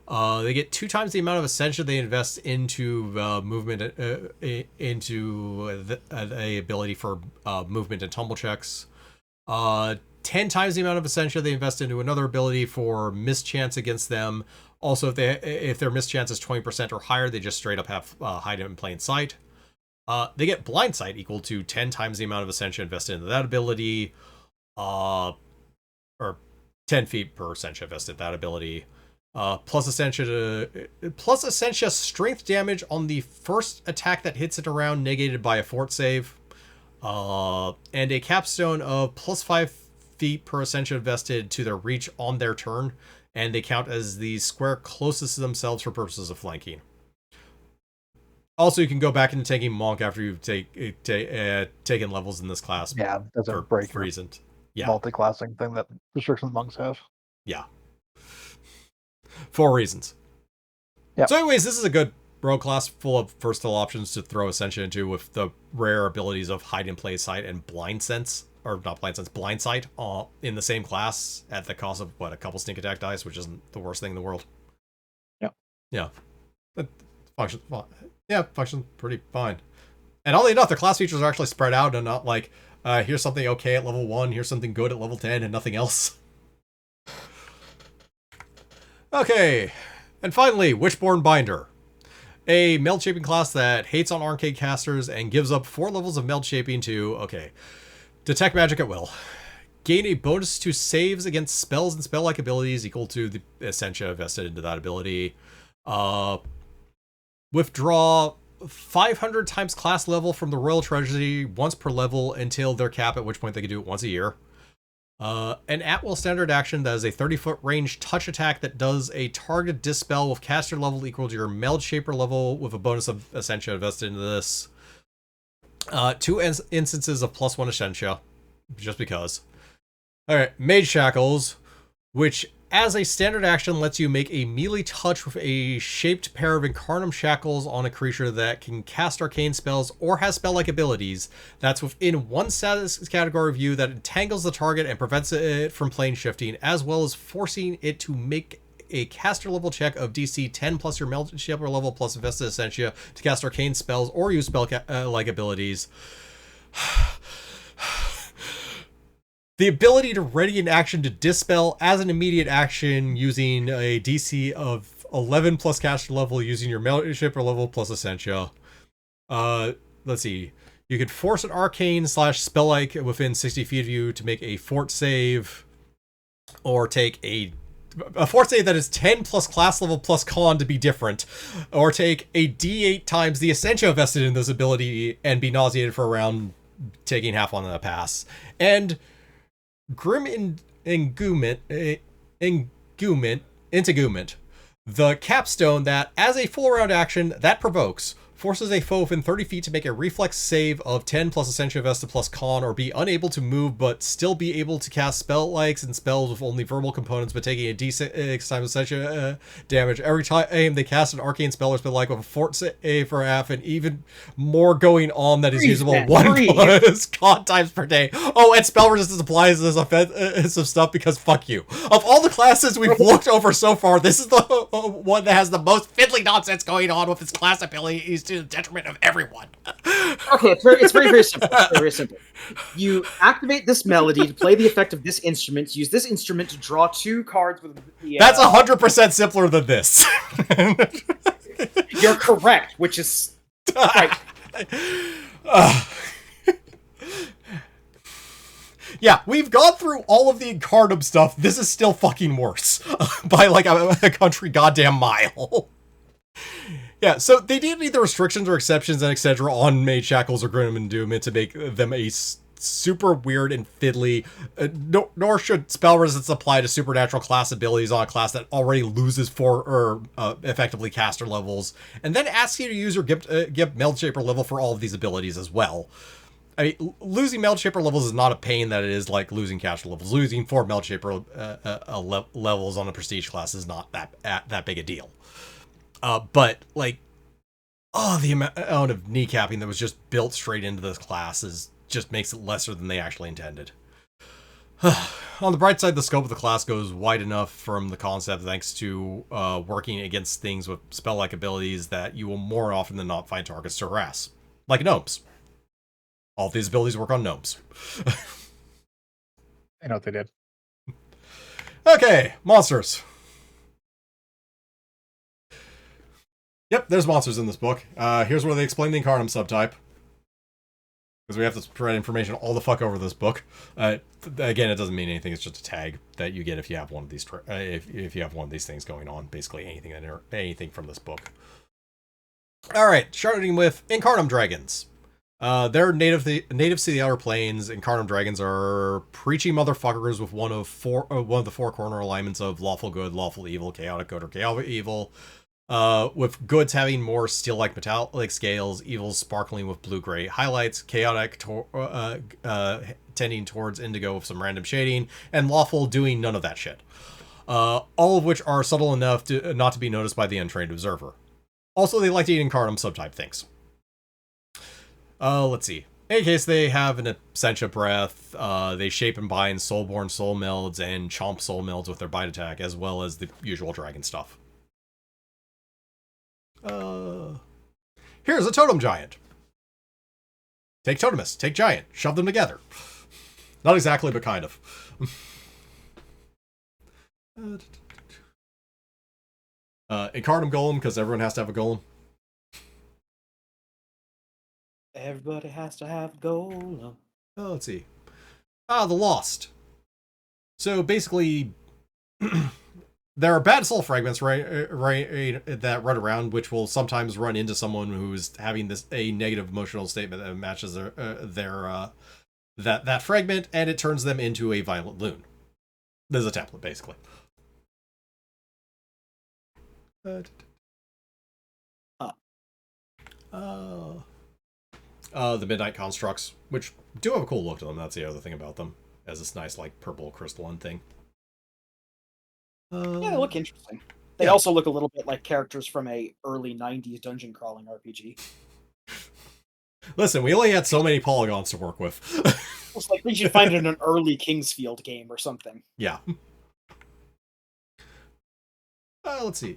They get 2 times the amount of Essentia they invest into movement, into the ability for movement and tumble checks. 10 times the amount of Essentia they invest into another ability for mischance against them. Also, if their mischance is 20% or higher, they just straight up have hide it in plain sight. They get blind sight, equal to 10 times the amount of Essentia invested into that ability. Or 10 feet per Essentia invested in that ability. Plus Essentia strength damage on the first attack that hits it around, negated by a fort save. And a capstone of +5 feet per Essentia invested to their reach on their turn, and they count as the square closest to themselves for purposes of flanking. Also, you can go back into taking Monk after you've taken levels in this class. Yeah, doesn't break your reason. Yeah. multi-classing thing that restrictions monks have. Yeah. 4 reasons. Yep. So anyways, this is a good rogue class full of versatile options to throw Ascension into, with the rare abilities of hide in plain sight and blind sense, or not blind sense, blind sight, in the same class at the cost of a couple sneak attack dice, which isn't the worst thing in the world. Yeah. It functions pretty fine. And oddly enough, the class features are actually spread out and not like, here's something okay at level 1, here's something good at level 10, and nothing else. Okay, and finally, Witchborn Binder. A meld shaping class that hates on arcade casters and gives up 4 levels of meld shaping to, detect magic at will. Gain a bonus to saves against spells and spell-like abilities equal to the Essentia invested into that ability. Withdraw 500 times class level from the Royal Treasury once per level until their cap, at which point they can do it once a year. An at-will standard action that is a 30-foot range touch attack that does a target dispel with caster level equal to your meld shaper level, with a bonus of Essentia invested into this. 2 instances of +1 Essentia, just because. Alright, Mage Shackles, which as a standard action lets you make a melee touch with a shaped pair of Incarnum shackles on a creature that can cast arcane spells or has spell-like abilities. That's within 1 status category of you that entangles the target and prevents it from plane shifting, as well as forcing it to make a caster level check of DC 10 plus your meld shaper level plus invested Essentia to cast arcane spells or use spell-like abilities. The ability to ready an action to dispel as an immediate action using a DC of 11 plus caster level using your meld shaper level plus Essentia. Let's see. You could force an arcane / spell-like within 60 feet of you to make a fort save, or take a fort save that is 10 plus class level plus con to be different, or take a D8 times the Essentia invested in this ability and be nauseated for a round, taking half on the pass. And Grim Integument, the capstone that, as a full round action that provokes, forces a foe within 30 feet to make a reflex save of 10 plus Essentia invested plus con, or be unable to move but still be able to cast spell-likes and spells with only verbal components, but taking a d6 times Essentia damage every time they cast an arcane spell or spell-like with a fort save for half, and even more going on that is usable 1 plus con times per day. Oh, and spell resistance applies to this offensive stuff because fuck you. Of all the classes we've looked over so far, this is the one that has the most fiddly nonsense going on with its class abilities to the detriment of everyone. Okay, it's very, very simple. It's very, very simple. You activate this melody to play the effect of this instrument. Use this instrument to draw 2 cards with the. That's 100% simpler than this. You're correct, which is right. Yeah, we've gone through all of the Incarnum stuff. This is still fucking worse by like a country goddamn mile. Yeah, so they didn't need the restrictions or exceptions and etc. on Mage Shackles or Grim and Doom to make them a super weird and fiddly. Nor should spell resistance apply to supernatural class abilities on a class that already loses 4 or effectively caster levels, and then ask you to use your Gift Meld Shaper level for all of these abilities as well. I mean, losing Meld Shaper levels is not a pain that it is like losing caster levels. Losing 4 Meld Shaper levels on a prestige class is not that big a deal. But like, the amount of kneecapping that was just built straight into this class just makes it lesser than they actually intended. On the bright side, the scope of the class goes wide enough from the concept thanks to working against things with spell-like abilities that you will more often than not find targets to harass, like gnomes. All of these abilities work on gnomes. I know what they did. Okay, monsters. Yep, there's monsters in this book. Here's where they explain the Incarnum subtype. Because we have to spread information all the fuck over this book. Again, it doesn't mean anything. It's just a tag that you get if you have one of these. If you have one of these things going on, basically anything from this book. All right, starting with Incarnum dragons. They're native to the Outer Planes. Incarnum dragons are preachy motherfuckers with one of the 4 corner alignments of lawful good, lawful evil, chaotic good, or chaotic evil. With goods having more steel-like metallic scales, evil sparkling with blue-gray highlights, chaotic tending towards indigo with some random shading, and lawful doing none of that shit. All of which are subtle enough to not to be noticed by the untrained observer. Also, they like to eat Incarnum subtype things. Let's see. In any case, they have an Essentia Breath, they shape and bind Soulborn Soul Melds and Chomp Soul Melds with their bite attack, as well as the usual dragon stuff. Here's a Totem Giant. Take Totemist, take Giant, shove them together. Not exactly, but kind of. Incarnum Golem, because everyone has to have a golem. Everybody has to have a golem. Let's see. The Lost. So basically, there are bad soul fragments that run around, which will sometimes run into someone who's having a negative emotional statement that matches that fragment, and it turns them into a violent loon. There's a template, basically. The Midnight Constructs, which do have a cool look to them. That's the other thing about them, as this nice like purple crystalline thing. Yeah, they look interesting. They also look a little bit like characters from a early 90s dungeon crawling RPG. Listen, we only had so many polygons to work with. It's like we should find it in an early Kingsfield game or something. Yeah. Let's see.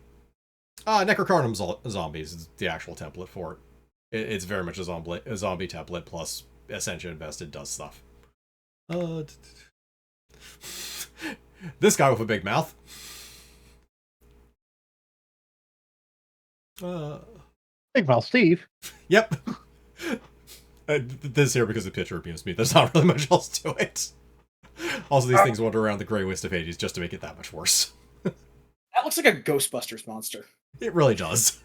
Necrocarnum Zombies is the actual template for it. It's very much a zombie template, plus Ascension Invested does stuff. This guy with a big mouth. Big Mouth Steve. Yep. This here because the picture amused me. There's not really much else to it. Also, these things wander around the Grey Waste of Hades just to make it that much worse. That looks like a Ghostbusters monster. It really does.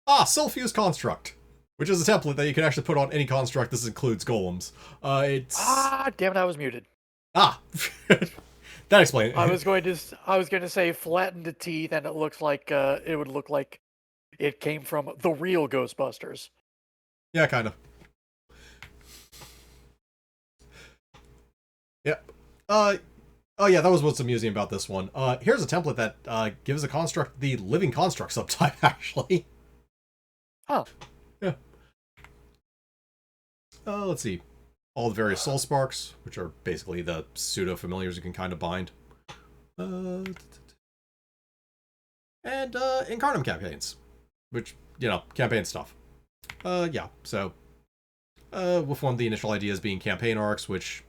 Soulfuse Construct, which is a template that you can actually put on any construct. This includes golems. Damn it! I was muted. That explains. I was going to say flattened to teeth, and it looks like it would look like it came from the real Ghostbusters. Yeah, kind of. Yep. Oh yeah, that was what's amusing about this one. Here's a template that gives a construct the living construct subtype, actually. Oh. Yeah. Let's see. All the various soul sparks, which are basically the pseudo familiars you can kind of bind. And Incarnum campaigns, which, campaign stuff. Yeah, so with one of the initial ideas being campaign arcs, which,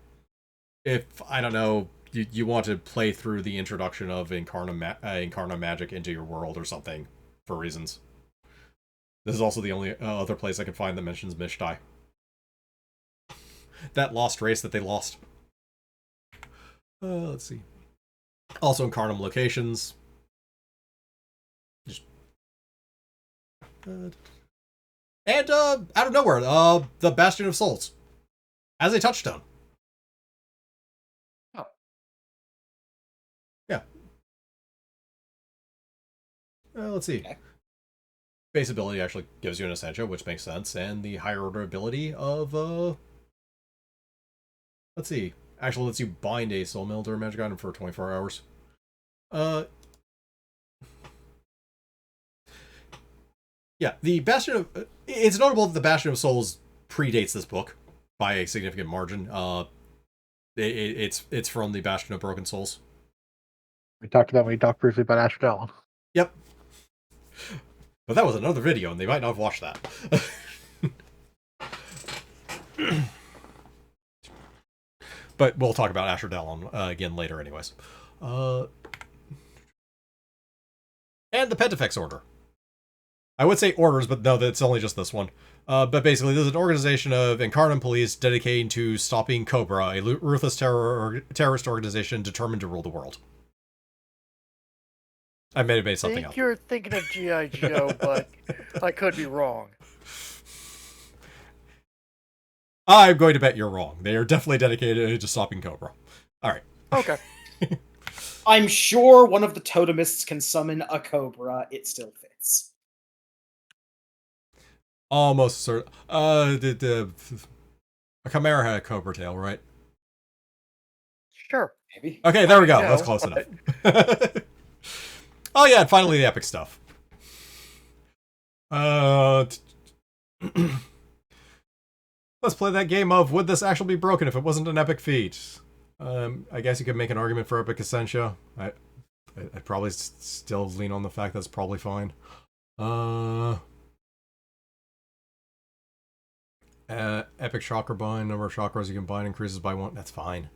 if, I don't know, you want to play through the introduction of Incarnum magic into your world or something, for reasons. This is also the only other place I can find that mentions Mishtai. That lost race that they lost. Let's see. Also Incarnum locations. Just... and out of nowhere, the Bastion of Souls. As a touchstone. Oh. Yeah. Let's see. Okay. Base ability actually gives you an Essentia, which makes sense, and the higher order ability of, let's see, actually lets you bind a soul mill or magic item for 24 hours. Yeah, the Bastion of... it's notable that the Bastion of Souls predates this book by a significant margin. It's from the Bastion of Broken Souls. We talked about when we talked briefly about Ashdown. Yep. But that was another video, and they might not have watched that. But we'll talk about Asher Dallon again later anyways. And the Pentafex Order. I would say orders, but no, that's only just this one. But basically, this is an organization of Incarnum police dedicating to stopping Cobra, a ruthless terrorist organization determined to rule the world. I may have made something I up. think you're thinking of G.I. Joe, but I could be wrong. I'm going to bet you're wrong. They are definitely dedicated to stopping Cobra. All right. Okay. I'm sure one of the totemists can summon a cobra. It still fits. Almost certain. A Chimera had a cobra tail, right? Sure. Maybe. Okay, there we go. No, That's close enough. Oh yeah, and finally the epic stuff. Let's play that game of would this actually be broken if it wasn't an epic feat? I guess you could make an argument for epic Essentia. I'd probably still lean on the fact that's probably fine. Epic chakra bind, number of chakras you can bind increases by 1. That's fine.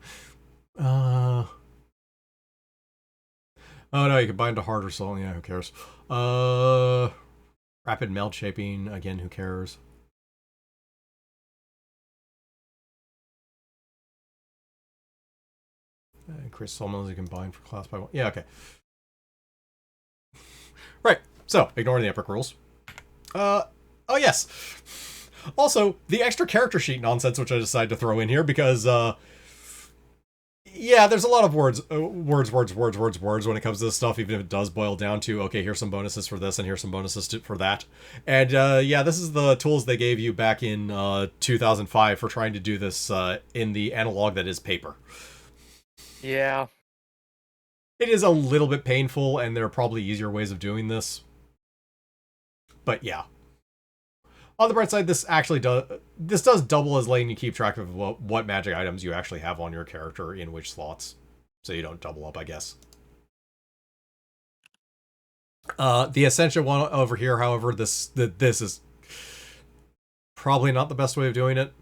Oh no, you can bind to harder soul. Yeah, who cares? Rapid meld shaping. Again, who cares? Increase soul melds you can bind for class by 1. Yeah, okay. Right. So, ignoring the epic rules. Oh yes. Also, the extra character sheet nonsense, which I decided to throw in here because, yeah, there's a lot of words when it comes to this stuff, even if it does boil down to, okay, here's some bonuses for this and here's some bonuses for that. And, yeah, this is the tools they gave you back in 2005 for trying to do this in the analog that is paper. Yeah. It is a little bit painful, and there are probably easier ways of doing this. But, yeah. On the bright side, this does double as letting you keep track of what magic items you actually have on your character in which slots, so you don't double up, I guess. The Essentia one over here, however, this is probably not the best way of doing it.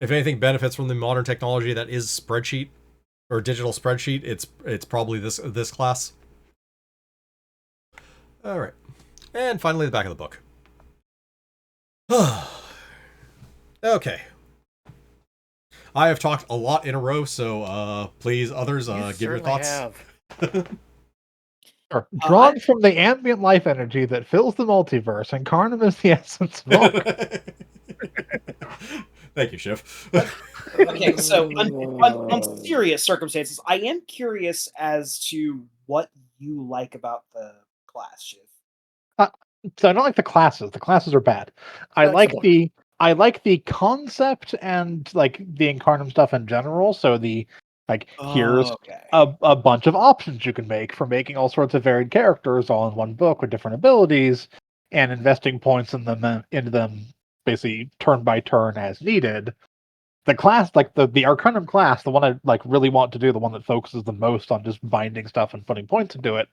If anything benefits from the modern technology that is spreadsheet or digital spreadsheet, it's probably this class. All right, and finally the back of the book. Okay. I have talked a lot in a row, so please, others, give your thoughts. Sure. Drawn from the ambient life energy that fills the multiverse, Incarnum is the essence of all. Thank you, Shiv. Okay, so on serious circumstances, I am curious as to what you like about the class, Shiv. So I don't like the classes. The classes are bad. I like the concept and like the Incarnum stuff in general. So here's a bunch of options you can make for making all sorts of varied characters all in one book with different abilities and investing points into them basically turn by turn as needed. The class, like the Incarnum class, the one I like really want to do, the one that focuses the most on just binding stuff and putting points into it,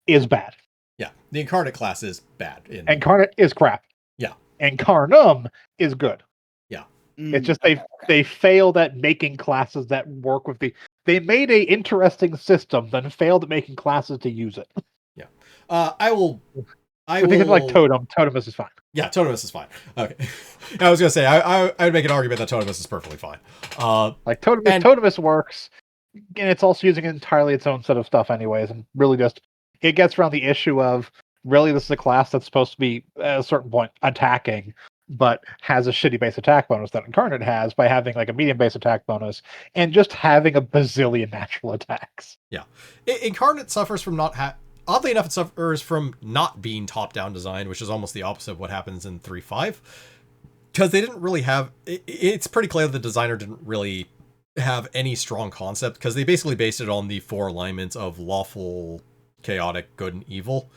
is bad. Yeah, the Incarnate class is bad. Incarnate is crap. Yeah. Incarnum is good. Yeah. It's just they failed at making classes that work with the. They made a interesting system, then failed at making classes to use it. Yeah. I will. I think it's like Totem. Totemus is fine. Yeah, Totemus is fine. Okay. I was gonna say I would make an argument that Totemus is perfectly fine. Like Totemus works, and it's also using entirely its own set of stuff anyways, and really just it gets around the issue of really this is a class that's supposed to be at a certain point attacking, but has a shitty base attack bonus that Incarnate has by having like a medium base attack bonus and just having a bazillion natural attacks. Yeah, Incarnate suffers from oddly enough, it suffers from not being top-down designed, which is almost the opposite of what happens in 3.5. Because they didn't really have... It's pretty clear the designer didn't really have any strong concept, because they basically based it on the 4 alignments of lawful, chaotic, good, and evil,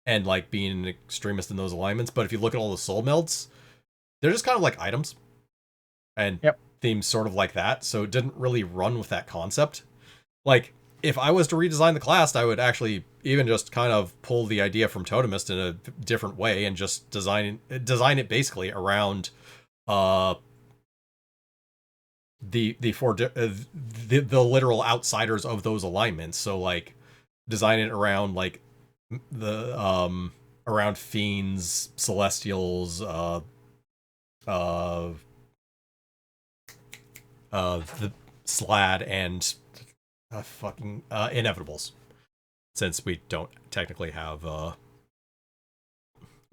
and like being an extremist in those alignments. But if you look at all the soul melds, they're just kind of like items, and themes sort of like that, so it didn't really run with that concept. Like, if I was to redesign the class, I would actually even just kind of pull the idea from Totemist in a different way and just design it basically around the literal outsiders of those alignments. So like design it around like the around fiends, celestials, the Slad, and fucking inevitables, since we don't technically have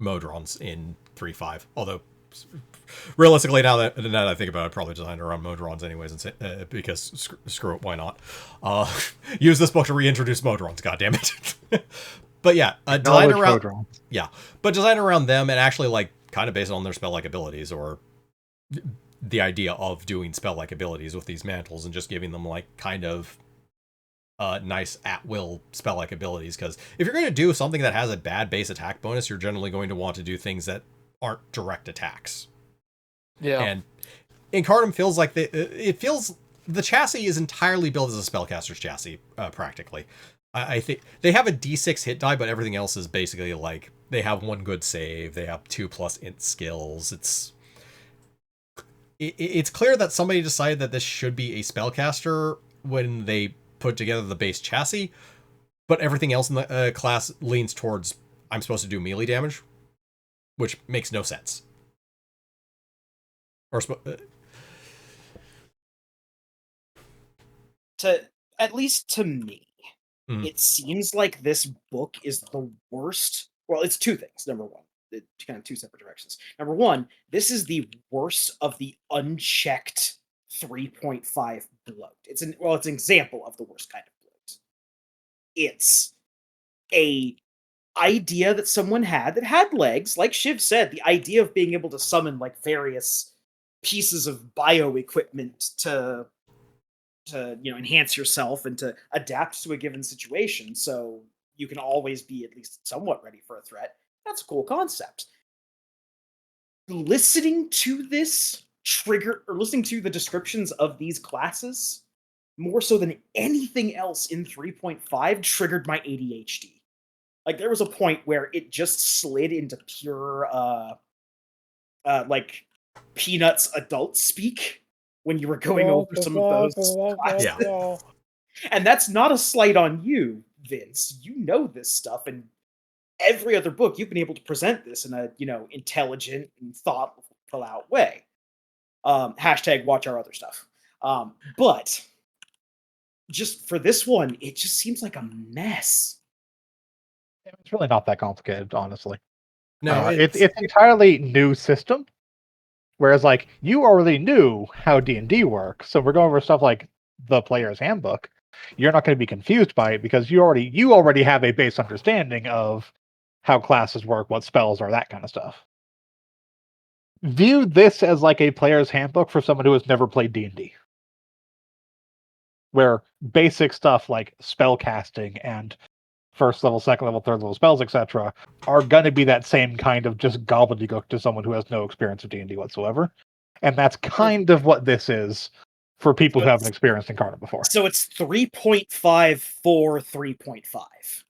Modrons in 3.5. Although realistically, now that I think about it, I'd probably design around Modrons anyways, and because screw it, why not? Use this book to reintroduce Modrons. God damn it! But yeah, design around Modrons. Yeah, but design around them and actually like kind of based on their spell-like abilities, or the idea of doing spell-like abilities with these mantles and just giving them like kind of nice at-will spell-like abilities. Because if you're going to do something that has a bad base attack bonus, you're generally going to want to do things that aren't direct attacks. Yeah. And Incarnum feels like it feels the chassis is entirely built as a spellcaster's chassis, practically. I think they have a D6 hit die, but everything else is basically like they have 1 good save, they have 2+ int skills. It's clear that somebody decided that this should be a spellcaster when they put together the base chassis, but everything else in the class leans towards I'm supposed to do melee damage, which makes no sense. Or at least to me, it seems like this book is the worst. Well, it's 2 things. Number 1, kind of 2 separate directions. Number 1, this is the worst of the unchecked 3.5 bloat. It's an example of the worst kind of bloat. It's a idea that someone had that had legs, like Shiv said, the idea of being able to summon like various pieces of bio equipment to enhance yourself and to adapt to a given situation, so you can always be at least somewhat ready for a threat. That's a cool concept. Listening to this listening to the descriptions of these classes, more so than anything else in 3.5, triggered my ADHD. Like, there was a point where it just slid into pure, like, Peanuts adult speak when you were going over some of those classes. Yeah. And that's not a slight on you, Vince. You know this stuff, and every other book you've been able to present this in a, intelligent and thoughtful out way. Hashtag watch our other stuff. But just for this one, it just seems like a mess. It's really not that complicated, honestly. No, it's entirely new system. Whereas, like, you already knew how D&D works, so we're going over stuff like the player's handbook. You're not going to be confused by it because you already have a base understanding of how classes work, what spells are, that kind of stuff. View this as like a player's handbook for someone who has never played D&D, where basic stuff like spell casting and first level, second level, third level spells, etc., are going to be that same kind of just gobbledygook to someone who has no experience of D&D whatsoever. And that's kind of what this is for people who haven't experienced Incarnum before. So it's 3.5 for 3.5.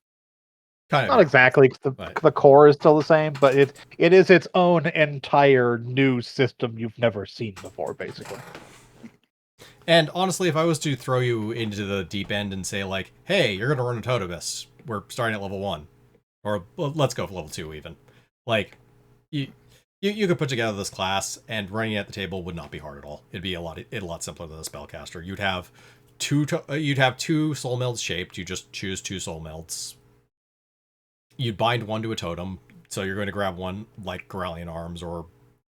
Kind of. Not exactly, 'cause the core is still the same, but it is its own entire new system you've never seen before, basically. And honestly, if I was to throw you into the deep end and say, like, hey, you're going to run a Totemus, we're starting at level 1. Or let's go for level 2 even. Like, you could put together this class, and running it at the table would not be hard at all. It'd be a lot simpler than a spellcaster. You'd have two soul melds shaped. You just choose 2 soul melds. You'd bind one to a totem, so you're going to grab one like Corallian Arms or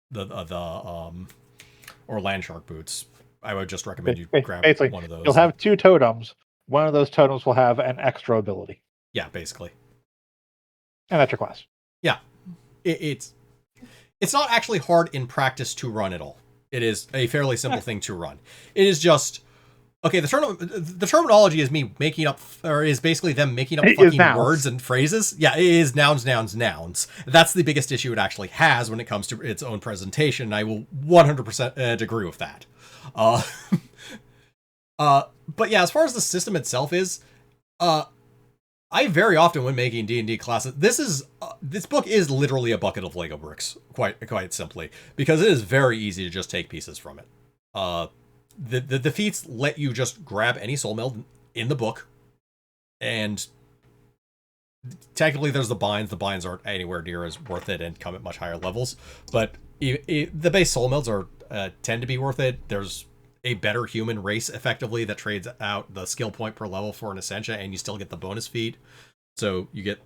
the or Landshark Boots. I would just recommend you grab basically, one of those. You'll have 2 totems. One of those totems will have an extra ability. Yeah, basically. And that's your class. Yeah. It's not actually hard in practice to run at all. It is a fairly simple thing to run. It is just okay. The terminology is me making up, or is basically them making up fucking words and phrases. Yeah, it is nouns. That's the biggest issue it actually has when it comes to its own presentation. And I will 100% agree with that. But yeah, as far as the system itself is, I very often, when making D&D classes, this book is literally a bucket of Lego bricks, quite simply, because it is very easy to just take pieces from it. The feats let you just grab any soul meld in the book, and technically there's the binds. The binds aren't anywhere near as worth it and come at much higher levels, but the base soul melds tend to be worth it. There's a better human race effectively that trades out the skill point per level for an Essentia, and you still get the bonus feat. So you get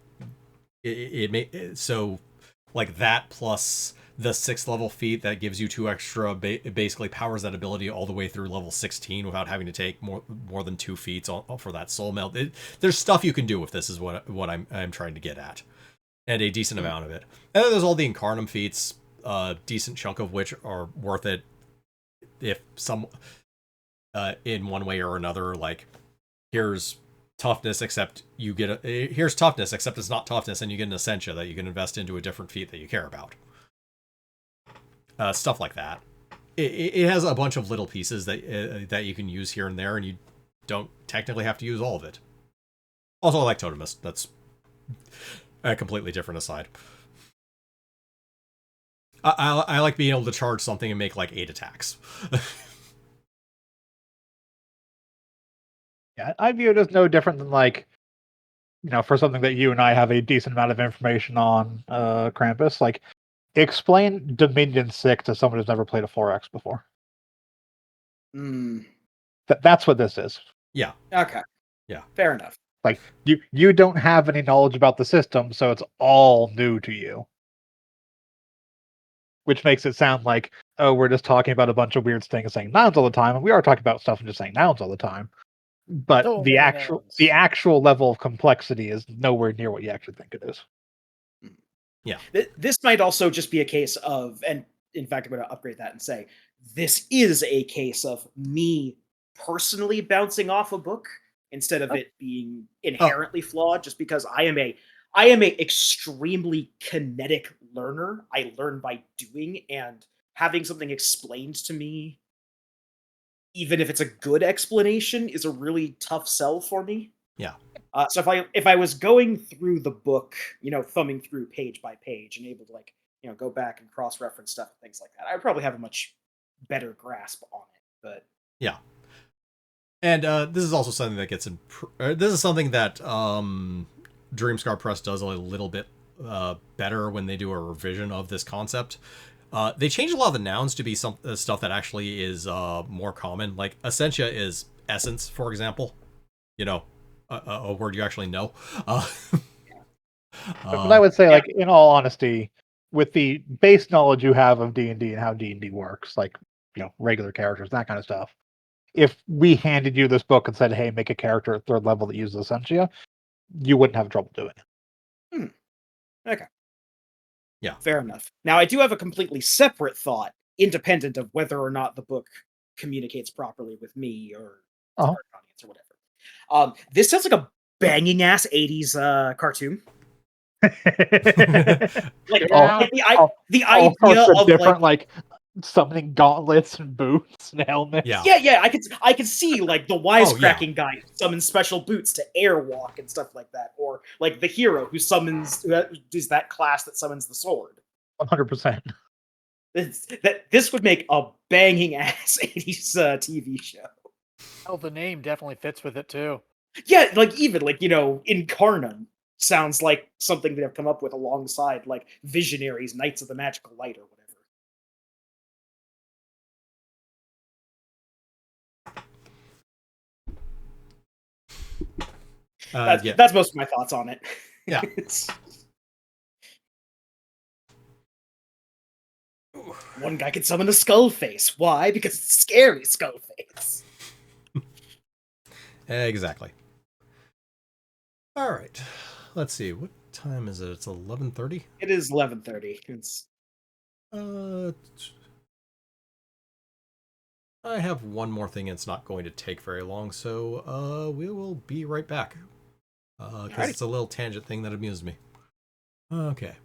so like that plus the 6th level feat that gives you 2 extra, basically powers that ability all the way through level 16 without having to take more than 2 feats for that soul meld. There's stuff you can do with this, is what I'm trying to get at, and a decent amount of it. And then there's all the Incarnum feats, a decent chunk of which are worth it if some in one way or another. Like, here's toughness, except you get here's toughness, except it's not toughness, and you get an Essentia that you can invest into a different feat that you care about. Stuff like that. It has a bunch of little pieces that you can use here and there, and you don't technically have to use all of it. Also, I like Totemus. That's a completely different aside. I like being able to charge something and make like 8 attacks. Yeah, I view it as no different than, like, for something that you and I have a decent amount of information on, Krampus, like, explain Dominion 6 to someone who's never played a 4X before. That's what this is. Yeah. Okay. Yeah. Fair enough. Like, you don't have any knowledge about the system, so it's all new to you. Which makes it sound like, oh, we're just talking about a bunch of weird things, saying nouns all the time, and we are talking about stuff and just saying nouns all the time. But the actual level of complexity is nowhere near what you actually think it is. Yeah. This might also just be a case of, and in fact, I'm going to upgrade that and say, this is a case of me personally bouncing off a book instead of it being inherently flawed, just because I am a extremely kinetic learner. I learn by doing, and having something explained to me, even if it's a good explanation, is a really tough sell for me. Yeah. So if I was going through the book, thumbing through page by page and able to go back and cross-reference stuff and things like that, I would probably have a much better grasp on it. But yeah. And this is also something that gets this is something that Dreamscar Press does a little bit better when they do a revision of this concept. They change a lot of the nouns to be some stuff that actually is more common. Like Essentia is essence, for example. A word you actually know. But I would say, like, in all honesty, with the base knowledge you have of D&D and how D&D works, like, regular characters, that kind of stuff, if we handed you this book and said, hey, make a character at 3rd level that uses Essentia, you wouldn't have trouble doing it. Okay. Yeah. Fair enough. Now, I do have a completely separate thought, independent of whether or not the book communicates properly with me or target audience or whatever. This sounds like a banging ass 80s cartoon. The The idea of different, like summoning gauntlets and boots and helmets. Yeah. Yeah, I could see like the wisecracking guy who summons special boots to airwalk and stuff like that, or like the hero who is that class that summons the sword. 100%. This would make a banging ass 80s TV show. Oh, the name definitely fits with it too. Yeah, like even like Incarnum sounds like something they've come up with alongside like Visionaries, Knights of the Magical Light, or whatever. That's most of my thoughts on it. Yeah. One guy could summon a skull face. Why? Because it's a scary skull face. Exactly. All right. Let's see. What time is it? It's 11:30. It is 11:30. It's I have one more thing. It's not going to take very long, so we will be right back. Because it's a little tangent thing that amused me. Okay.